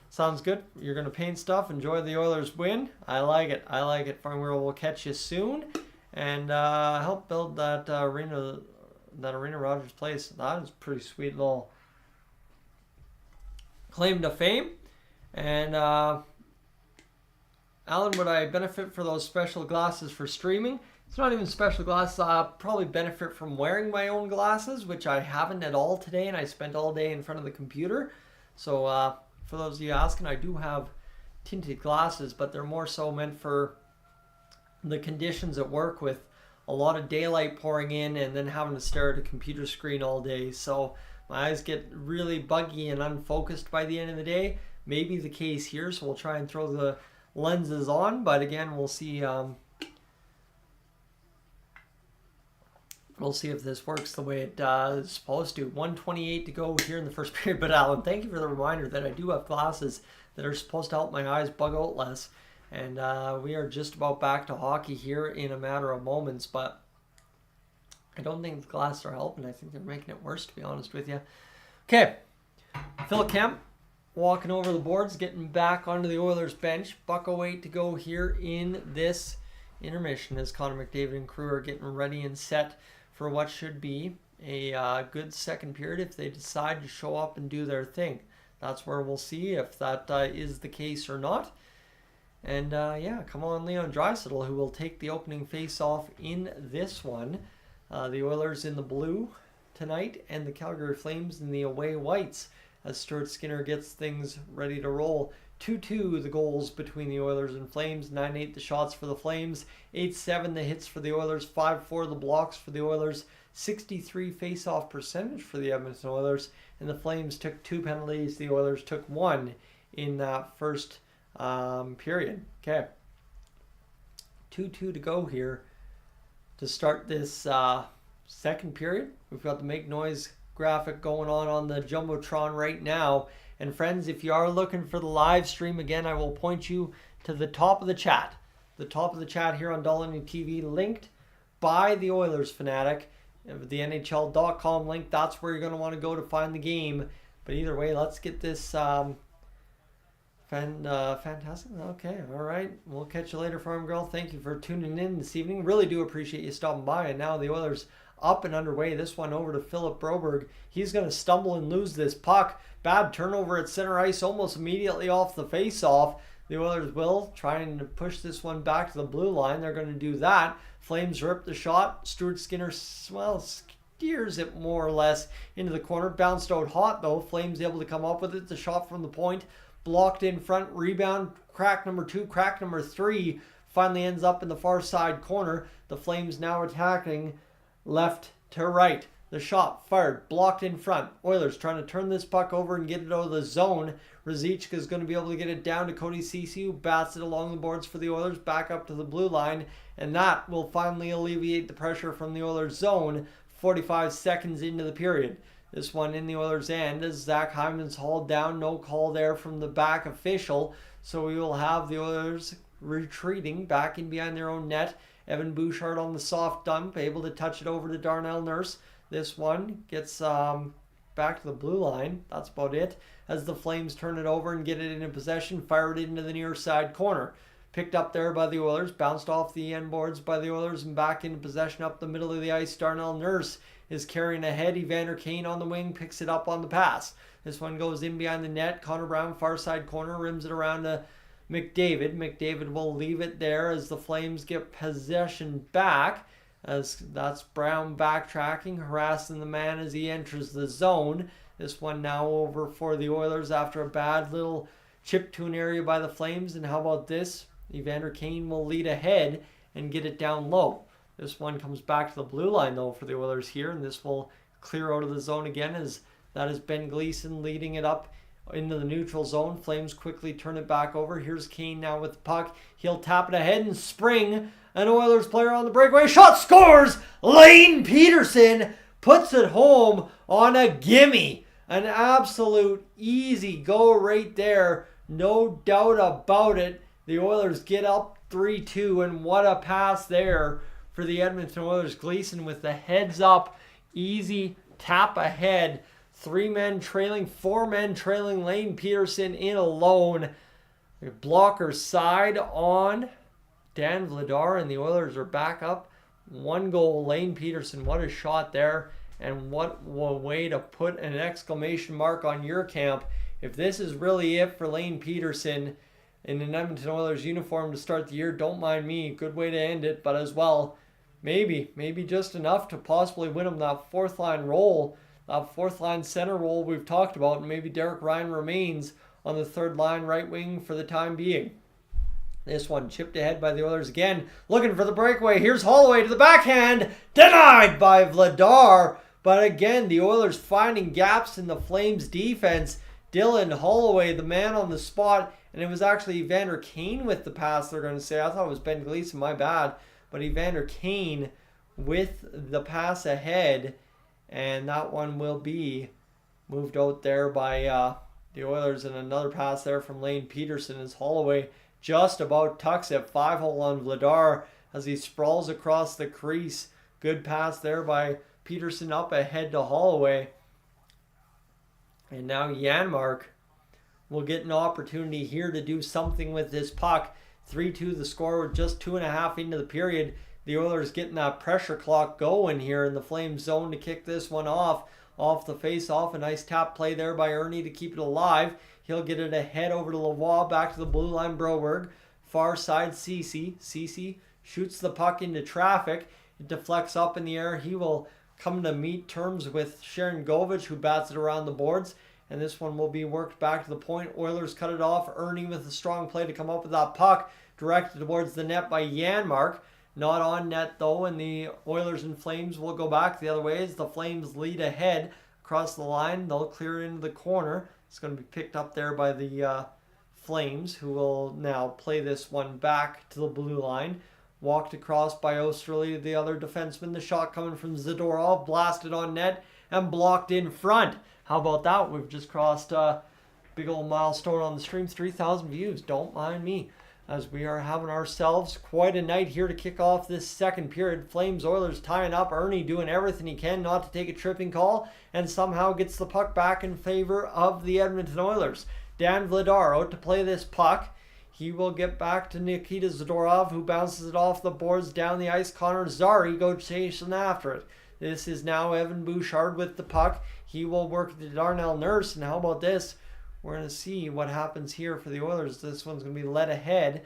Sounds good. You're going to paint stuff. Enjoy the Oilers win. I like it. I like it. Farmville will catch you soon. And help build that arena Rogers Place. That is a pretty sweet little claim to fame. And Alan, would I benefit for those special glasses for streaming? It's not even special glasses. I'll probably benefit from wearing my own glasses, which I haven't at all today, and I spent all day in front of the computer. So for those of you asking, I do have tinted glasses, but they're more so meant for the conditions at work with a lot of daylight pouring in and then having to stare at a computer screen all day. So my eyes get really buggy and unfocused by the end of the day. Maybe the case here, so we'll try and throw the lenses on, but again, we'll see if this works the way it is supposed to. 1:28 to go here in the first period. But Alan, thank you for the reminder that I do have glasses that are supposed to help my eyes bug out less. And we are just about back to hockey here in a matter of moments, but I don't think the glasses are helping. I think they're making it worse, to be honest with you. Okay, Phil Kemp walking over the boards, getting back onto the Oilers bench. $1:08 to go here in this intermission as Connor McDavid and crew are getting ready and set for what should be a good second period if they decide to show up and do their thing. That's where we'll see if that is the case or not. And yeah, come on, Leon Draisaitl, who will take the opening face-off in this one. The Oilers in the blue tonight, and the Calgary Flames in the away whites, as Stuart Skinner gets things ready to roll. 2-2 the goals between the Oilers and Flames. 9-8 the shots for the Flames. 8-7 the hits for the Oilers. 5-4 the blocks for the Oilers. 63 face-off percentage for the Edmonton Oilers. And the Flames took 2 penalties. The Oilers took 1 in that first period. Okay. 2-2 to go here to start this second period. We've got the Make Noise graphic going on the Jumbotron right now. And friends, if you are looking for the live stream, again, I will point you to the top of the chat. The top of the chat here on Dolynny TV, linked by the Oilers Fanatic. The NHL.com link, that's where you're going to want to go to find the game. But either way, let's get this fantastic. Okay, all right. We'll catch you later, Farm Girl. Thank you for tuning in this evening. Really do appreciate you stopping by. And now the Oilers up and underway. This one over to Philip Broberg. He's going to stumble and lose this puck. Bad turnover at center ice almost immediately off the face-off. The Oilers will trying to push this one back to the blue line. They're going to do that. Flames rip the shot. Stuart Skinner, well, steers it more or less into the corner. Bounced out hot, though. Flames able to come up with it. The shot from the point. blocked in front, rebound, crack number 2, crack number 3, finally ends up in the far side corner. The Flames now attacking left to right. The shot fired, blocked in front. Oilers trying to turn this puck over and get it out of the zone. Ruzicka is going to be able to get it down to Cody Ceci, who bats it along the boards for the Oilers, back up to the blue line, and that will finally alleviate the pressure from the Oilers zone 45 seconds into the period. This one in the Oilers' end as Zach Hyman's hauled down. No call there from the back official, so we will have the Oilers retreating back in behind their own net. Evan Bouchard on the soft dump, able to touch it over to Darnell Nurse. This one gets back to the blue line. That's about it. As the Flames turn it over and get it into possession, fire it into the near side corner. Picked up there by the Oilers, bounced off the end boards by the Oilers and back into possession up the middle of the ice. Darnell Nurse is carrying ahead. Evander Kane on the wing picks it up on the pass. This one goes in behind the net. Connor Brown, far side corner, rims it around to McDavid. McDavid will leave it there as the Flames get possession back. As that's Brown backtracking, harassing the man as he enters the zone. This one now over for the Oilers after a bad little chip to an area by the Flames. And how about this? Evander Kane will lead ahead and get it down low. This one comes back to the blue line though for the Oilers here, and this will clear out of the zone again as that is Ben Gleason leading it up into the neutral zone. Flames quickly turn it back over. Here's Kane now with the puck. He'll tap it ahead and spring. An Oilers player on the breakaway. Shot, scores! Lane Peterson puts it home on a gimme. An absolute easy go right there. No doubt about it. The Oilers get up 3-2, and what a pass there for the Edmonton Oilers. Gleason with the heads up. Easy tap ahead. 3 men trailing, 4 men trailing. Lane Peterson in alone. The blocker side on Dan Vladar, and the Oilers are back up. 1 goal. Lane Peterson, what a shot there. And what a way to put an exclamation mark on your camp. If this is really it for Lane Peterson in an Edmonton Oilers uniform to start the year, don't mind me. Good way to end it, but as well, maybe just enough to possibly win him that 4th line role. That 4th line center role we've talked about, and maybe Derek Ryan remains on the 3rd line right wing for the time being. This one chipped ahead by the Oilers again, looking for the breakaway. Here's Holloway to the backhand, denied by Vladar. But again, the Oilers finding gaps in the Flames defense. Dylan Holloway, the man on the spot, and it was actually Evander Kane with the pass, they're going to say. I thought it was Ben Gleason, my bad. But Evander Kane with the pass ahead, and that one will be moved out there by the Oilers, and another pass there from Lane Peterson as Holloway just about tucks it. 5-hole on Vladar as he sprawls across the crease. Good pass there by Peterson up ahead to Holloway. And now Janmark will get an opportunity here to do something with this puck. 3-2 the score with just 2.5 into the period. The Oilers getting that pressure clock going here in the Flames zone to kick this one off the face-off. A nice tap play there by Ernie to keep it alive. He'll get it ahead over to Lavoie, back to the blue line. Broberg, far side Ceci. Ceci shoots the puck into traffic. It deflects up in the air. He will come to meet terms with Sharon Govich, who bats it around the boards. And this one will be worked back to the point. Oilers cut it off. Ernie with a strong play to come up with that puck. Directed towards the net by Janmark. Not on net though, and the Oilers and Flames will go back the other way as the Flames lead ahead across the line. They'll clear it into the corner. It's going to be picked up there by the Flames, who will now play this one back to the blue line. Walked across by Osterley, the other defenseman. The shot coming from Zadorov, blasted on net and blocked in front. How about that? We've just crossed a big old milestone on the stream. 3,000 views. Don't mind me, as we are having ourselves quite a night here to kick off this second period. Flames Oilers tying up. Ernie doing everything he can not to take a tripping call, and somehow gets the puck back in favor of the Edmonton Oilers. Dan Vladar out to play this puck. He will get back to Nikita Zadorov, who bounces it off the boards down the ice. Connor Zary goes chasing after it. This is now Evan Bouchard with the puck. He will work to Darnell Nurse, and how about this? We're going to see what happens here for the Oilers. This one's going to be led ahead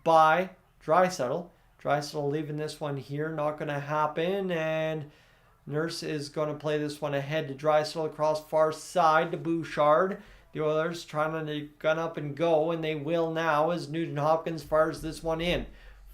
by Draisaitl. Draisaitl leaving this one here. Not going to happen. And Nurse is going to play this one ahead to Draisaitl across far side to Bouchard. The Oilers trying to gun up and go, and they will now as Nugent Hopkins fires this one in.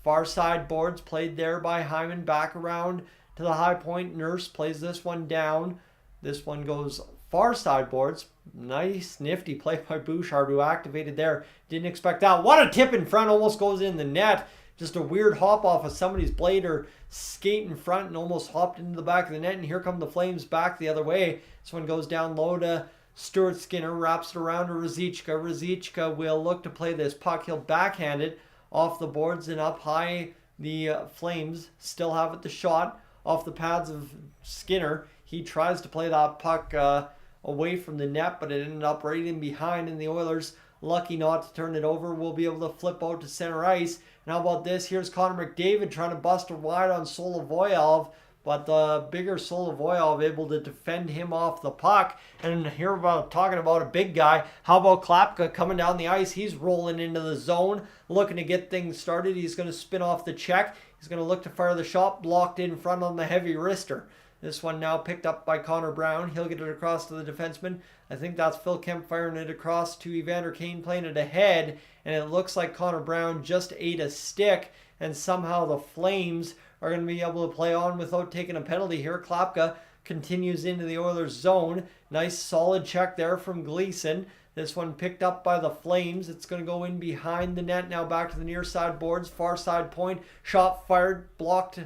Far side boards played there by Hyman, back around to the high point. Nurse plays this one down. This one goes far side boards. Nice, nifty play by Bouchard, who activated there. Didn't expect that. What a tip in front, almost goes in the net. Just a weird hop off of somebody's blade or skate in front and almost hopped into the back of the net. And here come the Flames back the other way. This one goes down low to Stuart Skinner, wraps it around to Ruzicka. Ruzicka will look to play this puck. He'll backhand it off the boards and up high. The Flames still have it the shot off the pads of Skinner. He tries to play that puck away from the net, but it ended up right in behind, and the Oilers, lucky not to turn it over, will be able to flip out to center ice. And how about this? Here's Connor McDavid trying to bust a wide on Solovoyov, but the bigger Solovoyov able to defend him off the puck. And here talking about a big guy, how about Klapka coming down the ice? He's rolling into the zone, looking to get things started. He's going to spin off the check. He's going to look to fire the shot, blocked in front on the heavy wrister. This one now picked up by Connor Brown. He'll get it across to the defenseman. I think that's Phil Kemp firing it across to Evander Kane, playing it ahead. And it looks like Connor Brown just ate a stick. And somehow the Flames are going to be able to play on without taking a penalty here. Klapka continues into the Oilers zone. Nice solid check there from Gleason. This one picked up by the Flames. It's going to go in behind the net now, back to the near side boards. Far side point. Shot fired, blocked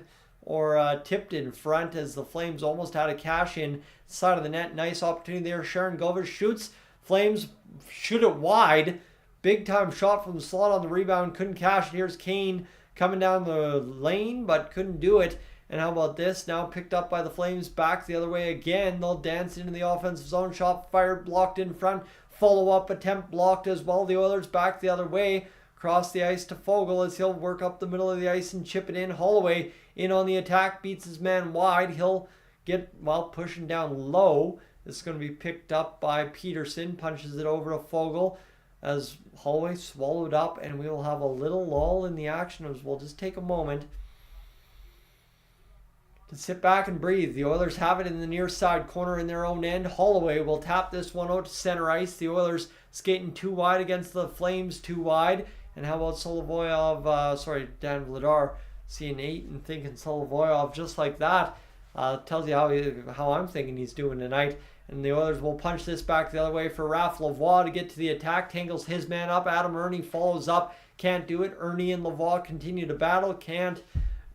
or tipped in front as the Flames almost had a cash in side of the net. Nice opportunity there. Sharon Govich shoots. Flames shoot it wide. Big time shot from the slot on the rebound. Couldn't cash it. Here's Kane coming down the lane, but couldn't do it. And how about this? Now picked up by the Flames, back the other way again. They'll dance into the offensive zone. Shot fired, blocked in front. Follow-up attempt blocked as well. The Oilers back the other way. Cross the ice to Fogle as he'll work up the middle of the ice and chip it in. Holloway in on the attack, beats his man wide. He'll get, pushing down low. This is going to be picked up by Peterson. Punches it over to Fogle as Holloway swallowed up, and we will have a little lull in the action as we'll just take a moment to sit back and breathe. The Oilers have it in the near side corner in their own end. Holloway will tap this one out to center ice. The Oilers skating too wide against the Flames, too wide. And how about Solovoyov, Dan Vladar, seeing 8 and thinking Solovoyov just like that. Tells you how I'm thinking he's doing tonight. And the Oilers will punch this back the other way for Raph Lavoie to get to the attack. Tangles his man up. Adam Ernie follows up. Can't do it. Ernie and Lavoie continue to battle. Can't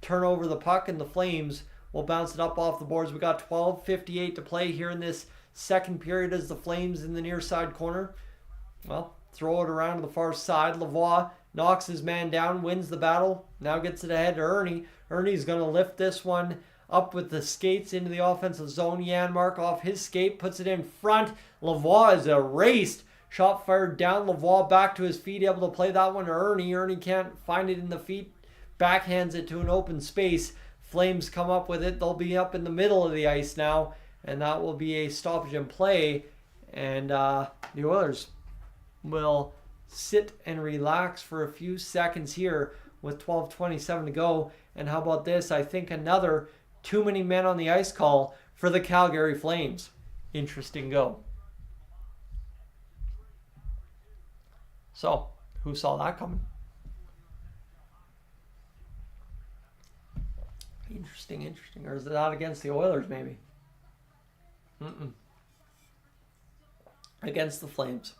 turn over the puck, and the Flames will bounce it up off the boards. We got 12:58 to play here in this second period as the Flames in the near side corner. Throw it around to the far side. Lavoie knocks his man down, wins the battle. Now gets it ahead to Ernie. Ernie's going to lift this one up with the skates into the offensive zone. Janmark off his skate, puts it in front. Lavoie is erased. Shot fired down. Lavoie back to his feet, able to play that one to Ernie. Ernie can't find it in the feet. Backhands it to an open space. Flames come up with it. They'll be up in the middle of the ice now, and that will be a stoppage in play. And the Oilers will sit and relax for a few seconds here with 12:27 to go. And how about this? I think another too many men on the ice call for the Calgary Flames. Interesting go. So, who saw that coming? Interesting. Or is it out against the Oilers maybe? Against the Flames.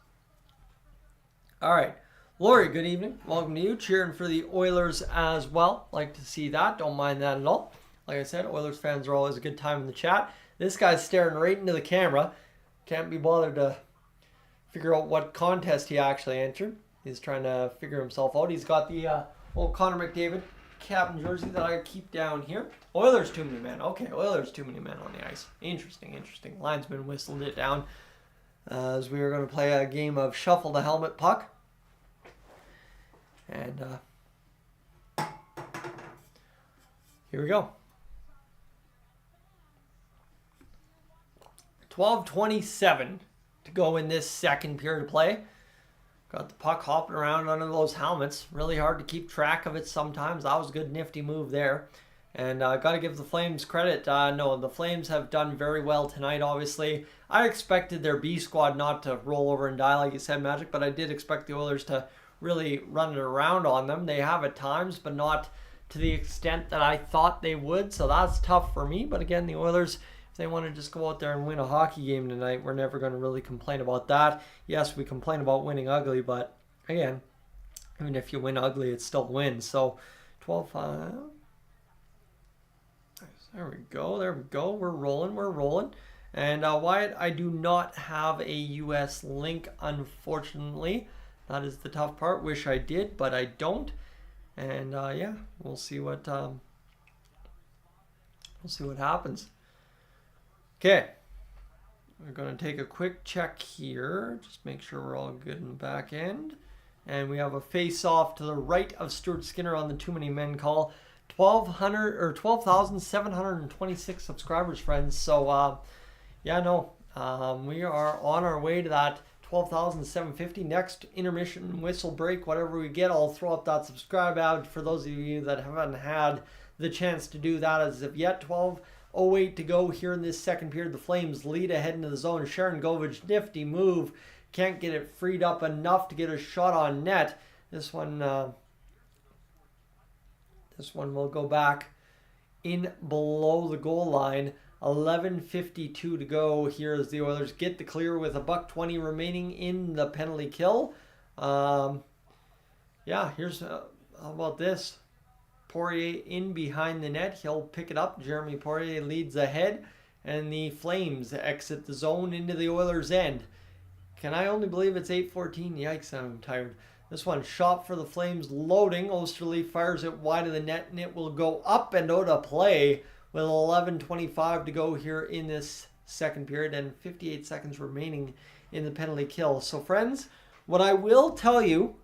All right. Lori, good evening. Welcome to you. Cheering for the Oilers as well. Like to see that. Don't mind that at all. Like I said, Oilers fans are always a good time in the chat. This guy's staring right into the camera. Can't be bothered to figure out what contest he actually entered. He's trying to figure himself out. He's got the old Connor McDavid captain jersey that I keep down here. Oilers too many men. Okay, Oilers too many men on the ice. Interesting. Linesman whistled it down as we were going to play a game of shuffle the helmet puck. And here we go. 12:27 to go in this second period of play. Got the puck hopping around under those helmets. Really hard to keep track of it sometimes. That was a good nifty move there. And got to give the Flames credit. No, the Flames have done very well tonight, obviously. I expected their B squad not to roll over and die, like you said, Magic, but I did expect the Oilers to really run it around on them. They have at times, but not to the extent that I thought they would, so that's tough for me. But again, the Oilers, if they want to just go out there and win a hockey game tonight, we're never going to really complain about that. Yes, we complain about winning ugly, but again, even if you win ugly, it's still wins. So 12-5. There we go. There we go. We're rolling. We're rolling. And Wyatt, I do not have a US link, unfortunately. That is the tough part. Wish I did, but I don't. And yeah, we'll see what happens. Okay. We're going to take a quick check here. Just make sure we're all good in the back end. And we have a face-off to the right of Stuart Skinner on the Too Many Men call. 12,726 subscribers, friends. So, yeah, no, we are on our way to that 12,750. Next intermission, whistle break, whatever we get, I'll throw up that subscribe ad for those of you that haven't had the chance to do that as of yet. 12:08 to go here in this second period. The Flames lead ahead into the zone. Sharon Govich, nifty move. Can't get it freed up enough to get a shot on net. This one will go back in below the goal line. 11:52 to go here as the Oilers get the clear with $1:20 remaining in the penalty kill. Yeah, here's how about this? Poirier in behind the net. He'll pick it up. Jeremy Poirier leads ahead, and the Flames exit the zone into the Oilers' end. Can I only believe it's 8:14? Yikes, I'm tired. This one, shot for the Flames, loading. Osterley fires it wide of the net, and it will go up and out of play with 11:25 to go here in this second period and 58 seconds remaining in the penalty kill. So, friends, what I will tell you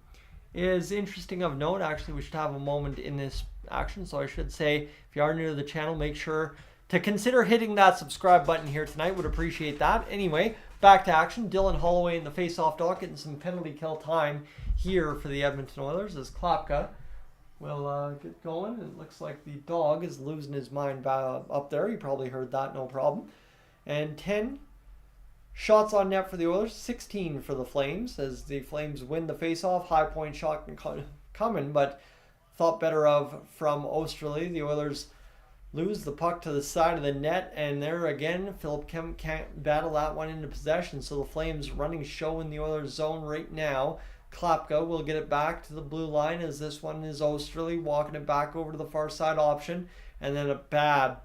is interesting of note. Actually, we should have a moment in this action. So I should say, if you are new to the channel, make sure to consider hitting that subscribe button here tonight. Would appreciate that. Anyway, back to action. Dylan Holloway in the face-off dock getting some penalty kill time here for the Edmonton Oilers as Klapka will get going. It looks like the dog is losing his mind up there. You probably heard that, no problem. And 10 shots on net for the Oilers, 16 for the Flames as the Flames win the face-off. High point shot coming, but thought better of from Osterley. The Oilers lose the puck to the side of the net, and there again, Philip Kemp can't battle that one into possession. So the Flames running show in the Oilers zone right now. Klapka will get it back to the blue line as this one is Osterley walking it back over to the far side option. And then a bad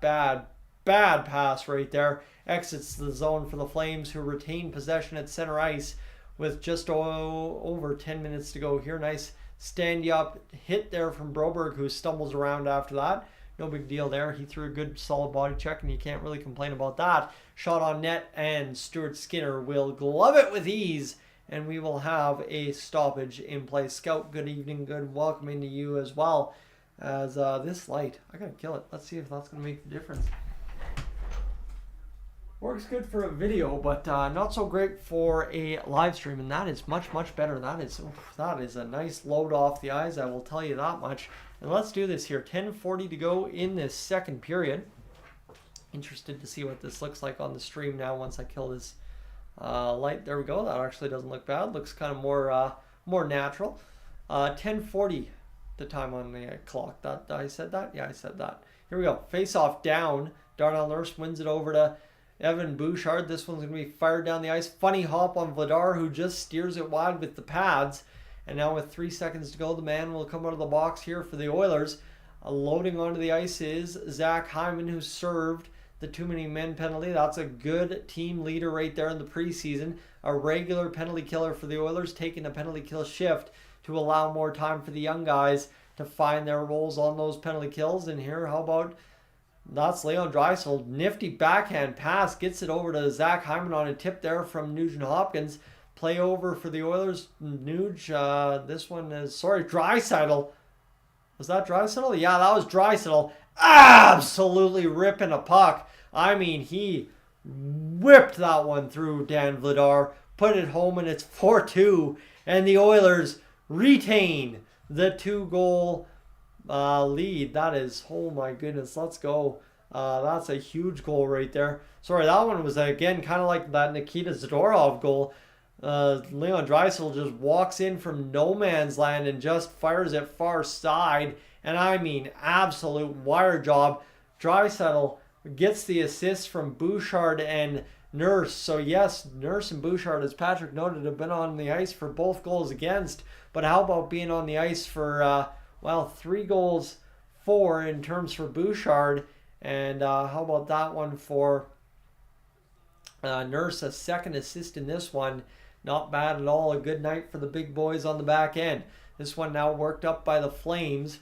pass right there. Exits the zone for the Flames, who retain possession at center ice with just over 10 minutes to go here. Nice stand-up hit there from Broberg, who stumbles around after that. No big deal there. He threw a good solid body check, and you can't really complain about that. Shot on net, and Stuart Skinner will glove it with ease, and we will have a stoppage in play. Scout, good evening, good welcoming to you as well as this light. I gotta kill it. Let's see if that's gonna make the difference. Works good for a video, but not so great for a live stream, and that is much, much better. That is a nice load off the eyes, I will tell you that much. And let's do this here. 10:40 to go in this second period. Interested to see what this looks like on the stream now once I kill this light. There we go. That actually doesn't look bad. Looks kind of more natural. 10:40 the time on the clock. That I said that? Yeah, I said that. Here we go. Face off down. Darnell Nurse wins it over to Evan Bouchard. This one's going to be fired down the ice. Funny hop on Vladar, who just steers it wide with the pads. And now with 3 seconds to go, the man will come out of the box here for the Oilers. Loading onto the ice is Zach Hyman, who served the Too Many Men penalty. That's a good team leader right there in the preseason. A regular penalty killer for the Oilers, taking a penalty kill shift to allow more time for the young guys to find their roles on those penalty kills. And here, how about... That's Leon Draisaitl. Nifty backhand pass. Gets it over to Zach Hyman on a tip there from Nugent Hopkins. Play over for the Oilers. Nuge. This one is... Sorry, Draisaitl. Was that Draisaitl? Yeah, that was Draisaitl. Absolutely ripping a puck. I mean, he whipped that one through Dan Vladar. Put it home, and it's 4-2. And the Oilers retain the 2-goal lead. That is, oh my goodness, let's go. That's a huge goal right there. Sorry, that one was, again, kind of like that Nikita Zadorov goal. Leon Draisaitl just walks in from no man's land and just fires it far side. And I mean, absolute wire job. Draisaitl gets the assist from Bouchard and Nurse. So yes, Nurse and Bouchard, as Patrick noted, have been on the ice for both goals against. But how about being on the ice for, 3 goals for in terms for Bouchard. And how about that one for Nurse, a second assist in this one. Not bad at all. A good night for the big boys on the back end. This one now worked up by the Flames.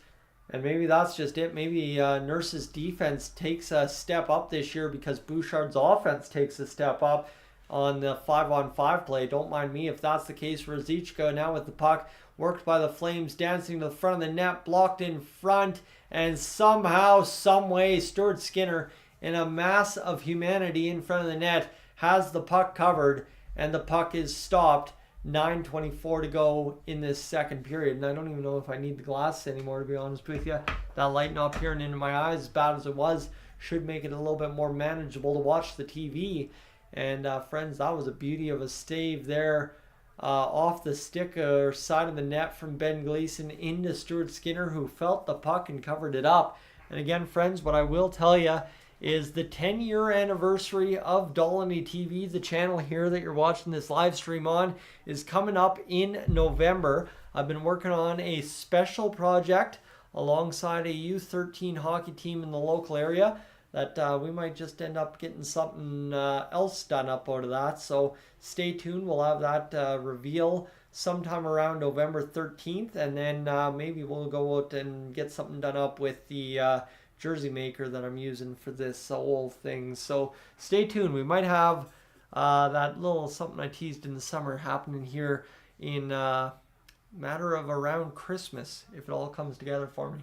And maybe that's just it. Maybe Nurse's defense takes a step up this year because Bouchard's offense takes a step up on the 5-on-5 play. Don't mind me if that's the case. Ruzicka now with the puck. Worked by the Flames, dancing to the front of the net, blocked in front. And somehow, someway, Stuart Skinner, in a mass of humanity in front of the net, has the puck covered. And the puck is stopped. 9:24 to go in this second period. And I don't even know if I need the glasses anymore, to be honest with you. That light not peering into my eyes, as bad as it was, should make it a little bit more manageable to watch the TV. And friends, that was a beauty of a save there. Off the stick or side of the net from Ben Gleason into Stuart Skinner, who felt the puck and covered it up. And again, friends, what I will tell you is the 10-year anniversary of Dolynny TV, the channel here that you're watching this live stream on, is coming up in November. I've been working on a special project alongside a U13 hockey team in the local area that we might just end up getting something else done up out of that. So stay tuned. We'll have that reveal sometime around November 13th, and then maybe we'll go out and get something done up with the jersey maker that I'm using for this whole thing. So stay tuned. We might have that little something I teased in the summer happening here in matter of around Christmas, if it all comes together for me.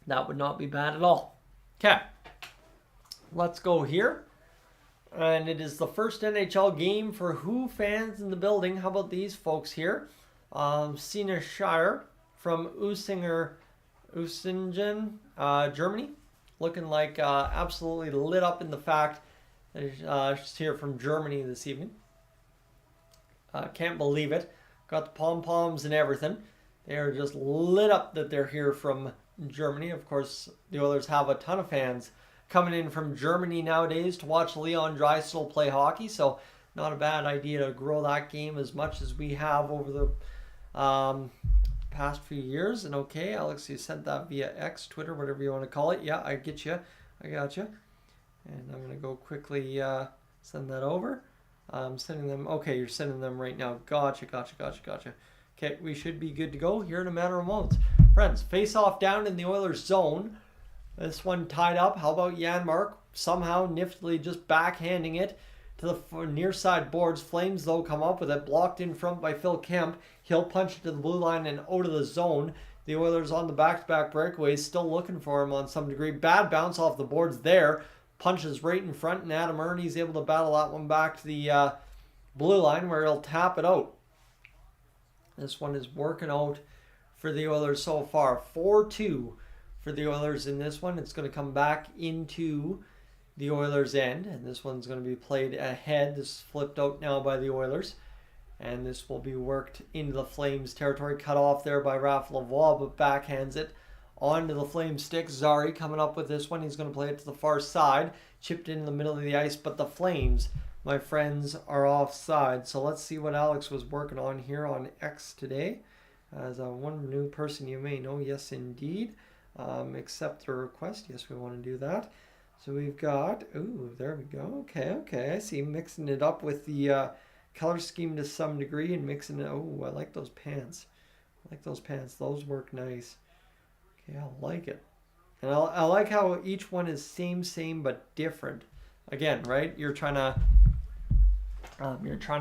That would not be bad at all. Okay, let's go here. And it is the first NHL game for Who fans in the building. How about these folks here? Sina Shire from Usingen, Germany. Looking like absolutely lit up in the fact that she's here from Germany this evening. Can't believe it. Got the pom-poms and everything. They are just lit up that they're here from Germany. Of course, the Oilers have a ton of fans coming in from Germany nowadays to watch Leon Draisaitl play hockey. So not a bad idea to grow that game as much as we have over the past few years. And okay, Alex, you sent that via X, Twitter, whatever you want to call it. Yeah, I get you. I got you. And I'm going to go quickly send that over. I'm sending them. Okay, you're sending them right now. Gotcha. Okay, we should be good to go here in a matter of moments. Friends, face off down in the Oilers zone. This one tied up. How about Janmark somehow niftily just backhanding it to the near side boards. Flames, though, come up with it. Blocked in front by Phil Kemp. He'll punch it to the blue line and out of the zone. The Oilers on the back-to-back breakaways, still looking for him on some degree. Bad bounce off the boards there. Punches right in front, and Adam Ernie's able to battle that one back to the blue line where he'll tap it out. This one is working out for the Oilers so far. 4-2 for the Oilers in this one. It's going to come back into the Oilers' end, and this one's going to be played ahead. This is flipped out now by the Oilers, and this will be worked into the Flames territory. Cut off there by Raph Lavoie, but backhands it onto the Flames stick. Zari coming up with this one. He's going to play it to the far side. Chipped in the middle of the ice, but the Flames, my friends, are offside. So let's see what Alex was working on here on X today. As one new person you may know, yes indeed. Accept the request. Yes, we want to do that. So we've got, ooh, there we go. Okay. I see mixing it up with the color scheme to some degree and mixing it. Oh, I like those pants. Those work nice. Okay, I like it. And I like how each one is same, but different. Again, right? You're trying to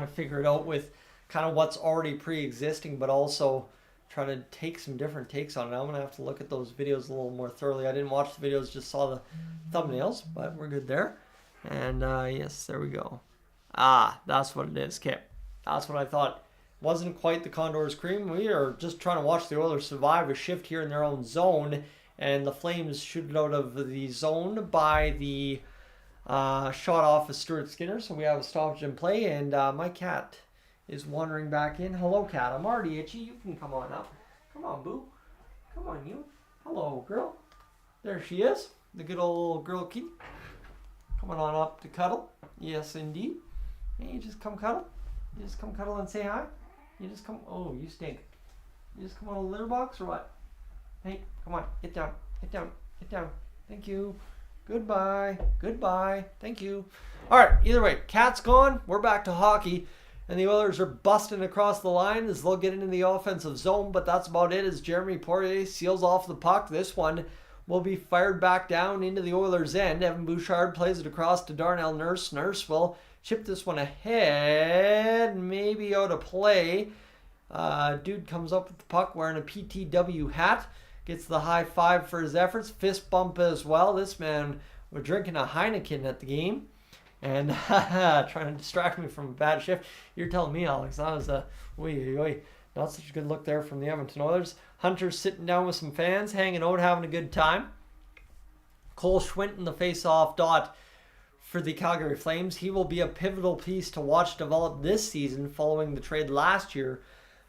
figure it out with kind of what's already pre-existing, but also trying to take some different takes on it. I'm going to have to look at those videos a little more thoroughly. I didn't watch the videos, just saw the thumbnails, but we're good there. And yes, there we go. That's what it is, Kip. That's what I thought wasn't quite the Condors cream. We are just trying to watch the Oilers survive a shift here in their own zone. And the Flames shoot it out of the zone by the shot off of Stuart Skinner. So we have a stoppage in play. And my cat is wandering back in. Hello, cat. I'm already itchy. You can come on up. Come on, boo. Come on, you. Hello, girl. There she is. The good old girl kitty. Coming on up to cuddle. Yes, indeed. Hey, you just come cuddle. You just come cuddle and say hi. You just come. Oh, you stink. You just come on a litter box or what? Hey, come on. Get down. Get down. Get down. Thank you. Goodbye. Goodbye. Thank you. All right. Either way, cat's gone. We're back to hockey. And the Oilers are busting across the line as they'll get into the offensive zone. But that's about it as Jeremy Poirier seals off the puck. This one will be fired back down into the Oilers' end. Evan Bouchard plays it across to Darnell Nurse. Nurse will chip this one ahead. Maybe out of play. Dude comes up with the puck wearing a PTW hat. Gets the high five for his efforts. Fist bump as well. This man was drinking a Heineken at the game. And trying to distract me from a bad shift. You're telling me, Alex, that was not such a good look there from the Edmonton Oilers. Hunter's sitting down with some fans, hanging out, having a good time. Cole Schwint in the face-off dot for the Calgary Flames. He will be a pivotal piece to watch develop this season following the trade last year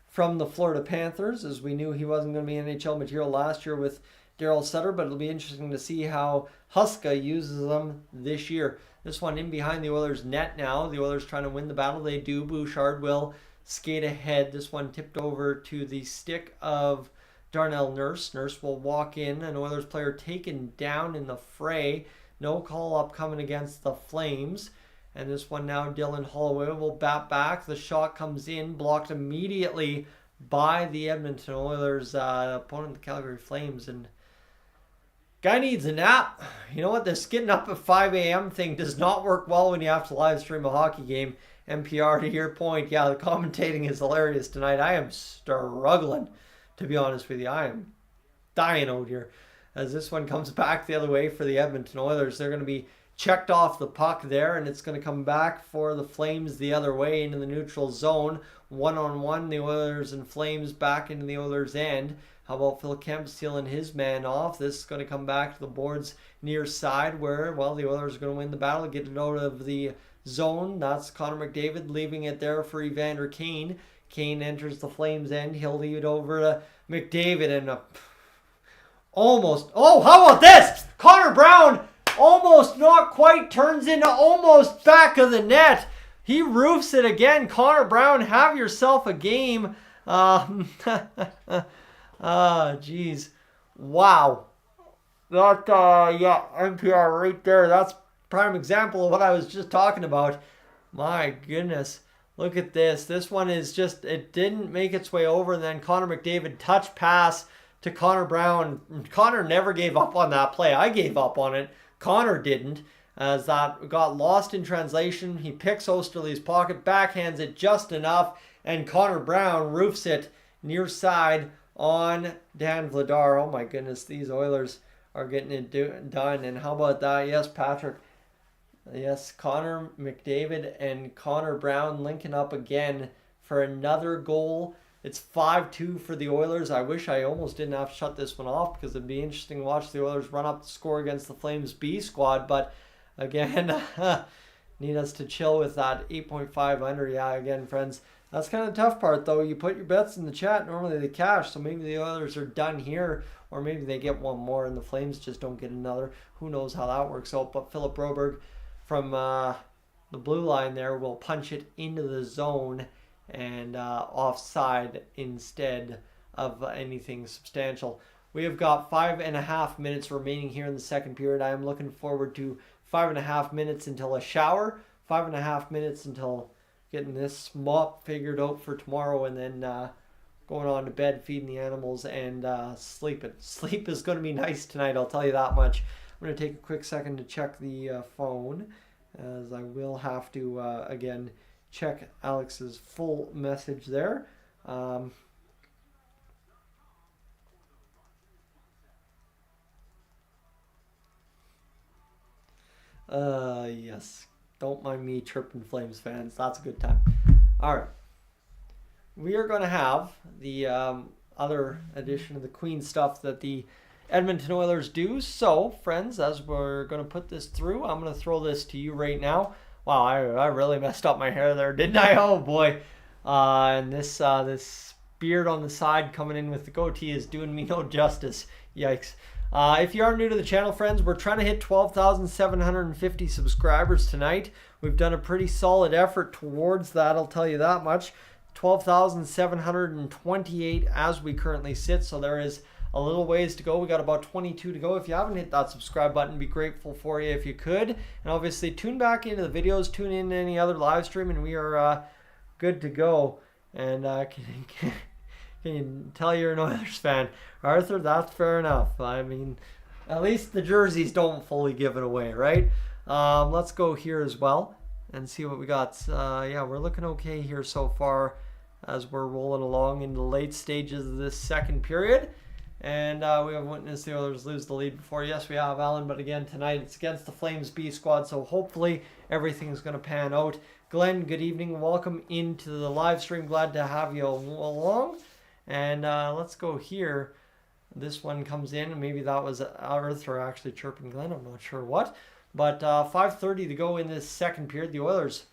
from the Florida Panthers, as we knew he wasn't going to be NHL material last year with Darryl Sutter, but it'll be interesting to see how Huska uses them this year. This one in behind the Oilers' net now. The Oilers trying to win the battle. They do. Bouchard will skate ahead. This one tipped over to the stick of Darnell Nurse. Nurse will walk in. An Oilers player taken down in the fray. No call-up coming against the Flames. And this one now, Dylan Holloway will bat back. The shot comes in, blocked immediately by the Edmonton Oilers opponent, the Calgary Flames. And guy needs a nap. You know what? This getting up at 5 a.m. thing does not work well when you have to live stream a hockey game. NPR, to your point, yeah, the commentating is hilarious tonight. I am struggling, to be honest with you. I am dying out here. As this one comes back the other way for the Edmonton Oilers, they're going to be checked off the puck there, and it's going to come back for the Flames the other way into the neutral zone. One-on-one, the Oilers and Flames back into the Oilers' end. How about Phil Kemp sealing his man off? This is going to come back to the boards near side where, well, the Oilers are going to win the battle, get it out of the zone. That's Connor McDavid leaving it there for Evander Kane. Kane enters the Flames' end. He'll leave it over to McDavid and almost. Oh, how about this? Connor Brown almost, not quite, turns into almost back of the net. He roofs it again. Connor Brown, have yourself a game. Geez. Wow. That, yeah, NPR right there. That's prime example of what I was just talking about. My goodness. Look at this. This one is just, it didn't make its way over. And then Connor McDavid touch pass to Connor Brown. Connor never gave up on that play. I gave up on it. Connor didn't, as that got lost in translation. He picks Osterley's pocket, backhands it just enough, and Connor Brown roofs it near side on Dan Vladar. Oh my goodness, these Oilers are getting it done. And how about that? Yes, Patrick. Yes, Connor McDavid and Connor Brown linking up again for another goal. It's 5-2 for the Oilers. I wish I almost didn't have to shut this one off because it'd be interesting to watch the Oilers run up the score against the Flames B squad. But again, need us to chill with that 8.5 under. Yeah, again, friends, that's kind of the tough part, though. You put your bets in the chat. Normally they cash, so maybe the Oilers are done here, or maybe they get one more and the Flames just don't get another. Who knows how that works out. But Philip Broberg from the blue line there will punch it into the zone and offside instead of anything substantial. We have got 5.5 minutes remaining here in the second period. I am looking forward to 5.5 minutes until a shower, 5.5 minutes until getting this mop figured out for tomorrow, and then going on to bed, feeding the animals, and sleeping. Sleep is going to be nice tonight, I'll tell you that much. I'm going to take a quick second to check the phone, as I will have to, again, check Alex's full message there. Yes. Don't mind me chirping Flames fans. That's a good time. All right. we are going to have the other edition of the Queen stuff that the Edmonton Oilers do. So, friends, as we're going to put this through, I'm going to throw this to you right now. Wow, I really messed up my hair there, didn't I? Oh, boy. And this beard on the side coming in with the goatee is doing me no justice. Yikes. If you are new to the channel, friends, we're trying to hit 12,750 subscribers tonight. We've done a pretty solid effort towards that, I'll tell you that much. 12,728 as we currently sit, so there is a little ways to go. We got about 22 to go. If you haven't hit that subscribe button, be grateful for you if you could. And obviously tune back into the videos, tune in to any other live stream, and we are good to go. And can you tell you're an Oilers fan? Arthur, that's fair enough. I mean, at least the jerseys don't fully give it away, right? Let's go here as well and see what we got. Yeah, we're looking okay here so far as we're rolling along into the late stages of this second period. And we have witnessed the Oilers lose the lead before. Yes, we have, Alan, but again, tonight it's against the Flames B squad, so hopefully everything's going to pan out. Glenn, good evening. Welcome into the live stream. Glad to have you along. And let's go here. This one comes in, and maybe that was Arthur actually chirping Glenn. I'm not sure what. But 5:30 to go in this second period. The Oilers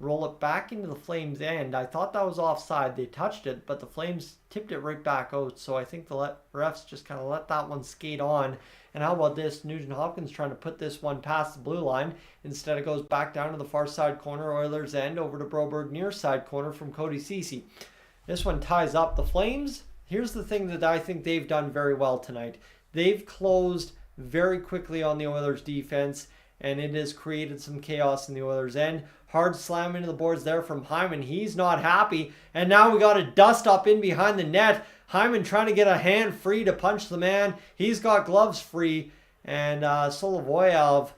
roll it back into the Flames' end. I thought that was offside. They touched it, but the Flames tipped it right back out. So I think the refs just kind of let that one skate on. And how about this? Nugent Hopkins trying to put this one past the blue line. Instead, it goes back down to the far side corner, Oilers' end, over to Broberg near side corner from Cody Ceci. This one ties up the Flames. Here's the thing that I think they've done very well tonight. They've closed very quickly on the Oilers' defense, and it has created some chaos in the Oilers' end. Hard slam into the boards there from Hyman. He's not happy. And now we got a dust up in behind the net. Hyman trying to get a hand free to punch the man. He's got gloves free. And Solovoyov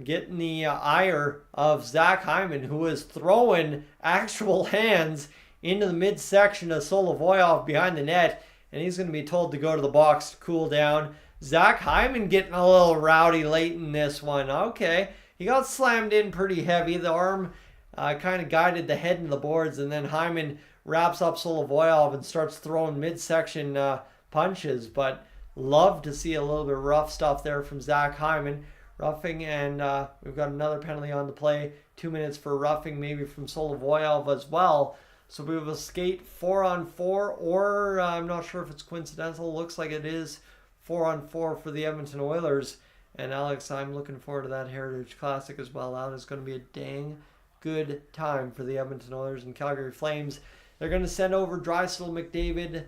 getting the ire of Zach Hyman, who is throwing actual hands into the midsection of Solovoyov behind the net. And he's going to be told to go to the box to cool down. Zach Hyman getting a little rowdy late in this one. Okay. He got slammed in pretty heavy. The arm kind of guided the head into the boards, and then Hyman wraps up Solovoyov and starts throwing midsection punches. But love to see a little bit of rough stuff there from Zach Hyman. Roughing, and we've got another penalty on the play. 2 minutes for roughing, maybe from Solovoyov as well. So we will skate 4-on-4, or I'm not sure if it's coincidental. Looks like it is 4-on-4 for the Edmonton Oilers. And Alex, I'm looking forward to that Heritage Classic as well. That is going to be a dang good time for the Edmonton Oilers and Calgary Flames. They're going to send over Draisaitl, McDavid,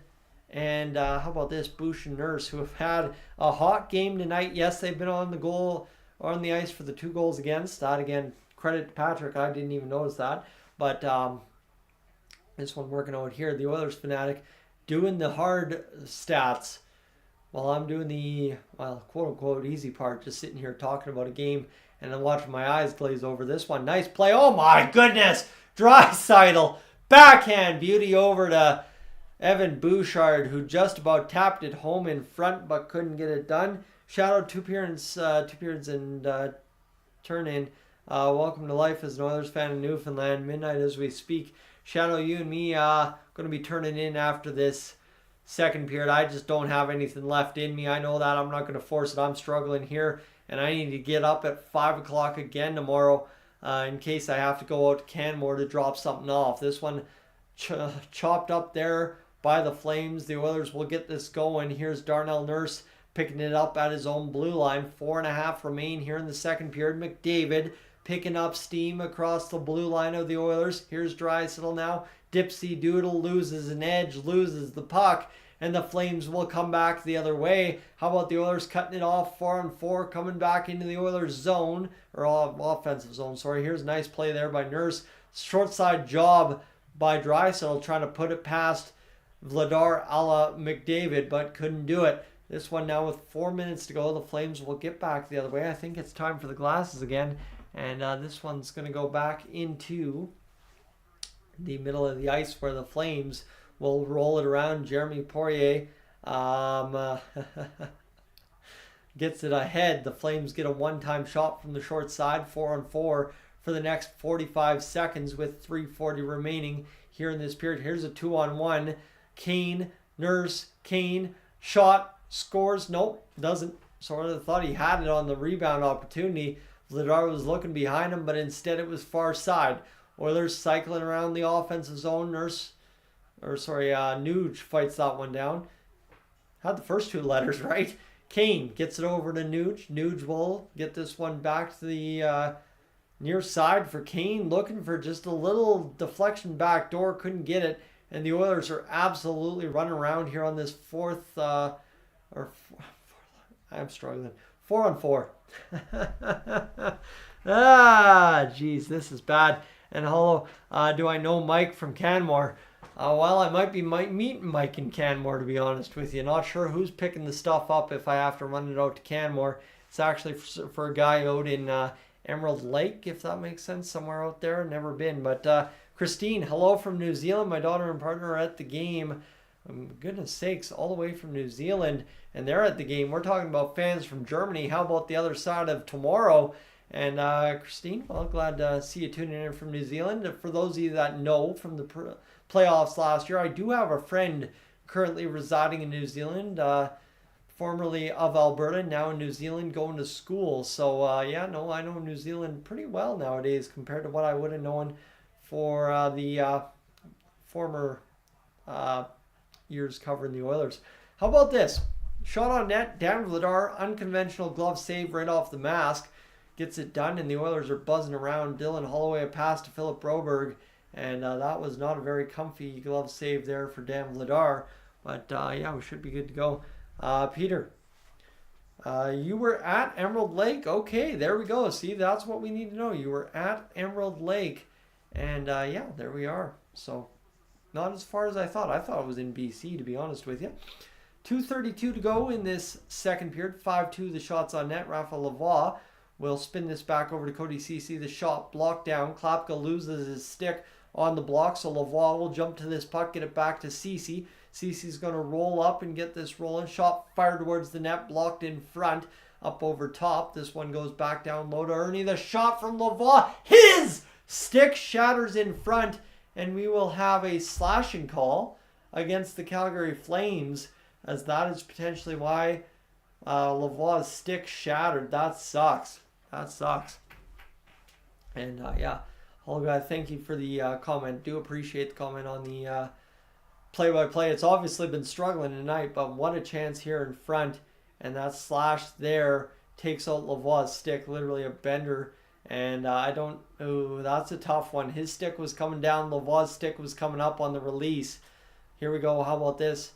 and how about this, Bush and Nurse, who have had a hot game tonight. Yes, they've been on the ice for the 2 goals against. That, again, credit to Patrick. I didn't even notice that. But this one working out here. The Oilers fanatic doing the hard stats while I'm doing the, well, quote-unquote easy part, just sitting here talking about a game and then watching my eyes glaze over. This one, nice play. Oh, my goodness. Draisaitl, backhand beauty over to Evan Bouchard, who just about tapped it home in front but couldn't get it done. Shout out two periods and turn in. Welcome to life as an Oilers fan in Newfoundland. Midnight as we speak. Shadow, you and me going to be turning in after this second period. I just don't have anything left in me. I know that. I'm not going to force it. I'm struggling here, and I need to get up at 5 o'clock again tomorrow in case I have to go out to Canmore to drop something off. This one chopped up there by the Flames. The Oilers will get this going. Here's Darnell Nurse picking it up at his own blue line. 4.5 remain here in the second period. McDavid picking up steam across the blue line of the Oilers. Here's Draisaitl now. Dipsy Doodle loses an edge, loses the puck, and the Flames will come back the other way. How about the Oilers cutting it off 4-on-4, coming back into the Oilers zone, or offensive zone, sorry. Here's a nice play there by Nurse. Short side job by Draisaitl trying to put it past Vladar a la McDavid, but couldn't do it. This one now with 4 minutes to go, the Flames will get back the other way. I think it's time for the glasses again, and this one's going to go back into the middle of the ice where the Flames will roll it around. Jeremy Poirier gets it ahead. The Flames get a one-time shot from the short side, 4-on-4 for the next 45 seconds with 3:40 remaining here in this period. Here's a 2-on-1. Kane, Nurse, Kane, shot, scores. Nope, doesn't. Sort of thought he had it on the rebound opportunity. Vladar was looking behind him, but instead it was far side. Oilers cycling around the offensive zone. Nuge fights that one down. Had the first two letters right. Kane gets it over to Nuge. Nuge will get this one back to the near side for Kane. Looking for just a little deflection back door. Couldn't get it. And the Oilers are absolutely running around here on this I'm struggling. 4-on-4. Geez, this is bad. And hello, do I know Mike from Canmore? Well, I might be meeting Mike in Canmore, to be honest with you. Not sure who's picking the stuff up if I have to run it out to Canmore. It's actually for a guy out in Emerald Lake, if that makes sense, somewhere out there. Never been. But Christine, hello from New Zealand. My daughter and partner are at the game. Goodness sakes, all the way from New Zealand, and they're at the game. We're talking about fans from Germany. How about the other side of tomorrow? And Christine, well, glad to see you tuning in from New Zealand. For those of you that know from the playoffs last year, I do have a friend currently residing in New Zealand, formerly of Alberta, now in New Zealand, going to school. So I know New Zealand pretty well nowadays compared to what I would have known for the former years covering the Oilers. How about this? Shot on net, Dan Vladar, unconventional glove save right off the mask. Gets it done, and the Oilers are buzzing around. Dylan Holloway a pass to Philip Broberg, and that was not a very comfy glove save there for Dan Vladar. But we should be good to go. Peter, you were at Emerald Lake. Okay, there we go. See, that's what we need to know. You were at Emerald Lake, and there we are. So not as far as I thought. I thought it was in BC, to be honest with you. 2:32 to go in this second period. 5-2 the shots on net. Rafael Lavoie will spin this back over to Cody Ceci. The shot blocked down. Klapka loses his stick on the block, so Lavoie will jump to this puck, get it back to Ceci. Ceci's going to roll up and get this rolling. Shot fired towards the net, blocked in front, up over top. This one goes back down low to Ernie. The shot from Lavoie. His stick shatters in front, and we will have a slashing call against the Calgary Flames, as that is potentially why Lavoie's stick shattered. That sucks. And Holga, thank you for the comment. Do appreciate the comment on the play-by-play. It's obviously been struggling tonight, but what a chance here in front. And that slash there takes out Lavoie's stick, literally a bender. And that's a tough one. His stick was coming down. Lavoie's stick was coming up on the release. Here we go. How about this?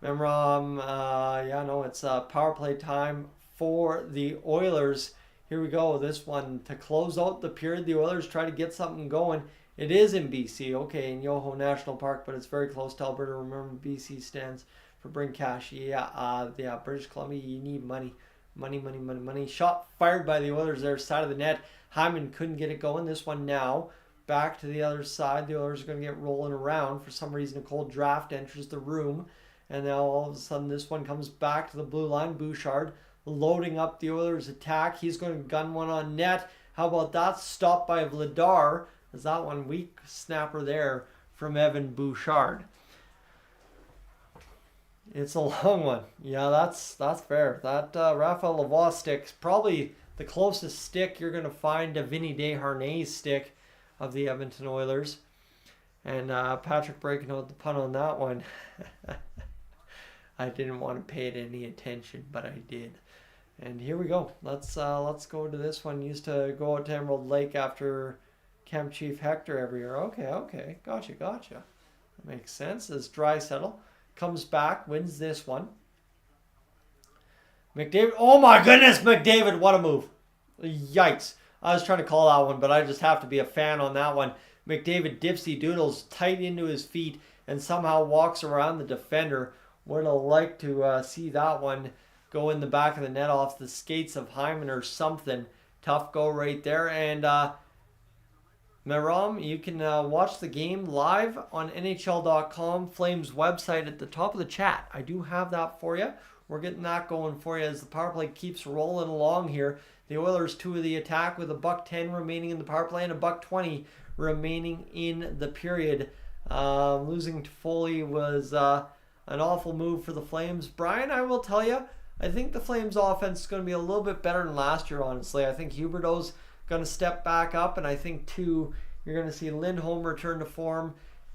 Remember, it's power play time for the Oilers. Here we go. This one to close out the period. The Oilers try to get something going. It is in BC, okay, in Yoho National Park, but it's very close to Alberta. Remember, BC stands for bring cash. British Columbia, you need money. Money. Shot fired by the Oilers there, side of the net. Hyman couldn't get it going. This one now back to the other side. The Oilers are going to get rolling around. For some reason, a cold draft enters the room. And now all of a sudden this one comes back to the blue line. Bouchard loading up the Oilers attack. He's going to gun one on net. How about that? Stopped by Vladar. Is that one weak snapper there from Evan Bouchard? It's a long one. Yeah, that's fair. That Rafael Lavoie stick's probably the closest stick you're going to find to Vinny Desharnais' stick of the Edmonton Oilers. And Patrick breaking out the pun on that one. I didn't want to pay it any attention, but I did. And here we go. Let's go to this one. Used to go out to Emerald Lake after Camp Chief Hector every year. Okay. Gotcha. That makes sense. As Draisaitl comes back, wins this one. McDavid. Oh my goodness, McDavid. What a move. Yikes. I was trying to call that one, but I just have to be a fan on that one. McDavid dipsy doodles tight into his feet and somehow walks around the defender. Would have liked to see that one go in the back of the net off the skates of Hyman or something. Tough go right there. And Meram, you can watch the game live on NHL.com, Flames website at the top of the chat. I do have that for you. We're getting that going for you as the power play keeps rolling along here. The Oilers 2 of the attack with a $1:10 remaining in the power play and a $1:20 remaining in the period. Losing to Foley was an awful move for the Flames. Brian, I will tell you, I think the Flames offense is going to be a little bit better than last year, honestly. I think Huberdeau's going to step back up, and I think, too, you're going to see Lindholm return to form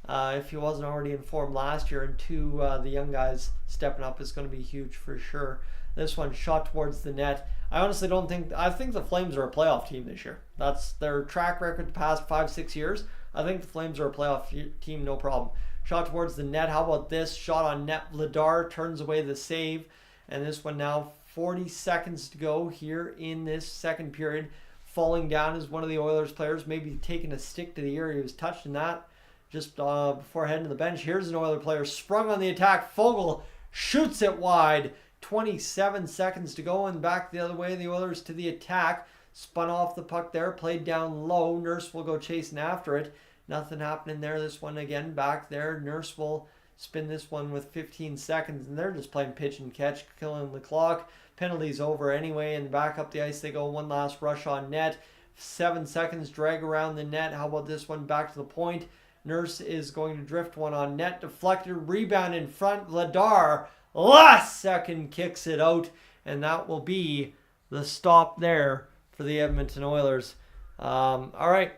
if he wasn't already in form last year, and two, the young guys stepping up is going to be huge for sure. This one shot towards the net. I honestly don't think, I think the Flames are a playoff team this year. That's their track record the past 5-6 years. I think the Flames are a playoff team, no problem. Shot towards the net. How about this? Shot on net. Vladar turns away the save. And this one now, 40 seconds to go here in this second period. Falling down is one of the Oilers players, maybe taking a stick to the ear. He was touching that just before heading to the bench. Here's an Oiler player sprung on the attack. Fogle shoots it wide. 27 seconds to go, and back the other way. The Oilers to the attack. Spun off the puck there, played down low. Nurse will go chasing after it. Nothing happening there. This one again back there. Nurse will spin this one with 15 seconds, and they're just playing pitch and catch, killing the clock. Penalty's over anyway, and back up the ice they go. One last rush on net. 7 seconds, drag around the net. How about this one back to the point? Nurse is going to drift one on net. Deflected, rebound in front. Vladar, last second, kicks it out, and that will be the stop there for the Edmonton Oilers. All right.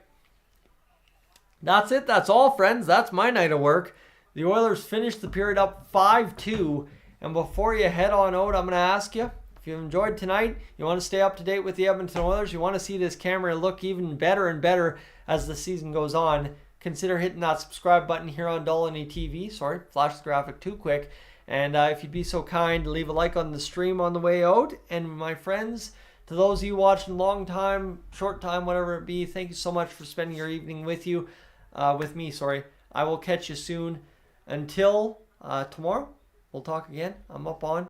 That's it. That's all, friends. That's my night of work. The Oilers finished the period up 5-2. And before you head on out, I'm going to ask you, if you enjoyed tonight, you want to stay up to date with the Edmonton Oilers, you want to see this camera look even better and better as the season goes on, consider hitting that subscribe button here on Dolynny TV. Sorry, flashed the graphic too quick. And if you'd be so kind, leave a like on the stream on the way out. And my friends, to those of you watching long time, short time, whatever it be, thank you so much for spending your evening with me. I will catch you soon. Until tomorrow, we'll talk again. I'm up on